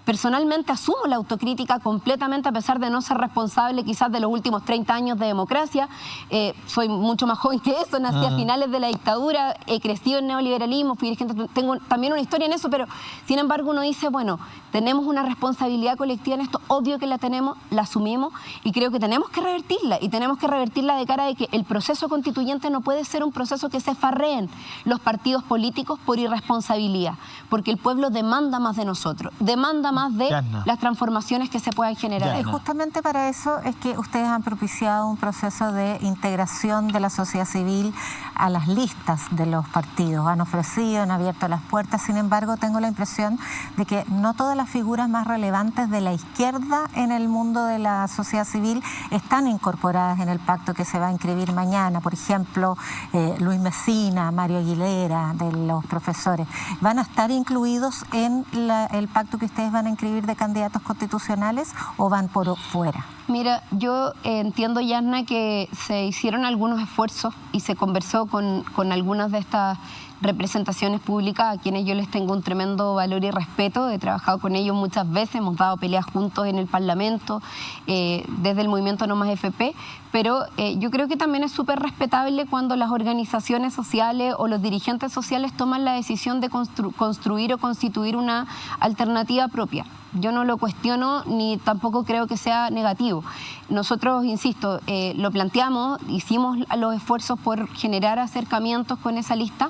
Personalmente asumo la autocrítica completamente, a pesar de no ser responsable quizás de los últimos 30 años de democracia. Soy mucho más joven que eso, nací a finales de la dictadura, he crecido en neoliberalismo, fui dirigente, tengo también una historia en eso, pero sin embargo uno dice, bueno, tenemos una responsabilidad colectiva en esto, obvio que la tenemos, la asumimos y creo que tenemos que revertirla, y tenemos que revertirla de cara de que el proceso constituyente no puede ser un proceso que se farreen los partidos políticos por irresponsabilidad, porque el pueblo demanda más de nosotros, demanda más de las transformaciones que se puedan generar. Y justamente para eso es que ustedes han propiciado un proceso de integración de la sociedad civil a las listas de los partidos. Han ofrecido, han abierto las puertas. Sin embargo, tengo la impresión de que no todas las figuras más relevantes de la izquierda en el mundo de la sociedad civil están incorporadas en el pacto que se va a inscribir mañana. Por ejemplo, Luis Mesina, Mario Aguilera, de los profesores. ¿Van a estar incluidos en el pacto que ustedes van a inscribir de candidatos constitucionales o van por fuera? Mira, yo entiendo, Yasna, que se hicieron algunos esfuerzos y se conversó con algunas de estas representaciones públicas a quienes yo les tengo un tremendo valor y respeto. He trabajado con ellos muchas veces, hemos dado peleas juntos en el Parlamento, desde el movimiento No Más FP, pero yo creo que también es súper respetable cuando las organizaciones sociales o los dirigentes sociales toman la decisión de construir o constituir una alternativa propia. Yo no lo cuestiono ni tampoco creo que sea negativo. Nosotros, insisto, lo planteamos, hicimos los esfuerzos por generar acercamientos con esa lista.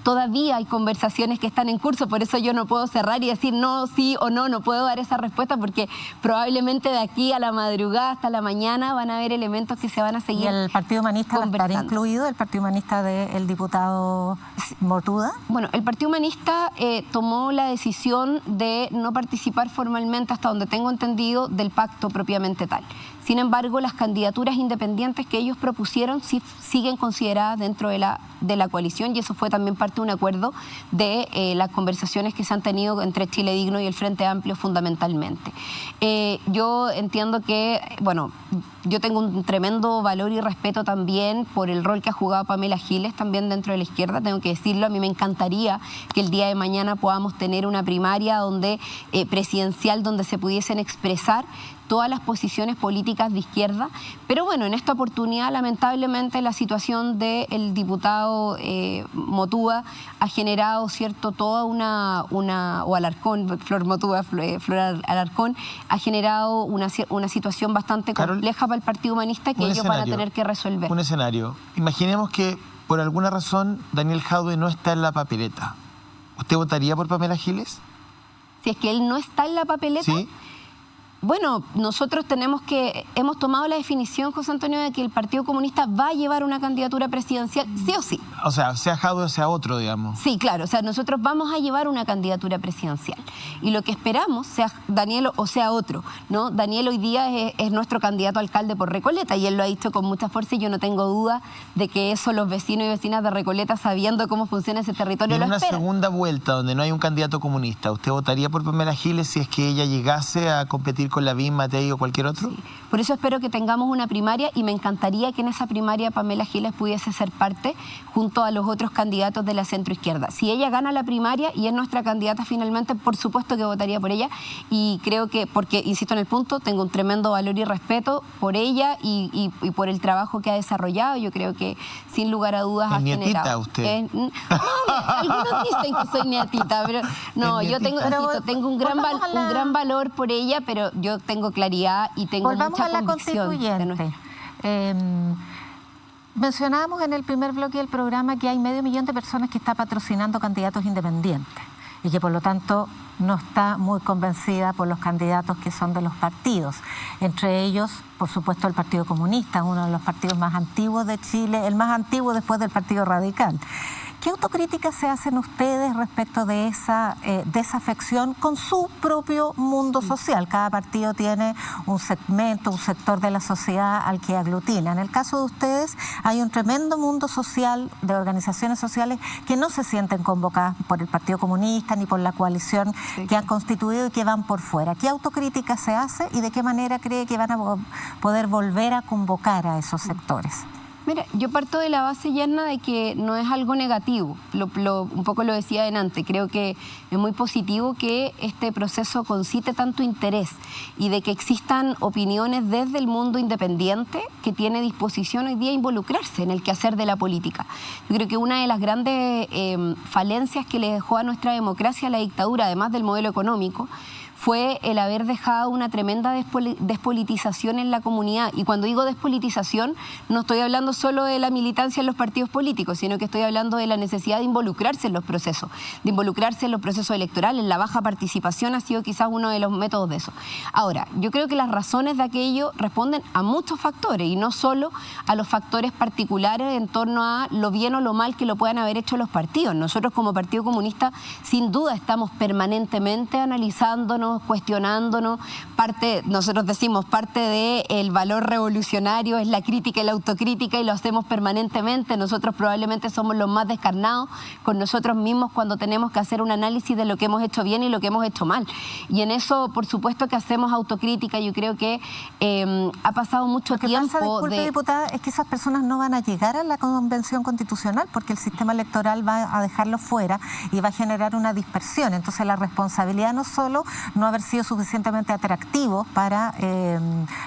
Todavía hay conversaciones que están en curso, por eso yo no puedo cerrar y decir no, sí o no, no puedo dar esa respuesta porque probablemente de aquí a la madrugada hasta la mañana van a haber elementos que se van a seguir. ¿Y el Partido Humanista va a estar incluido, el Partido Humanista del diputado Motuda? Bueno, el Partido Humanista tomó la decisión de no participar formalmente, hasta donde tengo entendido, del pacto propiamente tal. Sin embargo, las candidaturas independientes que ellos propusieron sí siguen consideradas dentro de la coalición, y eso fue también parte de un acuerdo de las conversaciones que se han tenido entre Chile Digno y el Frente Amplio fundamentalmente. Yo entiendo que, bueno, yo tengo un tremendo valor y respeto también por el rol que ha jugado Pamela Giles también dentro de la izquierda, tengo que decirlo. A mí me encantaría que el día de mañana podamos tener una primaria presidencial donde se pudiesen expresar todas las posiciones políticas de izquierda, pero bueno, en esta oportunidad lamentablemente la situación del diputado Motuda ha generado, ¿cierto?, toda o Alarcón, Flor Motuda, Flor Alarcón, ha generado una situación bastante compleja para el Partido Humanista que ellos van a tener que resolver. Un escenario. Imaginemos que por alguna razón Daniel Jadwe no está en la papeleta. ¿Usted votaría por Pamela Giles? Si es que él no está en la papeleta... Sí. Bueno, nosotros hemos tomado la definición, José Antonio, de que el Partido Comunista va a llevar una candidatura presidencial, sí o sí. o sea Jadwe o sea otro, digamos. Sí, claro, o sea, nosotros vamos a llevar una candidatura presidencial y lo que esperamos, sea Daniel o sea otro, ¿no? Daniel hoy día es nuestro candidato a alcalde por Recoleta y él lo ha dicho con mucha fuerza y yo no tengo duda de que eso los vecinos y vecinas de Recoleta, sabiendo cómo funciona ese territorio, lo esperan. En una segunda vuelta donde no hay un candidato comunista, ¿usted votaría por Pamela Giles si es que ella llegase a competir con Lavín, Matei o cualquier otro? Sí. Por eso espero que tengamos una primaria y me encantaría que en esa primaria Pamela Giles pudiese ser parte junto a los otros candidatos de la centroizquierda. Si ella gana la primaria y es nuestra candidata finalmente, por supuesto que votaría por ella y creo que, porque insisto en el punto, tengo un tremendo valor y respeto por ella y por el trabajo que ha desarrollado. Yo creo que sin lugar a dudas ha generado. ¿Es nietita usted? No, algunos dicen que soy nietita, pero no, yo tengo un gran valor por ella, pero yo tengo claridad y tengo mucha convicción. Volvamos a la constituyente. Mencionábamos en el primer bloque del programa que hay 500.000 de personas que está patrocinando candidatos independientes y que por lo tanto no está muy convencida por los candidatos que son de los partidos. Entre ellos, por supuesto, el Partido Comunista, uno de los partidos más antiguos de Chile, el más antiguo después del Partido Radical. ¿Qué autocrítica se hacen ustedes respecto de esa desafección con su propio mundo social? Cada partido tiene un segmento, un sector de la sociedad al que aglutina. En el caso de ustedes hay un tremendo mundo social de organizaciones sociales que no se sienten convocadas por el Partido Comunista ni por la coalición que han constituido y que van por fuera. ¿Qué autocrítica se hace y de qué manera cree que van a poder volver a convocar a esos sectores? Mira, yo parto de la base, Yerna, de que no es algo negativo. Un poco lo decía antes. Creo que es muy positivo que este proceso concite tanto interés y de que existan opiniones desde el mundo independiente que tiene disposición hoy día a involucrarse en el quehacer de la política. Yo creo que una de las grandes falencias que le dejó a nuestra democracia la dictadura, además del modelo económico, fue el haber dejado una tremenda despolitización en la comunidad. Y cuando digo despolitización, no estoy hablando solo de la militancia en los partidos políticos, sino que estoy hablando de la necesidad de involucrarse en los procesos, electorales. La baja participación ha sido quizás uno de los métodos de eso. Ahora, yo creo que las razones de aquello responden a muchos factores y no solo a los factores particulares en torno a lo bien o lo mal que lo puedan haber hecho los partidos. Nosotros como Partido Comunista, sin duda, estamos permanentemente analizándonos, cuestionándonos. Nosotros decimos, parte del valor revolucionario es la crítica y la autocrítica y lo hacemos permanentemente. Nosotros probablemente somos los más descarnados con nosotros mismos cuando tenemos que hacer un análisis de lo que hemos hecho bien y lo que hemos hecho mal. Y en eso, por supuesto que hacemos autocrítica. Yo creo que ha pasado mucho tiempo. Disculpe, diputada, es que esas personas no van a llegar a la Convención Constitucional porque el sistema electoral va a dejarlo fuera y va a generar una dispersión. Entonces la responsabilidad no solo no haber sido suficientemente atractivo para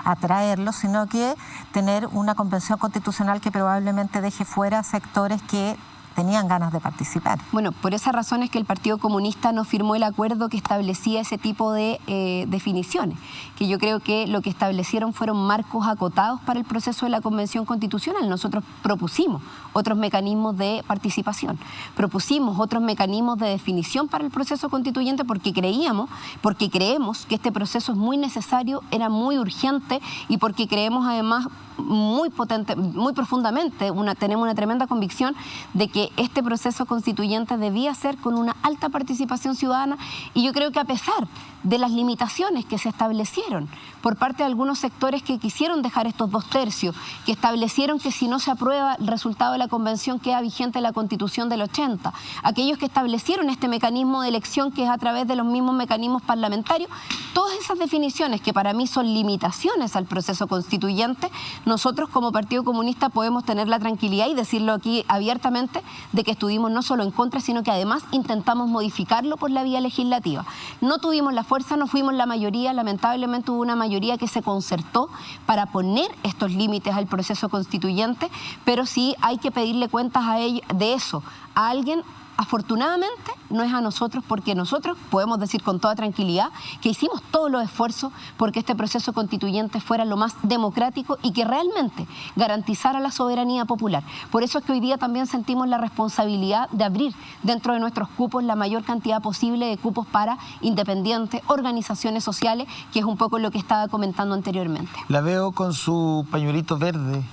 atraerlos, sino que tener una convención constitucional que probablemente deje fuera sectores que tenían ganas de participar. Bueno, por esa razón es que el Partido Comunista no firmó el acuerdo que establecía ese tipo de definiciones, que yo creo que lo que establecieron fueron marcos acotados para el proceso de la Convención Constitucional. Nosotros propusimos otros mecanismos de participación, propusimos otros mecanismos de definición para el proceso constituyente porque creemos que este proceso es muy necesario, era muy urgente y porque creemos además muy potente, muy profundamente, tenemos una tremenda convicción de que este proceso constituyente debía ser con una alta participación ciudadana y yo creo que a pesar de las limitaciones que se establecieron por parte de algunos sectores que quisieron dejar estos 2/3, que establecieron que si no se aprueba el resultado de la convención queda vigente la Constitución del 80, aquellos que establecieron este mecanismo de elección que es a través de los mismos mecanismos parlamentarios, todas esas definiciones que para mí son limitaciones al proceso constituyente, nosotros como Partido Comunista podemos tener la tranquilidad y decirlo aquí abiertamente de que estuvimos no solo en contra, sino que además intentamos modificarlo por la vía legislativa. No tuvimos la fuerza, no fuimos la mayoría, lamentablemente hubo una mayoría que se concertó para poner estos límites al proceso constituyente, pero sí hay que pedirle cuentas a ellos de eso, a alguien. Afortunadamente no es a nosotros, porque nosotros podemos decir con toda tranquilidad que hicimos todos los esfuerzos porque este proceso constituyente fuera lo más democrático y que realmente garantizara la soberanía popular. Por eso es que hoy día también sentimos la responsabilidad de abrir dentro de nuestros cupos la mayor cantidad posible de cupos para independientes, organizaciones sociales, que es un poco lo que estaba comentando anteriormente. La veo con su pañuelito verde.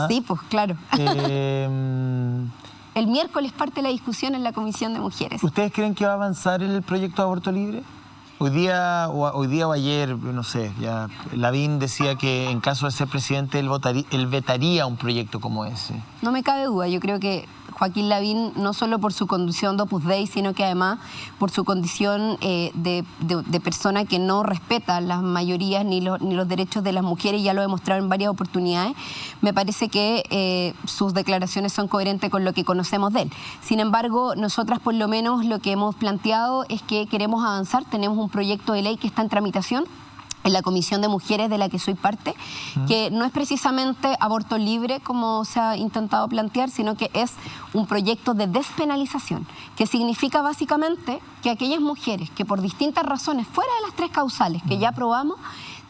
Sí, pues claro. el miércoles parte la discusión en la Comisión de Mujeres. ¿Ustedes creen que va a avanzar el proyecto de aborto libre? Hoy día o ayer, no sé, ya Lavín decía que en caso de ser presidente él vetaría un proyecto como ese. No me cabe duda, yo creo que Joaquín Lavín, no solo por su condición de Opus Dei, sino que además por su condición de persona que no respeta las mayorías ni los derechos de las mujeres, ya lo he demostrado en varias oportunidades, me parece que sus declaraciones son coherentes con lo que conocemos de él. Sin embargo, nosotras por lo menos lo que hemos planteado es que queremos avanzar, tenemos un proyecto de ley que está en tramitación en la Comisión de Mujeres de la que soy parte, que no es precisamente aborto libre como se ha intentado plantear, sino que es un proyecto de despenalización, que significa básicamente que aquellas mujeres que por distintas razones, fuera de las 3 causales que ya aprobamos,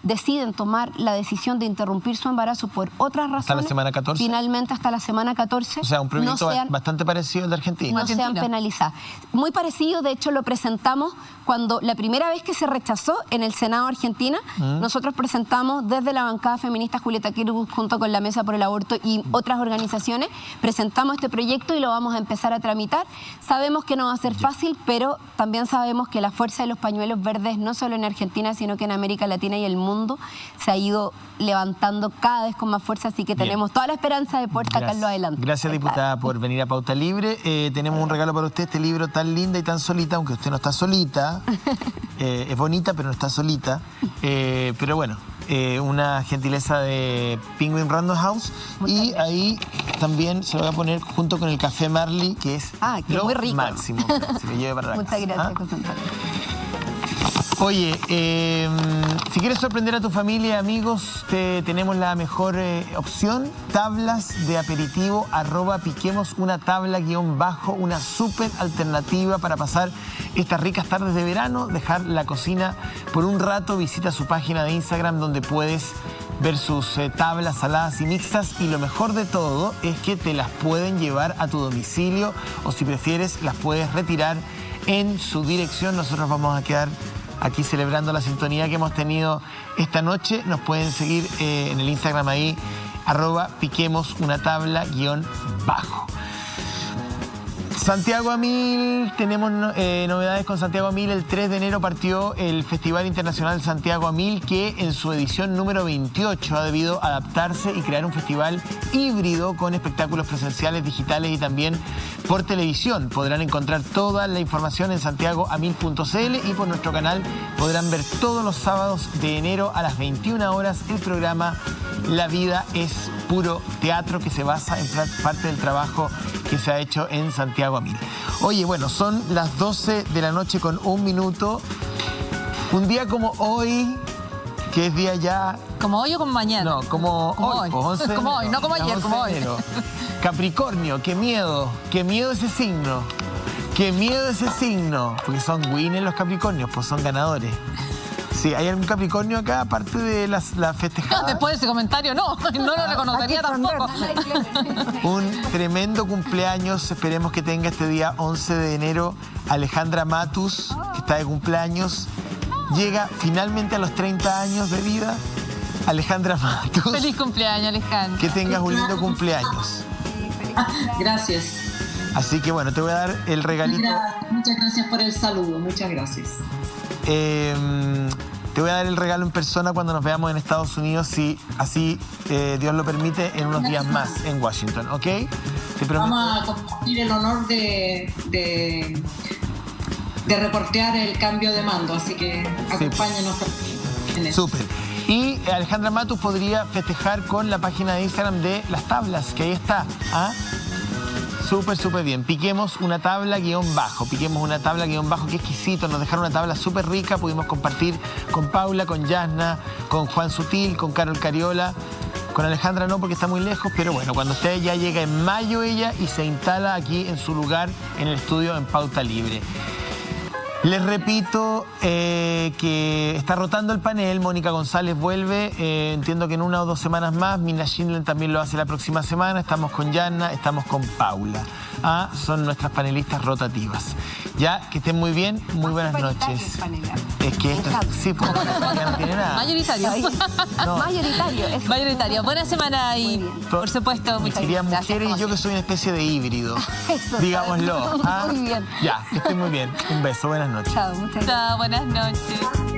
deciden tomar la decisión de interrumpir su embarazo por otras razones. ¿Hasta la semana 14? Finalmente hasta la semana 14. O sea, un proyecto bastante parecido al de Argentina. No sean penalizadas. Muy parecido, de hecho lo presentamos cuando la primera vez que se rechazó en el Senado Argentina, nosotros presentamos desde la bancada feminista Julieta Kirgus junto con la Mesa por el Aborto y otras organizaciones, presentamos este proyecto y lo vamos a empezar a tramitar. Sabemos que no va a ser fácil, pero también sabemos que la fuerza de los pañuelos verdes, no solo en Argentina, sino que en América Latina y el mundo, se ha ido levantando cada vez con más fuerza, así que tenemos toda la esperanza de poder sacarlo adelante. Gracias, diputada, por venir a Pauta Libre. Tenemos un regalo para usted, este libro tan linda y tan solita, aunque usted no está solita. Es bonita, pero no está solita. Pero bueno, una gentileza de Penguin Random House. Y ahí también se lo voy a poner junto con el café Marley, que es lo muy rico. Máximo. Se lo lleve para la Muchas casa. gracias, José Antonio. Oye, si quieres sorprender a tu familia y amigos, tenemos la mejor opción, tablas de aperitivo, @piquemos una tabla _ una súper alternativa para pasar estas ricas tardes de verano, dejar la cocina por un rato, visita su página de Instagram donde puedes ver sus tablas saladas y mixtas, y lo mejor de todo es que te las pueden llevar a tu domicilio o si prefieres las puedes retirar en su dirección. Nosotros vamos a quedar aquí celebrando la sintonía que hemos tenido esta noche. Nos pueden seguir en el Instagram ahí, @piquemos una tabla _ Santiago a Mil, tenemos novedades con Santiago a Mil. El 3 de enero partió el Festival Internacional Santiago a Mil, que en su edición número 28 ha debido adaptarse y crear un festival híbrido con espectáculos presenciales, digitales y también por televisión. Podrán encontrar toda la información en santiagoamil.cl y por nuestro canal podrán ver todos los sábados de enero a las 21 horas el programa La Vida es Puro Teatro, que se basa en parte del trabajo que se ha hecho en Santiago a Mil. Oye, bueno, son las 12 de la noche con 1 minuto. Un día como hoy, que es día ya... ¿Como hoy o como mañana? No, como hoy. Como hoy, no como ayer, como hoy. Capricornio, qué miedo ese signo. Qué miedo ese signo. Porque son winners los Capricornios, pues son ganadores. Sí, ¿hay algún Capricornio acá, aparte de la festejada? Después de ese comentario, no lo reconocería tampoco. Un tremendo cumpleaños, esperemos que tenga este día 11 de enero, Alejandra Matus, que está de cumpleaños. Llega finalmente a los 30 años de vida, Alejandra Matus. Feliz cumpleaños, Alejandra. Que tengas un lindo cumpleaños. Gracias. Así que bueno, te voy a dar el regalito. Muchas gracias por el saludo, muchas gracias. Te voy a dar el regalo en persona cuando nos veamos en Estados Unidos, si así Dios lo permite, en unos días más en Washington, ¿ok? Te prometo. Vamos a compartir el honor de reportear el cambio de mando, así que acompáñenos en eso. Súper. Y Alejandra Matus podría festejar con la página de Instagram de Las Tablas, que ahí está. ¿Ah? Súper bien. Piquemos una tabla _ Piquemos una tabla _ Qué exquisito. Nos dejaron una tabla súper rica. Pudimos compartir con Paula, con Yasna, con Juan Sutil, con Carol Cariola. Con Alejandra no, porque está muy lejos. Pero bueno, cuando usted ya llega en mayo ella y se instala aquí en su lugar en el estudio en Pauta Libre. Les repito que está rotando el panel. Mónica González vuelve, entiendo que en 1 o 2 semanas más. Mina Schindler también lo hace la próxima semana. Estamos con Yana, estamos con Paula. son nuestras panelistas rotativas. Ya, que estén muy bien, muy buenas noches. Es que esta, sí, pues ya no tiene nada. Mayoritario. No. Mayoritario. Buena semana y, por supuesto, muchas Querían gracias. mujeres y yo que soy una especie de híbrido, digámoslo. Muy bien. Ya, que estén muy bien. Un beso, buenas noches. Chao, muchas gracias. Chao, buenas noches.